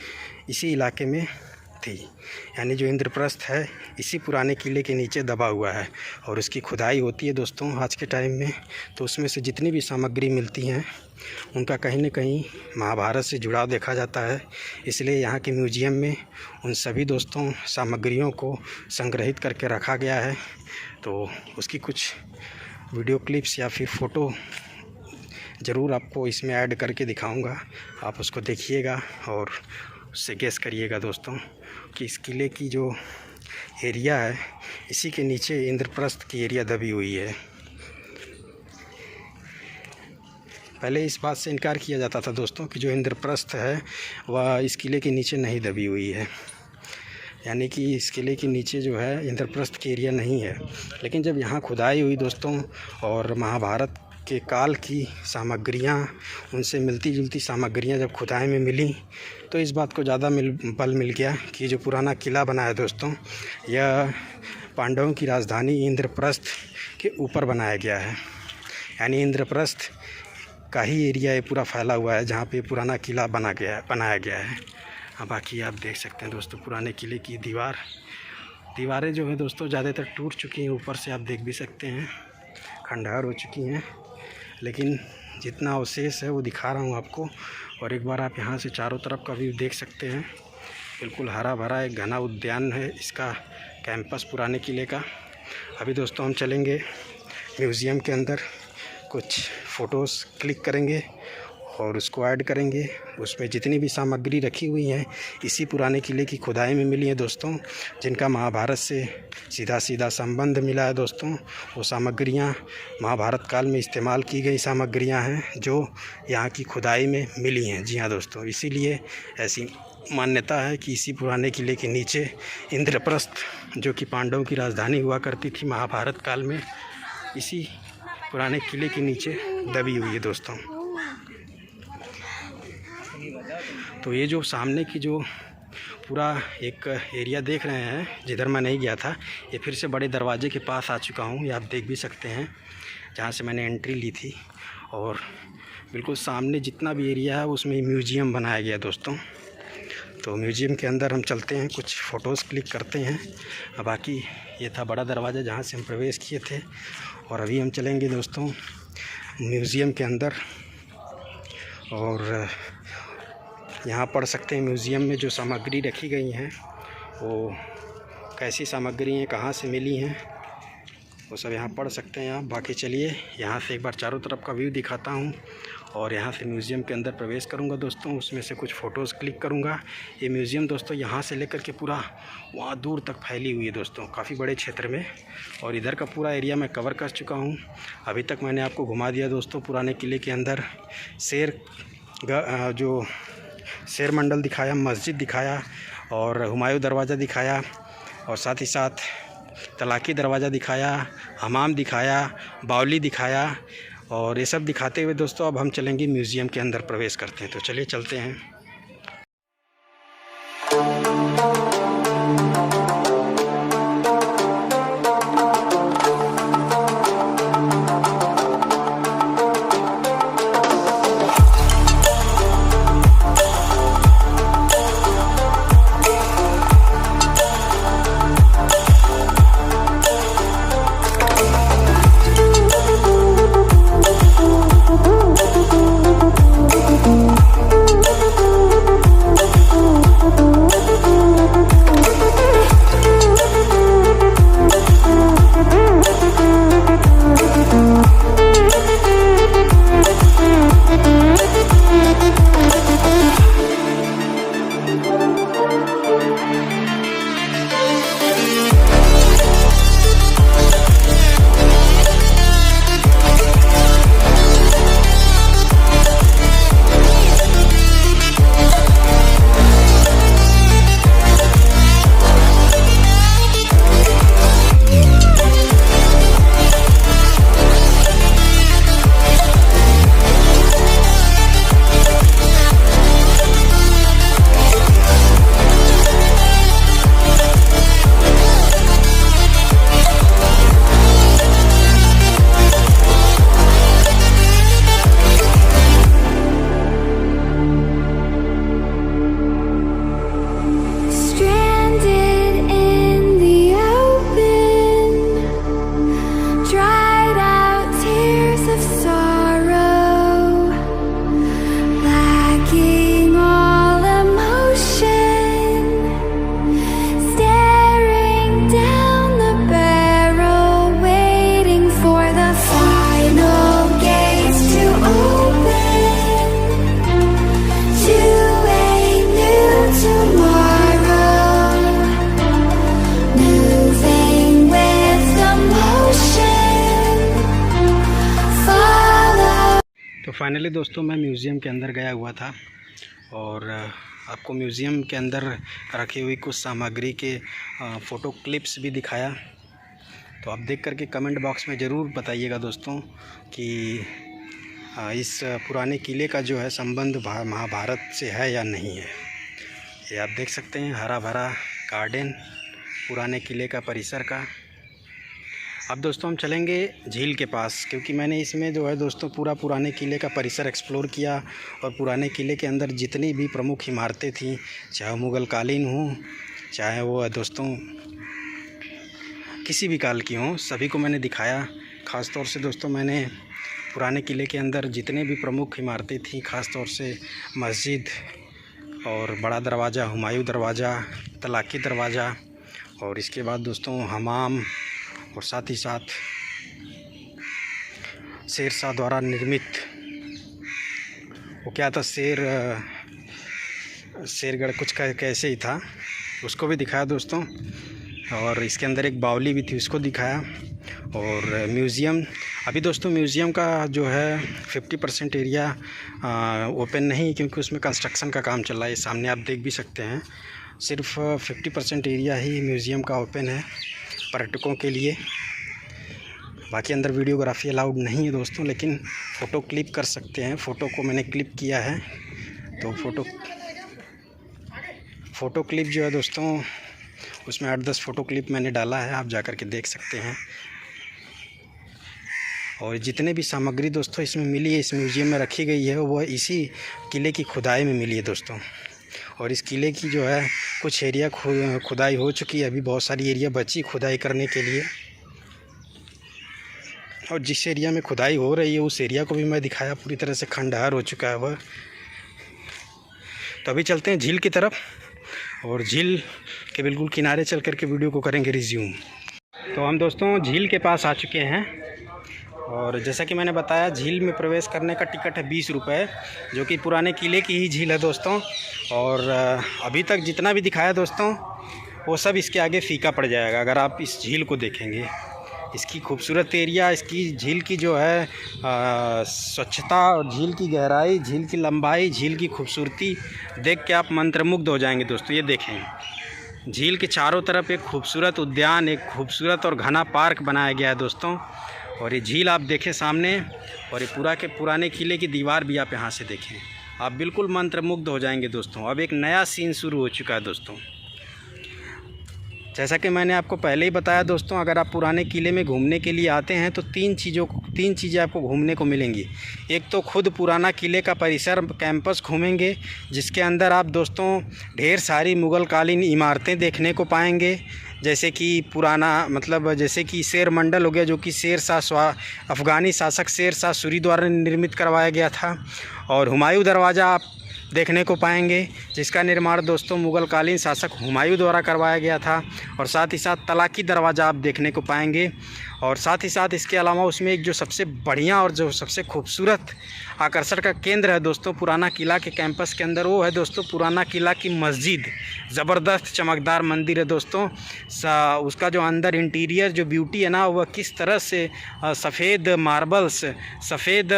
[SPEAKER 1] इसी इलाके में थी। यानी जो इंद्रप्रस्थ है इसी पुराने किले के नीचे दबा हुआ है, और उसकी खुदाई होती है दोस्तों आज के टाइम में। तो उसमें से जितनी भी सामग्री मिलती हैं उनका कहीं न कहीं महाभारत से जुड़ाव देखा जाता है। इसलिए यहाँ के म्यूज़ियम में उन सभी दोस्तों सामग्रियों को संग्रहित करके रखा गया है। तो उसकी कुछ वीडियो क्लिप्स या फिर फ़ोटो ज़रूर आपको इसमें ऐड करके दिखाऊंगा, आप उसको देखिएगा और उससे गेस करिएगा दोस्तों कि इस किले की जो एरिया है, इसी के नीचे इंद्रप्रस्थ की एरिया दबी हुई है। पहले इस बात से इनकार किया जाता था दोस्तों कि जो इंद्रप्रस्थ है वह इस किले के नीचे नहीं दबी हुई है, यानी कि इस किले के नीचे जो है इंद्रप्रस्थ की एरिया नहीं है। लेकिन जब यहाँ खुदाई हुई दोस्तों और महाभारत के काल की सामग्रियाँ, उनसे मिलती जुलती सामग्रियाँ जब खुदाई में मिली, तो इस बात को ज़्यादा बल मिल गया कि जो पुराना किला बना है दोस्तों, यह पांडवों की राजधानी इंद्रप्रस्थ के ऊपर बनाया गया है। यानी इंद्रप्रस्थ का ही एरिया ये पूरा फैला हुआ है जहाँ पे पुराना किला बनाया गया है। हाँ, बाकी आप देख सकते हैं दोस्तों पुराने किले की दीवारें जो है दोस्तों ज़्यादातर टूट चुकी हैं, ऊपर से आप देख भी सकते हैं खंडहर हो चुकी हैं। लेकिन जितना अवशेष है वो दिखा रहा हूँ आपको। और एक बार आप यहाँ से चारों तरफ का व्यू देख सकते हैं, बिल्कुल हरा भरा एक घना उद्यान है इसका कैंपस पुराने किले का। अभी दोस्तों हम चलेंगे म्यूज़ियम के अंदर, कुछ फ़ोटोज़ क्लिक करेंगे और उसको ऐड करेंगे। उसमें जितनी भी सामग्री रखी हुई हैं इसी पुराने किले की खुदाई में मिली है दोस्तों, जिनका महाभारत से सीधा संबंध मिला है दोस्तों। वो सामग्रियाँ महाभारत काल में इस्तेमाल की गई सामग्रियाँ हैं जो यहाँ की खुदाई में मिली हैं। जी हाँ दोस्तों, इसीलिए ऐसी मान्यता है कि इसी पुराने किले के नीचे इंद्रप्रस्थ, जो कि पांडवों की राजधानी हुआ करती थी महाभारत काल में, इसी पुराने किले के नीचे दबी हुई है दोस्तों। तो ये जो सामने की जो पूरा एक एरिया देख रहे हैं, जिधर मैं नहीं गया था, ये फिर से बड़े दरवाजे के पास आ चुका हूँ। ये आप देख भी सकते हैं जहाँ से मैंने एंट्री ली थी। और बिल्कुल सामने जितना भी एरिया है उसमें म्यूज़ियम बनाया गया दोस्तों। तो म्यूज़ियम के अंदर हम चलते हैं, कुछ फ़ोटोज़ क्लिक करते हैं। बाकी ये था बड़ा दरवाज़ा जहाँ से हम प्रवेश किए थे। और अभी हम चलेंगे दोस्तों म्यूज़ियम के अंदर, और यहाँ पढ़ सकते हैं म्यूज़ियम में जो सामग्री रखी गई हैं वो कैसी सामग्री हैं, कहाँ से मिली हैं, वो सब यहाँ पढ़ सकते हैं आप। बाकी चलिए यहाँ से एक बार चारों तरफ का व्यू दिखाता हूँ, और यहाँ से म्यूज़ियम के अंदर प्रवेश करूँगा दोस्तों। उसमें से कुछ फ़ोटोज़ क्लिक करूँगा। ये म्यूज़ियम दोस्तों यहाँ से लेकर के पूरा वहाँ दूर तक फैली हुई है दोस्तों, काफ़ी बड़े क्षेत्र में। और इधर का पूरा एरिया मैं कवर कर चुका हूँ। अभी तक मैंने आपको घुमा दिया दोस्तों पुराने किले के अंदर। शेर मंडल दिखाया, मस्जिद दिखाया, और हुमायूं दरवाज़ा दिखाया, और साथ ही साथ तलाकी दरवाज़ा दिखाया, हमाम दिखाया, बावली दिखाया, और ये सब दिखाते हुए दोस्तों अब हम चलेंगे म्यूज़ियम के अंदर, प्रवेश करते हैं। तो चलिए चलते हैं। तो फाइनली दोस्तों मैं म्यूज़ियम के अंदर गया हुआ था और आपको म्यूज़ियम के अंदर रखी हुई कुछ सामग्री के फ़ोटो क्लिप्स भी दिखाया। तो आप देख करके कमेंट बॉक्स में ज़रूर बताइएगा दोस्तों कि इस पुराने किले का जो है संबंध महाभारत से है या नहीं है। ये आप देख सकते हैं, हरा भरा गार्डन पुराने किले का परिसर का। अब दोस्तों हम चलेंगे झील के पास, क्योंकि मैंने इसमें जो है दोस्तों पूरा पुराने किले का परिसर एक्सप्लोर किया और पुराने किले के अंदर जितनी भी प्रमुख इमारतें थीं, चाहे मुग़ल कालीन हों, चाहे वो दोस्तों किसी भी काल की हों, सभी को मैंने दिखाया। ख़ास तौर से दोस्तों मैंने पुराने किले के अंदर जितने भी प्रमुख इमारतें थीं, ख़ास तौर से मस्जिद और बड़ा दरवाज़ा, हुमायूं दरवाज़ा, तलाक़ी दरवाज़ा, और इसके बाद दोस्तों हमाम, और साथ ही साथ शेरशाह द्वारा निर्मित वो क्या था, शेरगढ़ कुछ का कैसे ही था, उसको भी दिखाया दोस्तों। और इसके अंदर एक बावली भी थी, उसको दिखाया। और म्यूज़ियम अभी दोस्तों म्यूज़ियम का जो है 50% एरिया ओपन नहीं, क्योंकि उसमें कंस्ट्रक्शन का काम चल रहा है। ये सामने आप देख भी सकते हैं, सिर्फ 50% एरिया ही म्यूज़ियम का ओपन है पर्यटकों के लिए। बाकी अंदर वीडियोग्राफी अलाउड नहीं है दोस्तों, लेकिन फ़ोटो क्लिप कर सकते हैं। फ़ोटो को मैंने क्लिप किया है, तो फ़ोटो क्लिप जो है दोस्तों उसमें 8-10 फ़ोटो क्लिप मैंने डाला है, आप जा कर के देख सकते हैं। और जितने भी सामग्री दोस्तों इसमें मिली है, इस म्यूज़ियम में रखी गई है, वो इसी किले की खुदाई में मिली है दोस्तों। और इस किले की जो है कुछ एरिया खुदाई हो चुकी है, अभी बहुत सारी एरिया बची खुदाई करने के लिए। और जिस एरिया में खुदाई हो रही है उस एरिया को भी मैं दिखाया, पूरी तरह से खंडहर हो चुका है वह। तो अभी चलते हैं झील की तरफ, और झील के बिल्कुल किनारे चल कर के वीडियो को करेंगे रिज्यूम। तो हम दोस्तों झील के पास आ चुके हैं, और जैसा कि मैंने बताया झील में प्रवेश करने का टिकट है 20 रुपये, जो कि पुराने किले की ही झील है दोस्तों। और अभी तक जितना भी दिखाया दोस्तों वो सब इसके आगे फीका पड़ जाएगा अगर आप इस झील को देखेंगे। इसकी खूबसूरत एरिया, इसकी झील की जो है स्वच्छता, और झील की गहराई, झील की लंबाई, झील की खूबसूरती देख के आप मंत्रमुग्ध हो जाएंगे दोस्तों। ये देखें, झील के चारों तरफ एक खूबसूरत उद्यान, एक खूबसूरत और घना पार्क बनाया गया है दोस्तों। और ये झील आप देखें सामने, और ये पूरा के पुराने किले की दीवार भी आप यहाँ से देखें, आप बिल्कुल मंत्रमुग्ध हो जाएंगे दोस्तों। अब एक नया सीन शुरू हो चुका है दोस्तों। जैसा कि मैंने आपको पहले ही बताया दोस्तों, अगर आप पुराने किले में घूमने के लिए आते हैं तो तीन चीज़ें आपको घूमने को मिलेंगी। एक तो खुद पुराना किले का परिसर कैंपस घूमेंगे, जिसके अंदर आप दोस्तों ढेर सारी मुग़लकालीन इमारतें देखने को पाएंगे, जैसे कि पुराना मतलब जैसे कि शेर मंडल हो गया, जो कि अफ़गानी शासक शेर शाह सूरी द्वारा निर्मित करवाया गया था। और हुमायूं दरवाज़ा आप देखने को पाएंगे, जिसका निर्माण दोस्तों मुग़लकालीन शासक हुमायूं द्वारा करवाया गया था। और साथ ही साथ तलाकी दरवाज़ा आप देखने को पाएंगे। और साथ ही साथ इसके अलावा उसमें एक जो सबसे बढ़िया और जो सबसे खूबसूरत आकर्षण का केंद्र है दोस्तों पुराना किला के कैंपस के अंदर, वो है दोस्तों पुराना किला की मस्जिद। ज़बरदस्त चमकदार मंदिर है दोस्तों। उसका जो अंदर इंटीरियर जो ब्यूटी है ना, वह किस तरह से सफ़ेद मार्बल्स, सफ़ेद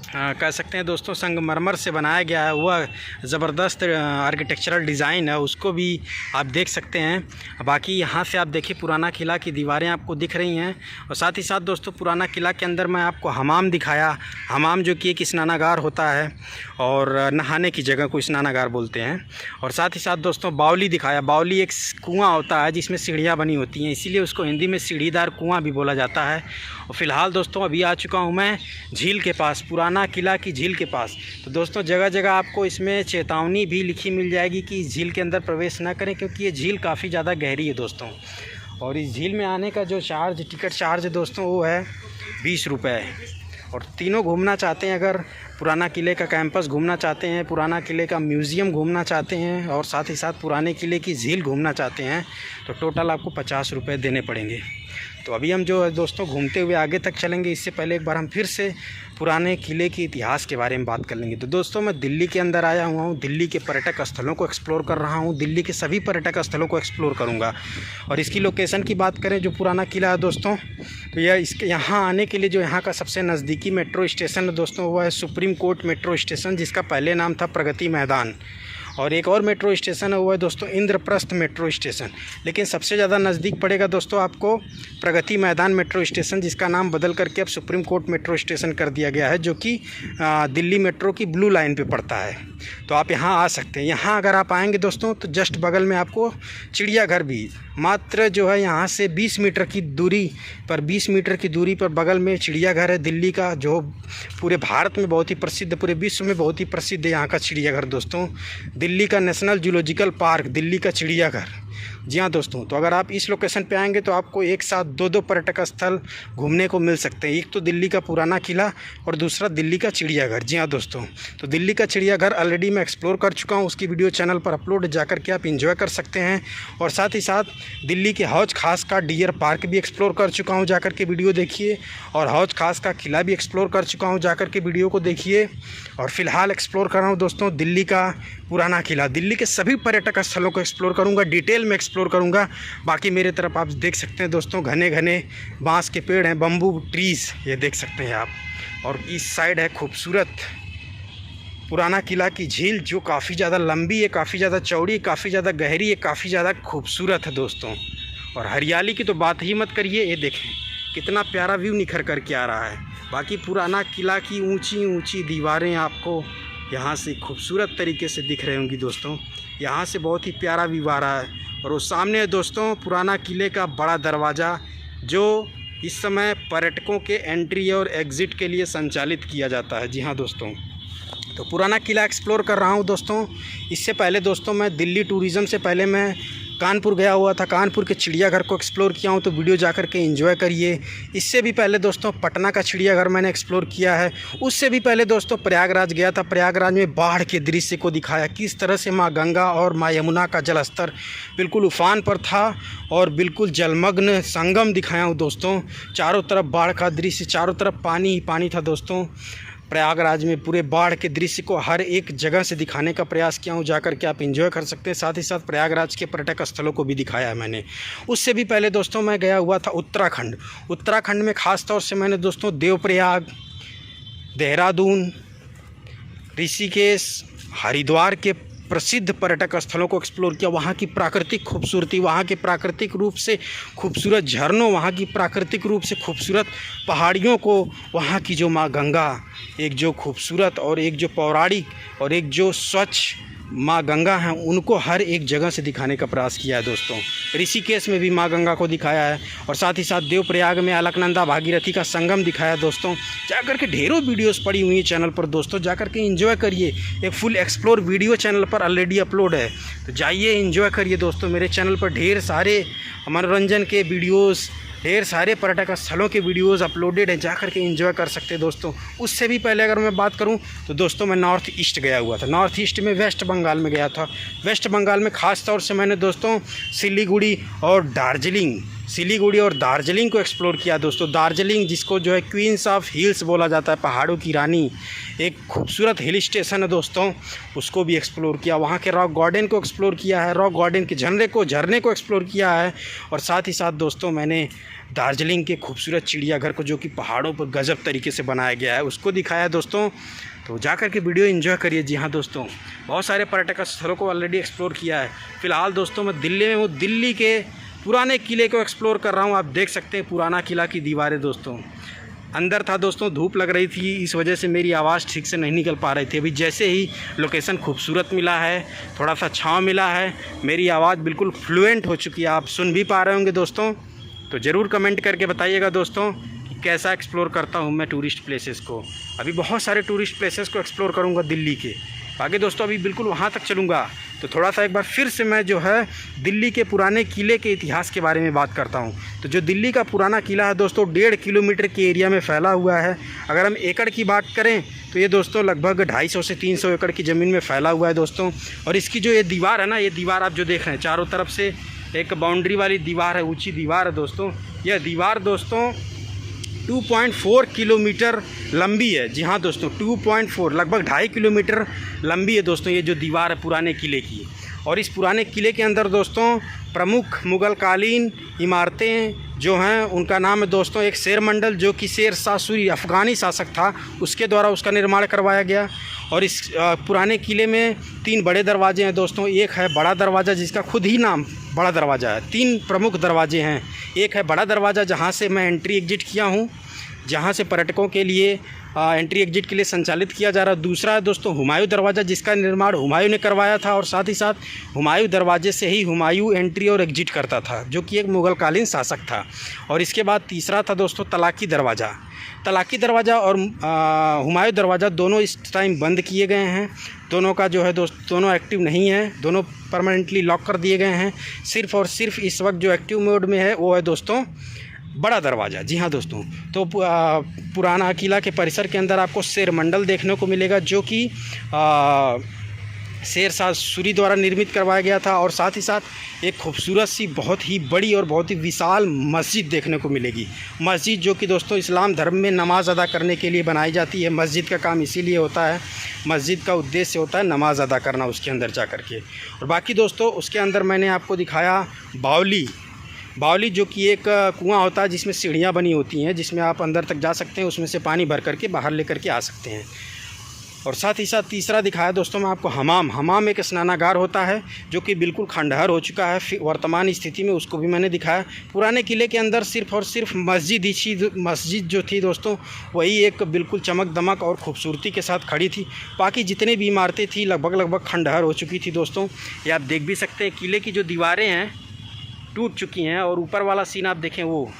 [SPEAKER 1] कह सकते हैं दोस्तों संगमरमर से बनाया गया है, वह ज़बरदस्त आर्किटेक्चरल डिज़ाइन है, उसको भी आप देख सकते हैं। बाकी यहाँ से आप देखिए पुराना किला की दीवारें आपको दिख रही हैं। और साथ ही साथ दोस्तों पुराना किला के अंदर मैं आपको हमाम दिखाया, हमाम जो कि एक स्नानागार होता है और नहाने की जगह को स्नानागार बोलते हैं। और साथ ही साथ दोस्तों बावली दिखाया। बावली एक कुआँ होता है जिसमें सीढ़ियाँ बनी होती हैं, इसीलिए उसको हिंदी में सीढ़ीदार कुआँ भी बोला जाता है। और फ़िलहाल दोस्तों अभी आ चुका हूँ मैं झील के पास, पुराना किला की झील के पास। तो दोस्तों जगह जगह आपको इसमें चेतावनी भी लिखी मिल जाएगी कि इस झील के अंदर प्रवेश ना करें, क्योंकि ये झील काफ़ी ज़्यादा गहरी है दोस्तों। और इस झील में आने का जो टिकट चार्ज है दोस्तों वो है 20 रुपये। और तीनों घूमना चाहते हैं, अगर पुराना किले का कैंपस घूमना चाहते हैं, पुराना किले का म्यूज़ियम घूमना चाहते हैं और साथ ही साथ पुराने किले की झील घूमना चाहते हैं, तो टोटल आपको 50 रुपये देने पड़ेंगे। तो अभी हम जो है दोस्तों घूमते हुए आगे तक चलेंगे, इससे पहले एक बार हम फिर से पुराने किले के इतिहास के बारे में बात कर लेंगे। तो दोस्तों मैं दिल्ली के अंदर आया हुआ हूँ, दिल्ली के पर्यटक स्थलों को एक्सप्लोर कर रहा हूँ, दिल्ली के सभी पर्यटक स्थलों को एक्सप्लोर करूँगा। और इसकी लोकेशन की बात करें, जो पुराना किला है दोस्तों, तो यहाँ आने के लिए जो यहाँ का सबसे नज़दीकी मेट्रो स्टेशन है दोस्तों, वो है सुप्रीम कोर्ट मेट्रो स्टेशन, जिसका पहले नाम था प्रगति मैदान। और एक और मेट्रो स्टेशन है वो है दोस्तों इंद्रप्रस्थ मेट्रो स्टेशन। लेकिन सबसे ज़्यादा नज़दीक पड़ेगा दोस्तों आपको प्रगति मैदान मेट्रो स्टेशन, जिसका नाम बदल करके अब सुप्रीम कोर्ट मेट्रो स्टेशन कर दिया गया है, जो कि दिल्ली मेट्रो की ब्लू लाइन पे पड़ता है। तो आप यहाँ आ सकते हैं। यहाँ अगर आप आएंगे दोस्तों तो जस्ट बगल में आपको चिड़ियाघर भी मात्र जो है यहाँ से 20 मीटर की दूरी पर बगल में चिड़ियाघर है दिल्ली का, जो पूरे भारत में बहुत ही प्रसिद्ध, पूरे विश्व में बहुत ही प्रसिद्ध है यहाँ का चिड़ियाघर दोस्तों। दिल्ली का नेशनल जूलॉजिकल पार्क, दिल्ली का चिड़ियाघर। जी हाँ दोस्तों, तो अगर आप इस लोकेशन पे आएंगे तो आपको एक साथ दो पर्यटक स्थल घूमने को मिल सकते हैं। एक तो दिल्ली का पुराना किला और दूसरा दिल्ली का चिड़ियाघर। जी हाँ दोस्तों, तो दिल्ली का चिड़ियाघर ऑलरेडी मैं एक्सप्लोर कर चुका हूँ, उसकी वीडियो चैनल पर अपलोड जाकर के आप इंजॉय कर सकते हैं। और साथ ही साथ दिल्ली के हौज खास का डियर पार्क भी एक्सप्लोर कर चुका हूँ, जाकर के वीडियो देखिए। और हौज खास का किला भी एक्सप्लोर कर चुका हूँ, जाकर के वीडियो को देखिए। और फिलहाल एक्सप्लोर कर रहा हूँ दोस्तों दिल्ली का पुराना किला। दिल्ली के सभी पर्यटक स्थलों को एक्सप्लोर करूँगा, डिटेल में एक्सप्लोर करूँगा। बाकी मेरे तरफ आप देख सकते हैं दोस्तों घने घने बांस के पेड़ हैं, बम्बू ट्रीज़, ये देख सकते हैं आप। और इस साइड है खूबसूरत पुराना किला की झील, जो काफ़ी ज़्यादा लंबी है, काफ़ी ज़्यादा चौड़ी है, काफ़ी ज़्यादा गहरी है, काफ़ी ज़्यादा खूबसूरत है दोस्तों। और हरियाली की तो बात ही मत करिए, ये देखें कितना प्यारा व्यू निखर कर के आ रहा है। बाकी पुराना किला की ऊंची ऊंची दीवारें आपको यहाँ से खूबसूरत तरीके से दिख रही होंगी दोस्तों। यहाँ से बहुत ही प्यारा व्यू आ रहा है। और वो सामने है दोस्तों पुराना किले का बड़ा दरवाज़ा, जो इस समय पर्यटकों के एंट्री और एग्ज़िट के लिए संचालित किया जाता है। जी हाँ दोस्तों, तो पुराना किला एक्सप्लोर कर रहा हूँ दोस्तों। इससे पहले दोस्तों मैं दिल्ली टूरिज़म से पहले मैं कानपुर गया हुआ था, कानपुर के चिड़ियाघर को एक्सप्लोर किया हूँ, तो वीडियो जाकर के एंजॉय करिए। इससे भी पहले दोस्तों पटना का चिड़ियाघर मैंने एक्सप्लोर किया है। उससे भी पहले दोस्तों प्रयागराज गया था, प्रयागराज में बाढ़ के दृश्य को दिखाया, किस तरह से माँ गंगा और माँ यमुना का जलस्तर बिल्कुल उफान पर था और बिल्कुल जलमग्न संगम दिखाया हूँ दोस्तों। चारों तरफ बाढ़ का दृश्य, चारों तरफ पानी ही पानी था दोस्तों। प्रयागराज में पूरे बाढ़ के दृश्य को हर एक जगह से दिखाने का प्रयास किया हूँ, जाकर के आप एंजॉय कर सकते हैं। साथ ही साथ प्रयागराज के पर्यटक स्थलों को भी दिखाया है मैंने। उससे भी पहले दोस्तों मैं गया हुआ था उत्तराखंड। उत्तराखंड में ख़ास तौर से मैंने दोस्तों देवप्रयाग, देहरादून, ऋषिकेश, हरिद्वार के प्रसिद्ध पर्यटक स्थलों को एक्सप्लोर किया, वहाँ की प्राकृतिक खूबसूरती, वहाँ के प्राकृतिक रूप से खूबसूरत झरनों, वहाँ की प्राकृतिक रूप से खूबसूरत पहाड़ियों को, वहाँ की जो माँ गंगा, एक जो खूबसूरत और एक जो पौराणिक और एक जो स्वच्छ माँ गंगा हैं, उनको हर एक जगह से दिखाने का प्रयास किया है दोस्तों। ऋषिकेश में भी माँ गंगा को दिखाया है और साथ ही साथ देवप्रयाग में अलकनंदा भागीरथी का संगम दिखाया है दोस्तों। जाकर के ढेरों वीडियोस पड़ी हुई हैं चैनल पर दोस्तों, जाकर के एंजॉय करिए। एक फुल एक्सप्लोर वीडियो चैनल पर ऑलरेडी अपलोड है, तो जाइए एंजॉय करिए दोस्तों। मेरे चैनल पर ढेर सारे मनोरंजन के वीडियोज़, ढेर सारे पर्यटक स्थलों के वीडियोस अपलोडेड हैं, जाकर के एंजॉय कर सकते हैं दोस्तों। उससे भी पहले अगर मैं बात करूं तो दोस्तों मैं नॉर्थ ईस्ट गया हुआ था। नॉर्थ ईस्ट में वेस्ट बंगाल में गया था। वेस्ट बंगाल में ख़ास तौर से मैंने दोस्तों सिलीगुड़ी और दार्जिलिंग को एक्सप्लोर किया दोस्तों। दार्जिलिंग जिसको जो है क्वींस ऑफ हिल्स बोला जाता है, पहाड़ों की रानी, एक खूबसूरत हिल स्टेशन है दोस्तों, उसको भी एक्सप्लोर किया। वहाँ के रॉक गार्डन को एक्सप्लोर किया है, रॉक गार्डन के झरने को एक्सप्लोर किया है। और साथ ही साथ दोस्तों मैंने दार्जिलिंग के खूबसूरत चिड़ियाघर को, जो कि पहाड़ों पर गजब तरीके से बनाया गया है, उसको दिखाया है दोस्तों। तो जाकर के वीडियो एंजॉय करिए। जी हाँ दोस्तों, बहुत सारे पर्यटक स्थलों को ऑलरेडी एक्सप्लोर किया है। फ़िलहाल दोस्तों मैं दिल्ली में हूँ, दिल्ली के पुराने किले को एक्सप्लोर कर रहा हूँ। आप देख सकते हैं पुराना किला की दीवारें दोस्तों। अंदर था दोस्तों, धूप लग रही थी, इस वजह से मेरी आवाज़ ठीक से नहीं निकल पा रही थी। अभी जैसे ही लोकेशन खूबसूरत मिला है, थोड़ा सा छाँव मिला है, मेरी आवाज़ बिल्कुल फ्लुएंट हो चुकी है, आप सुन भी पा रहे होंगे दोस्तों। तो ज़रूर कमेंट करके बताइएगा दोस्तों कि कैसा एक्सप्लोर करता हूँ मैं टूरिस्ट प्लेसेस को। अभी बहुत सारे टूरिस्ट प्लेसेस को एक्सप्लोर करूँगा दिल्ली के। बाकी दोस्तों अभी बिल्कुल वहाँ तक चलूँगा। तो थोड़ा सा एक बार फिर से मैं जो है दिल्ली के पुराने किले के इतिहास के बारे में बात करता हूँ। तो जो दिल्ली का पुराना किला है दोस्तों, 1.5 किलोमीटर के एरिया में फैला हुआ है। अगर हम एकड़ की बात करें तो ये दोस्तों लगभग 250 से 300 एकड़ की ज़मीन में फैला हुआ है दोस्तों। और इसकी जो ये दीवार है ना, ये दीवार आप जो देख रहे हैं, चारों तरफ से एक बाउंड्री वाली दीवार है, ऊंची दीवार है दोस्तों। यह दीवार दोस्तों 2.4 किलोमीटर लंबी है। जी हाँ दोस्तों, 2.4 लगभग 2.5 किलोमीटर लंबी है दोस्तों ये जो दीवार है पुराने किले की। और इस पुराने किले के अंदर दोस्तों प्रमुख मुग़लकालीन इमारतें जो हैं उनका नाम है दोस्तों, एक शेर मंडल जो कि शेर शाह सूरी अफ़गानी शासक था, उसके द्वारा उसका निर्माण करवाया गया। और इस पुराने किले में 3 बड़े दरवाजे हैं दोस्तों। एक है बड़ा दरवाज़ा जिसका खुद ही नाम बड़ा दरवाज़ा है। 3 प्रमुख दरवाजे हैं। एक है बड़ा दरवाज़ा जहाँ से मैं एंट्री एग्जिट किया हूँ, जहाँ से पर्यटकों के लिए एंट्री एग्जिट के लिए संचालित किया जा रहा है। दूसरा है दोस्तों हुमायूं दरवाज़ा, जिसका निर्माण हुमायूं ने करवाया था और साथ ही साथ हुमायूं दरवाजे से ही हुमायूं एंट्री और एग्जिट करता था, जो कि एक मुग़लकालीन शासक था। और इसके बाद तीसरा था दोस्तों तलाकी दरवाज़ा। तलाकी दरवाज़ा और हुमायूं दरवाज़ा दोनों इस टाइम बंद किए गए हैं। दोनों का जो है दोनों एक्टिव नहीं है, दोनों परमानेंटली लॉक कर दिए गए हैं। सिर्फ़ और सिर्फ इस वक्त जो एक्टिव मोड में है वो है दोस्तों बड़ा दरवाज़ा। जी हाँ दोस्तों, तो पुराना किला के परिसर के अंदर आपको शेर मंडल देखने को मिलेगा, जो कि शेर शाह सूरी द्वारा निर्मित करवाया गया था। और साथ ही साथ एक खूबसूरत सी बहुत ही बड़ी और बहुत ही विशाल मस्जिद देखने को मिलेगी। मस्जिद जो कि दोस्तों इस्लाम धर्म में नमाज़ अदा करने के लिए बनाई जाती है। मस्जिद का काम इसीलिए होता है, मस्जिद का उद्देश्य होता है नमाज़ अदा करना उसके अंदर जा कर के। और बाकी दोस्तों उसके अंदर मैंने आपको दिखाया बावली जो कि एक कुआं होता है जिसमें सीढ़ियाँ बनी होती हैं, जिसमें आप अंदर तक जा सकते हैं, उसमें से पानी भर करके बाहर लेकर के आ सकते हैं। और साथ ही साथ तीसरा दिखाया दोस्तों मैं आपको हमाम एक स्नानागार होता है जो कि बिल्कुल खंडहर हो चुका है वर्तमान स्थिति में, उसको भी मैंने दिखाया। पुराने किले के अंदर सिर्फ़ और सिर्फ मस्जिद जो थी दोस्तों, वही एक बिल्कुल चमक दमक और ख़ूबसूरती के साथ खड़ी थी। बाकी जितने भी इमारतें थी लगभग खंडहर हो चुकी थी दोस्तों। ये आप देख भी सकते हैं, किले की जो दीवारें हैं टूट चुकी हैं। और ऊपर वाला सीन आप देखें, वो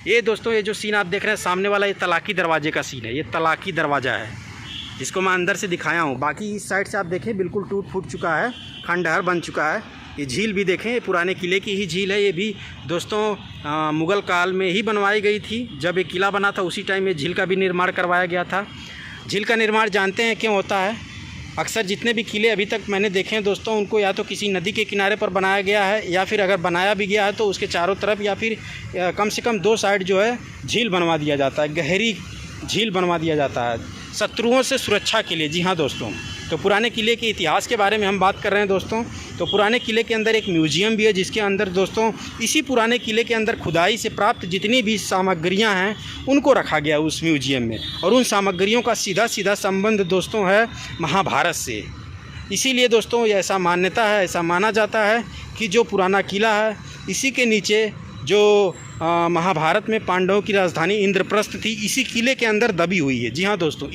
[SPEAKER 1] ये दोस्तों ये जो सीन आप देख रहे हैं सामने वाला, ये तलाकी दरवाजे का सीन है। ये तलाकी दरवाज़ा है जिसको मैं अंदर से दिखाया हूँ। बाकी इस साइड से आप देखें बिल्कुल टूट फूट चुका है, खंडहर बन चुका है। ये झील भी देखें, पुराने किले की ही झील है। ये भी दोस्तों मुग़ल काल में ही बनवाई गई थी। जब ये किला बना था उसी टाइम ये झील का भी निर्माण करवाया गया था। झील का निर्माण जानते हैं क्यों होता है? अक्सर जितने भी किले अभी तक मैंने देखे हैं दोस्तों, उनको या तो किसी नदी के किनारे पर बनाया गया है, या फिर अगर बनाया भी गया है तो उसके चारों तरफ या फिर कम से कम 2 साइड जो है झील बनवा दिया जाता है, गहरी झील बनवा दिया जाता है शत्रुओं से सुरक्षा के लिए। जी हाँ दोस्तों, तो पुराने किले के इतिहास के बारे में हम बात कर रहे हैं दोस्तों। तो पुराने किले के अंदर एक म्यूज़ियम भी है, जिसके अंदर दोस्तों इसी पुराने किले के अंदर खुदाई से प्राप्त जितनी भी सामग्रियां हैं उनको रखा गया उस म्यूज़ियम में। और उन सामग्रियों का सीधा संबंध दोस्तों है महाभारत से। इसीलिए दोस्तों ये ऐसा मान्यता है, ऐसा माना जाता है कि जो पुराना किला है इसी के नीचे जो महाभारत में पांडवों की राजधानी इंद्रप्रस्थ थी, इसी किले के अंदर दबी हुई है। जी हाँ दोस्तों,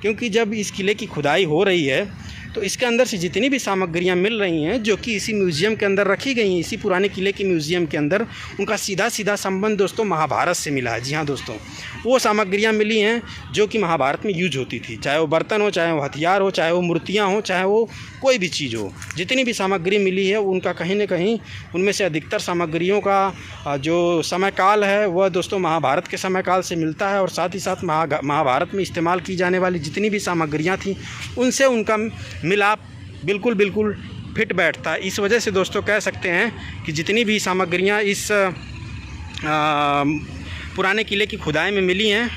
[SPEAKER 1] क्योंकि जब इस किले की खुदाई हो रही है तो इसके अंदर से जितनी भी सामग्रियां मिल रही हैं जो कि इसी म्यूज़ियम के अंदर रखी गई हैं, इसी पुराने किले के म्यूज़ियम के अंदर, उनका सीधा सीधा संबंध दोस्तों महाभारत से मिला है। जी हाँ दोस्तों, वो सामग्रियां मिली हैं जो कि महाभारत में यूज होती थी, चाहे वो बर्तन हो, चाहे वो हथियार हो, चाहे वो मूर्तियाँ हो, चाहे वो कोई भी चीज़ हो। जितनी भी सामग्री मिली है उनका कहीं न कहीं उनमें से अधिकतर सामग्रियों का जो समय काल है वह दोस्तों महाभारत के समय काल से मिलता है। और साथ ही साथ महाभारत में इस्तेमाल की जाने वाली जितनी भी सामग्रियाँ थीं उनसे उनका मिलाप बिल्कुल फिट बैठता है। इस वजह से दोस्तों कह सकते हैं कि जितनी भी सामग्रियाँ इस पुराने किले की खुदाई में मिली हैं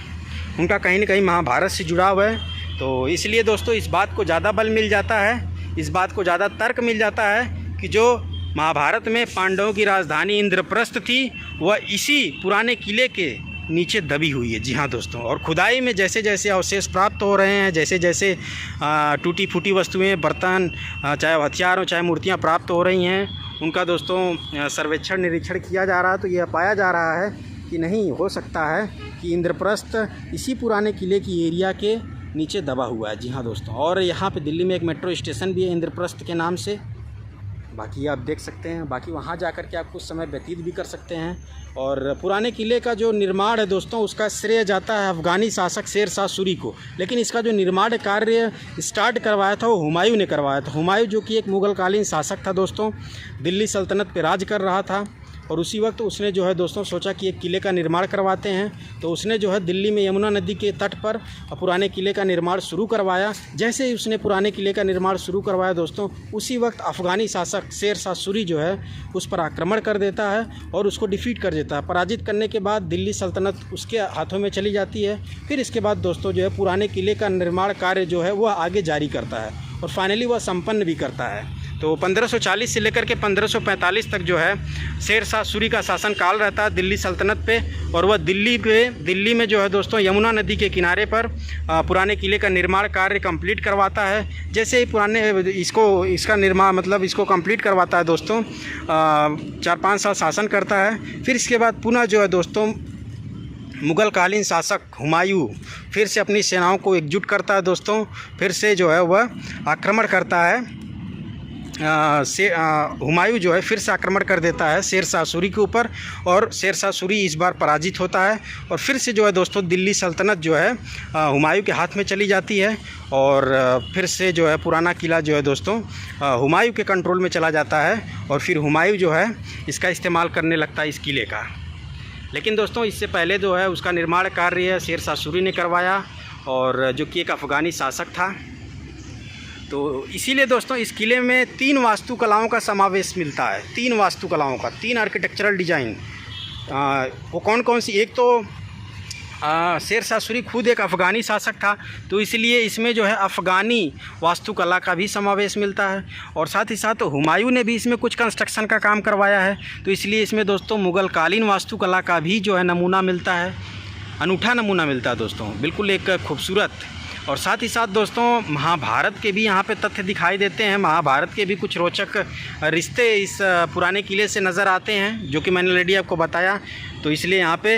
[SPEAKER 1] उनका कहीं न कहीं महाभारत से जुड़ाव है। तो इसलिए दोस्तों इस बात को ज़्यादा बल मिल जाता है, इस बात को ज़्यादा तर्क मिल जाता है कि जो महाभारत में पांडवों की राजधानी इंद्रप्रस्थ थी वह इसी पुराने किले के नीचे दबी हुई है। जी हाँ दोस्तों, और खुदाई में जैसे जैसे अवशेष प्राप्त हो रहे हैं, जैसे जैसे टूटी फूटी वस्तुएं, बर्तन, चाहे हथियार हो, चाहे मूर्तियां प्राप्त हो रही हैं, उनका दोस्तों सर्वेक्षण निरीक्षण किया जा रहा है। तो यह पाया जा रहा है कि नहीं हो सकता है कि इंद्रप्रस्थ इसी पुराने किले की एरिया के नीचे दबा हुआ है। जी हाँ दोस्तों, और यहाँ पे दिल्ली में एक मेट्रो स्टेशन भी है इंद्रप्रस्थ के नाम से, बाकी आप देख सकते हैं। बाकी वहाँ जाकर के आप कुछ समय व्यतीत भी कर सकते हैं। और पुराने किले का जो निर्माण है दोस्तों उसका श्रेय जाता है अफ़गानी शासक शेर शाह सूरी को, लेकिन इसका जो निर्माण कार्य स्टार्ट करवाया था वो हुमायूं ने करवाया था। हुमायूं जो कि एक मुग़लकालीन शासक था दोस्तों, दिल्ली सल्तनत पे राज कर रहा था, और उसी वक्त उसने जो है दोस्तों सोचा कि एक किले का निर्माण करवाते हैं। तो उसने जो है दिल्ली में यमुना नदी के तट पर पुराने किले का निर्माण शुरू करवाया। जैसे ही उसने पुराने किले का निर्माण शुरू करवाया दोस्तों, उसी वक्त अफ़गानी शासक शेर शाह सूरी जो है उस पर आक्रमण कर देता है और उसको डिफीट कर देता है। पराजित करने के बाद दिल्ली सल्तनत उसके हाथों में चली जाती है। फिर इसके बाद दोस्तों जो है पुराने किले का निर्माण कार्य जो है वह आगे जारी करता है और फाइनली वह संपन्न भी करता है। तो 1540 से लेकर के 1545 तक जो है शेर शाह सूरी का शासन काल रहता है दिल्ली सल्तनत पे, और वह दिल्ली में जो है दोस्तों यमुना नदी के किनारे पर पुराने किले का निर्माण कार्य कंप्लीट करवाता है। जैसे ही इसका निर्माण मतलब इसको कंप्लीट करवाता है दोस्तों, 4-5 साल शासन करता है। फिर इसके बाद पुनः जो है दोस्तों मुग़लकालीन शासक हुमायूं फिर से अपनी सेनाओं को एकजुट करता है दोस्तों, फिर से जो है वह आक्रमण करता है। हुमायूं जो है फिर से आक्रमण कर देता है शेर शाह सूरी के ऊपर, और शेर शाह सूरी इस बार पराजित होता है और फिर से जो है दोस्तों दिल्ली सल्तनत जो है हुमायूं के हाथ में चली जाती है। और फिर से जो है पुराना किला जो है दोस्तों हुमायूं के कंट्रोल में चला जाता है, और फिर हुमायूं जो है इसका इस्तेमाल करने लगता है इस किले का। लेकिन दोस्तों इससे पहले जो है उसका निर्माण कार्य शेर शाह सूरी ने करवाया, और जो कि एक अफ़गानी शासक था। तो इसीलिए दोस्तों इस किले में 3 वास्तुकलाओं का समावेश मिलता है, 3 वास्तुकलाओं का, 3 आर्किटेक्चरल डिज़ाइन। वो कौन कौन सी? एक तो शेर शाह सूरी खुद एक अफ़गानी शासक था, तो इसलिए इसमें जो है अफ़गानी वास्तुकला का भी समावेश मिलता है, और साथ ही साथ हुमायूं ने भी इसमें कुछ कंस्ट्रक्शन का काम करवाया है। तो इसलिए इसमें दोस्तों मुग़लकालीन वास्तुकला का भी जो है नमूना मिलता है, अनूठा नमूना मिलता है दोस्तों, बिल्कुल एक खूबसूरत। और साथ ही साथ दोस्तों महाभारत के भी यहाँ पे तथ्य दिखाई देते हैं, महाभारत के भी कुछ रोचक रिश्ते इस पुराने किले से नज़र आते हैं, जो कि मैंने ऑलरेडी आपको बताया। तो इसलिए यहाँ पे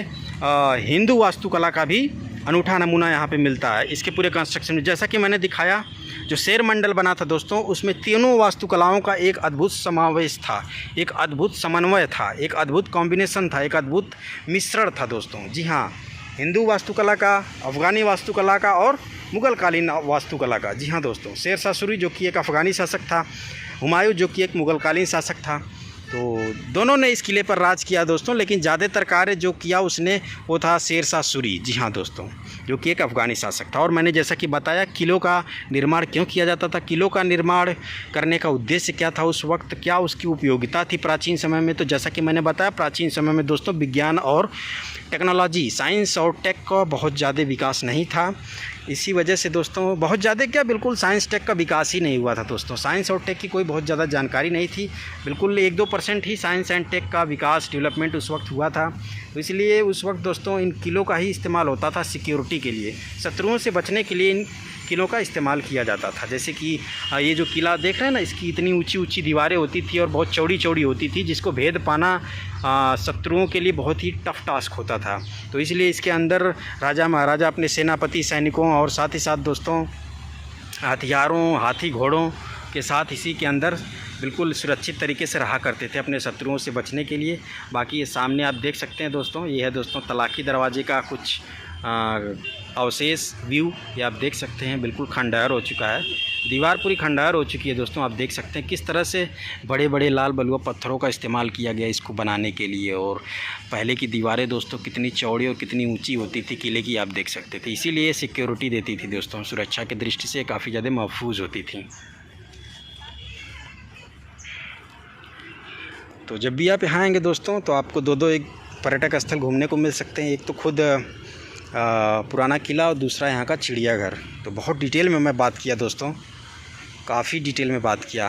[SPEAKER 1] हिंदू वास्तुकला का भी अनूठा नमूना यहाँ पे मिलता है इसके पूरे कंस्ट्रक्शन में। जैसा कि मैंने दिखाया, जो शेर मंडल बना था दोस्तों उसमें तीनों वास्तुकलाओं का एक अद्भुत समावेश था, एक अद्भुत समन्वय था, एक अद्भुत कॉम्बिनेशन था, एक अद्भुत मिश्रण था दोस्तों। जी हाँ, हिंदू वास्तुकला का, अफ़गानी वास्तुकला का और मुग़लकालीन वास्तुकला का। जी हाँ दोस्तों, शेर शाह सूरी जो कि एक अफ़गानी शासक था, हुमायूं जो कि एक मुग़लकालीन शासक था, तो दोनों ने इस किले पर राज किया दोस्तों। लेकिन ज़्यादातर कार्य जो किया उसने वो था शेर शाह सूरी। जी हाँ दोस्तों, जो कि एक अफ़गानी शासक था। और मैंने जैसा कि बताया किलों का निर्माण क्यों किया जाता था, किलों का निर्माण करने का उद्देश्य क्या था उस वक्त, क्या उसकी उपयोगिता थी प्राचीन समय में। तो जैसा कि मैंने बताया प्राचीन समय में दोस्तों विज्ञान और टेक्नोलॉजी, साइंस और टेक का बहुत ज़्यादा विकास नहीं था। इसी वजह से दोस्तों बहुत ज़्यादा क्या, बिल्कुल साइंस टेक का विकास ही नहीं हुआ था दोस्तों। साइंस और टेक की कोई बहुत ज़्यादा जानकारी नहीं थी, बिल्कुल 1-2% ही साइंस एंड टेक का विकास, डेवलपमेंट उस वक्त हुआ था। तो इसलिए उस वक्त दोस्तों इन किलों का ही इस्तेमाल होता था सिक्योरिटी के लिए, शत्रुओं से बचने के लिए किलों का इस्तेमाल किया जाता था। जैसे कि ये जो किला देख रहे हैं ना, इसकी इतनी ऊंची ऊंची दीवारें होती थी और बहुत चौड़ी चौड़ी होती थी, जिसको भेद पाना शत्रुओं के लिए बहुत ही टफ टास्क होता था। तो इसलिए इसके अंदर राजा महाराजा अपने सेनापति सैनिकों और साथ ही साथ दोस्तों हथियारों, हाथी घोड़ों के साथ इसी के अंदर बिल्कुल सुरक्षित तरीके से रहा करते थे अपने शत्रुओं से बचने के लिए। बाकी ये सामने आप देख सकते हैं दोस्तों, ये है दोस्तों तलाखी दरवाजे का कुछ अवशेष व्यू, ये आप देख सकते हैं। बिल्कुल खंडहर हो चुका है, दीवार पूरी खंडहर हो चुकी है दोस्तों। आप देख सकते हैं किस तरह से बड़े बड़े लाल बलुआ पत्थरों का इस्तेमाल किया गया इसको बनाने के लिए। और पहले की दीवारें दोस्तों कितनी चौड़ी और कितनी ऊंची होती थी किले की, आप देख सकते थे। इसीलिए सिक्योरिटी देती थी दोस्तों, सुरक्षा की दृष्टि से काफ़ी ज़्यादा महफूज होती थी। तो जब भी आप यहाँ आएंगे दोस्तों तो आपको दो एक पर्यटक स्थल घूमने को मिल सकते हैं। एक तो खुद पुराना किला और दूसरा यहाँ का चिड़ियाघर। तो बहुत डिटेल में मैं बात किया दोस्तों, काफ़ी डिटेल में बात किया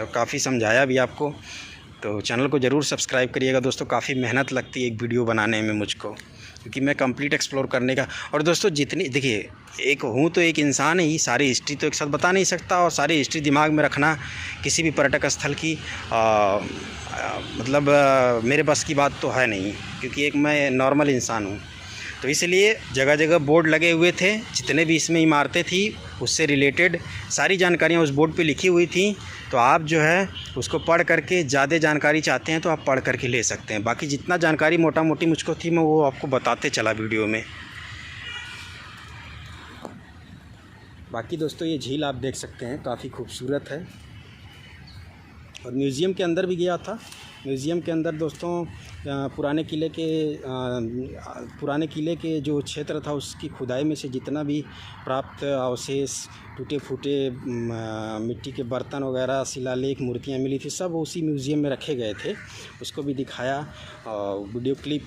[SPEAKER 1] और काफ़ी समझाया भी आपको। तो चैनल को ज़रूर सब्सक्राइब करिएगा दोस्तों। काफ़ी मेहनत लगती है एक वीडियो बनाने में मुझको, क्योंकि मैं कंप्लीट एक्सप्लोर करने का। और दोस्तों जितनी देखिए, एक हूँ तो एक इंसान ही, सारी हिस्ट्री तो एक साथ बता नहीं सकता, और सारी हिस्ट्री दिमाग में रखना किसी भी पर्यटक स्थल की मेरे बस की बात तो है नहीं, क्योंकि एक मैं नॉर्मल इंसान हूँ। तो इसलिए जगह जगह बोर्ड लगे हुए थे, जितने भी इसमें इमारतें थी उससे रिलेटेड सारी जानकारियाँ उस बोर्ड पे लिखी हुई थी। तो आप जो है उसको पढ़ करके ज़्यादा जानकारी चाहते हैं तो आप पढ़ करके ले सकते हैं। बाकी जितना जानकारी मोटा मोटी मुझको थी मैं वो आपको बताते चला वीडियो में। बाकी दोस्तों ये झील आप देख सकते हैं, काफ़ी खूबसूरत है। और म्यूज़ियम के अंदर भी गया था। म्यूज़ियम के अंदर दोस्तों पुराने किले के जो क्षेत्र था उसकी खुदाई में से जितना भी प्राप्त अवशेष, टूटे फूटे मिट्टी के बर्तन वगैरह, शिलालेख, मूर्तियाँ मिली थी, सब उसी म्यूज़ियम में रखे गए थे। उसको भी दिखाया, वीडियो क्लिप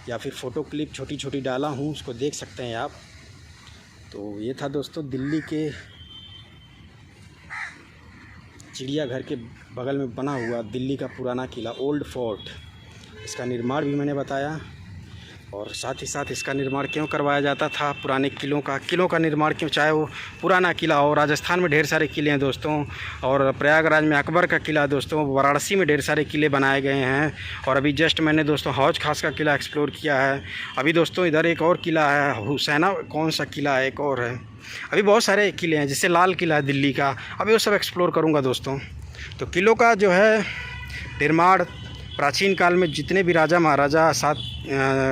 [SPEAKER 1] या फिर फ़ोटो क्लिप छोटी छोटी डाला हूँ, उसको देख सकते हैं आप। तो ये था दोस्तों दिल्ली के चिड़ियाघर के बगल में बना हुआ दिल्ली का पुराना किला, ओल्ड फोर्ट। इसका निर्माण भी मैंने बताया, और साथ ही साथ इसका निर्माण क्यों करवाया जाता था, पुराने किलों का निर्माण क्यों, चाहे वो पुराना किला हो। राजस्थान में ढेर सारे किले हैं दोस्तों, और प्रयागराज में अकबर का किला दोस्तों, वाराणसी में ढेर सारे किले बनाए गए हैं। और अभी जस्ट मैंने दोस्तों हौज खास का किला एक्सप्लोर किया है। अभी दोस्तों इधर एक और किला है, हुसैना कौन सा किला है, एक और है। अभी बहुत सारे किले हैं, जैसे लाल किला है दिल्ली का, अभी वो सब एक्सप्लोर करूँगा दोस्तों। तो किलों का जो है निर्माण प्राचीन काल में जितने भी राजा महाराजा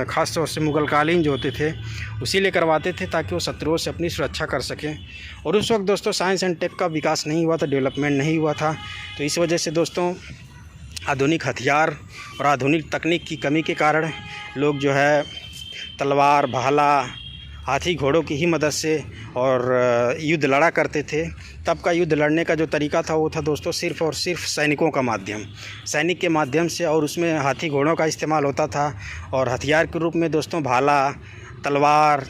[SPEAKER 1] ख़ास तौर से मुग़ल कालीन जो होते थे उसी लिए करवाते थे, ताकि वो शत्रुओं से अपनी सुरक्षा कर सकें। और उस वक्त दोस्तों साइंस एंड टेक का विकास नहीं हुआ था, डेवलपमेंट नहीं हुआ था। तो इस वजह से दोस्तों आधुनिक हथियार और आधुनिक तकनीक की कमी के कारण लोग जो है तलवार, भाला, हाथी घोड़ों की ही मदद से और युद्ध लड़ा करते थे। तब का युद्ध लड़ने का जो तरीका था वो था दोस्तों सिर्फ़ और सिर्फ सैनिक के माध्यम से, और उसमें हाथी घोड़ों का इस्तेमाल होता था। और हथियार के रूप में दोस्तों भाला, तलवार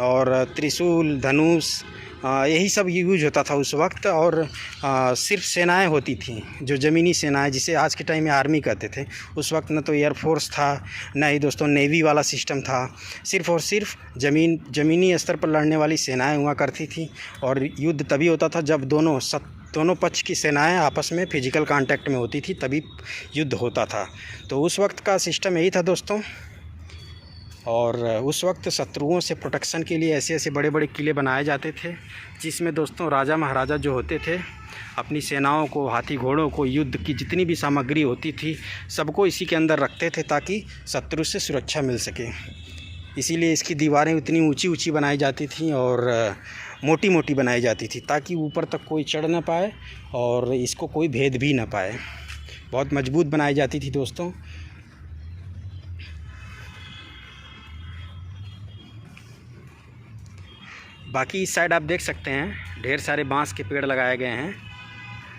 [SPEAKER 1] और त्रिशूल, धनुष, यही सब यूज होता था उस वक्त। और सिर्फ सेनाएं होती थी, जो ज़मीनी सेनाएं, जिसे आज के टाइम में आर्मी कहते थे। उस वक्त न तो एयरफोर्स था, न ही दोस्तों नेवी वाला सिस्टम था। सिर्फ़ और सिर्फ ज़मीनी स्तर पर लड़ने वाली सेनाएं हुआ करती थी। और युद्ध तभी होता था जब दोनों पक्ष की सेनाएं आपस में फिजिकल कांटेक्ट में होती थी, तभी युद्ध होता था। तो उस वक्त का सिस्टम यही था दोस्तों। और उस वक्त शत्रुओं से प्रोटेक्शन के लिए ऐसे बड़े बड़े किले बनाए जाते थे, जिसमें दोस्तों राजा महाराजा जो होते थे अपनी सेनाओं को, हाथी घोड़ों को, युद्ध की जितनी भी सामग्री होती थी सबको इसी के अंदर रखते थे, ताकि शत्रु से सुरक्षा मिल सके। इसीलिए इसकी दीवारें इतनी ऊंची ऊंची बनाई जाती थी और मोटी मोटी बनाई जाती थी, ताकि ऊपर तक कोई चढ़ ना पाए और इसको कोई भेद भी ना पाए। बहुत मजबूत बनाई जाती थी दोस्तों। बाकी इस साइड आप देख सकते हैं ढेर सारे बांस के पेड़ लगाए गए हैं,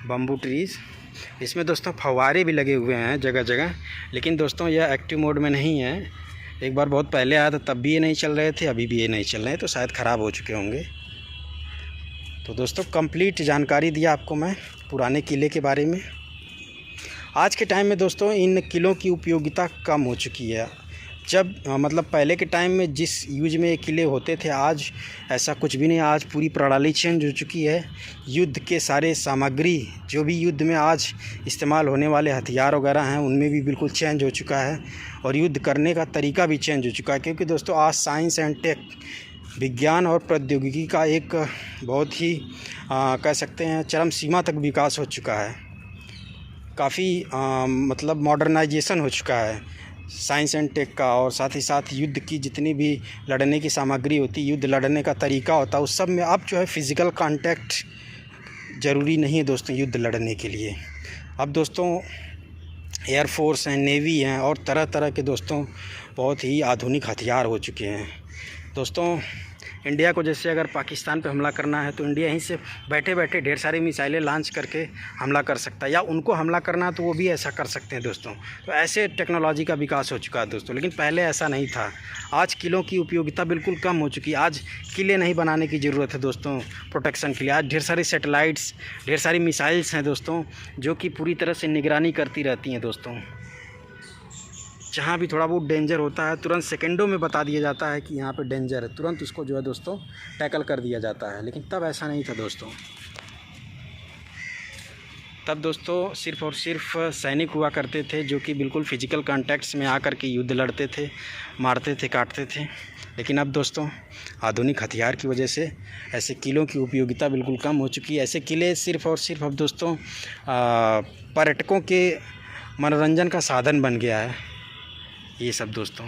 [SPEAKER 1] बम्बू ट्रीज़। इसमें दोस्तों फव्वारे भी लगे हुए हैं जगह जगह, लेकिन दोस्तों यह एक्टिव मोड में नहीं है। एक बार बहुत पहले आया था तब भी ये नहीं चल रहे थे, अभी भी ये नहीं चल रहे हैं, तो शायद ख़राब हो चुके होंगे। तो दोस्तों कंप्लीट जानकारी दिया आपको मैं पुराने किले के बारे में। आज के टाइम में दोस्तों इन किलों की उपयोगिता कम हो चुकी है। जब मतलब पहले के टाइम में जिस यूज में ये किले होते थे, आज ऐसा कुछ भी नहीं। आज पूरी प्रणाली चेंज हो चुकी है। युद्ध के सारे सामग्री, जो भी युद्ध में आज इस्तेमाल होने वाले हथियार वगैरह हैं, उनमें भी बिल्कुल चेंज हो चुका है और युद्ध करने का तरीका भी चेंज हो चुका है। क्योंकि दोस्तों आज साइंस एंड टेक, विज्ञान और प्रौद्योगिकी का एक बहुत ही कह सकते हैं चरम सीमा तक विकास हो चुका है। काफ़ी मतलब मॉडर्नाइजेशन हो चुका है साइंस एंड टेक का। और साथ ही साथ युद्ध की जितनी भी लड़ने की सामग्री होती है, युद्ध लड़ने का तरीका होता है, उस सब में अब जो है फ़िज़िकल कांटेक्ट ज़रूरी नहीं है दोस्तों युद्ध लड़ने के लिए। अब दोस्तों एयरफोर्स हैं, नेवी हैं और तरह तरह के दोस्तों बहुत ही आधुनिक हथियार हो चुके हैं। दोस्तों इंडिया को जैसे अगर पाकिस्तान पे हमला करना है तो इंडिया यहीं से बैठे बैठे ढेर सारी मिसाइलें लॉन्च करके हमला कर सकता है, या उनको हमला करना है तो वो भी ऐसा कर सकते हैं दोस्तों। तो ऐसे टेक्नोलॉजी का विकास हो चुका है दोस्तों, लेकिन पहले ऐसा नहीं था। आज किलों की उपयोगिता बिल्कुल कम हो चुकी है। आज किले नहीं बनाने की ज़रूरत है दोस्तों प्रोटेक्शन के लिए। आज ढेर सारी सैटेलाइट्स, ढेर सारी मिसाइल्स हैं दोस्तों, जो कि पूरी तरह से निगरानी करती रहती हैं दोस्तों। जहाँ भी थोड़ा बहुत डेंजर होता है, तुरंत सेकंडों में बता दिया जाता है कि यहाँ पे डेंजर है, तुरंत उसको जो है दोस्तों टैकल कर दिया जाता है। लेकिन तब ऐसा नहीं था दोस्तों। तब दोस्तों सिर्फ़ और सिर्फ सैनिक हुआ करते थे, जो कि बिल्कुल फ़िज़िकल कॉन्टैक्ट्स में आकर के युद्ध लड़ते थे, मारते थे, काटते थे। लेकिन अब दोस्तों आधुनिक हथियार की वजह से ऐसे किलों की उपयोगिता बिल्कुल कम हो चुकी है। ऐसे किले सिर्फ़ और सिर्फ अब दोस्तों पर्यटकों के मनोरंजन का साधन बन गया है ये सब दोस्तों।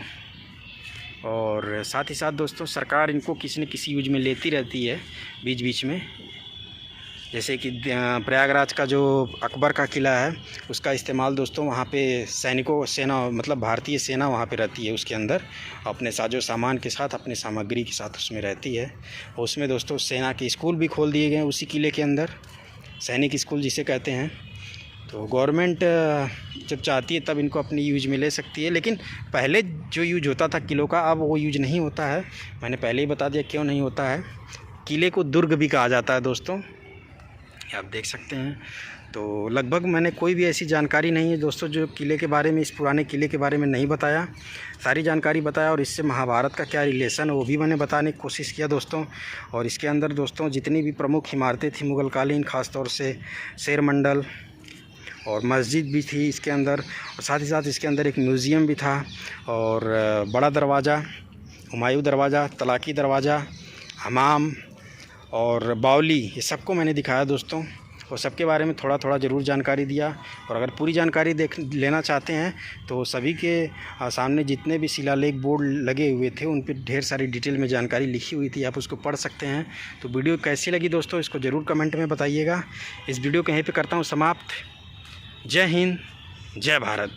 [SPEAKER 1] और साथ ही साथ दोस्तों सरकार इनको किसी न किसी यूज में लेती रहती है बीच बीच में। जैसे कि प्रयागराज का जो अकबर का किला है, उसका इस्तेमाल दोस्तों वहाँ पे सैनिकों, सेना मतलब भारतीय सेना वहाँ पे रहती है, उसके अंदर अपने साजो सामान के साथ, अपने सामग्री के साथ उसमें रहती है। और उसमें दोस्तों सेना के स्कूल भी खोल दिए गए हैं उसी किले के अंदर, सैनिक स्कूल जिसे कहते हैं। तो गवर्नमेंट जब चाहती है तब इनको अपनी यूज में ले सकती है। लेकिन पहले जो यूज होता था किलों का, अब वो यूज नहीं होता है। मैंने पहले ही बता दिया क्यों नहीं होता है। किले को दुर्ग भी कहा जाता है दोस्तों, आप देख सकते हैं। तो लगभग मैंने कोई भी ऐसी जानकारी नहीं है दोस्तों जो किले के बारे में, इस पुराने किले के बारे में नहीं बताया। सारी जानकारी बताया और इससे महाभारत का क्या रिलेशन है वो भी मैंने बताने की कोशिश किया दोस्तों। और इसके अंदर दोस्तों जितनी भी प्रमुख इमारतें थी मुग़लकालीन, ख़ास तौर से शेर मंडल और मस्जिद भी थी इसके अंदर, और साथ ही साथ इसके अंदर एक म्यूज़ियम भी था। और बड़ा दरवाज़ा, हुमायूं दरवाज़ा, तलाकी दरवाज़ा, हमाम और बावली, ये सबको मैंने दिखाया दोस्तों। और सबके बारे में थोड़ा थोड़ा ज़रूर जानकारी दिया। और अगर पूरी जानकारी लेना चाहते हैं तो सभी के सामने जितने भी शिलालेख बोर्ड लगे हुए थे उन पर ढेर सारी डिटेल में जानकारी लिखी हुई थी, आप उसको पढ़ सकते हैं। तो वीडियो कैसी लगी दोस्तों इसको ज़रूर कमेंट में बताइएगा। इस वीडियो को यहीं पर करता हूँ समाप्त। जय हिंद, जय भारत।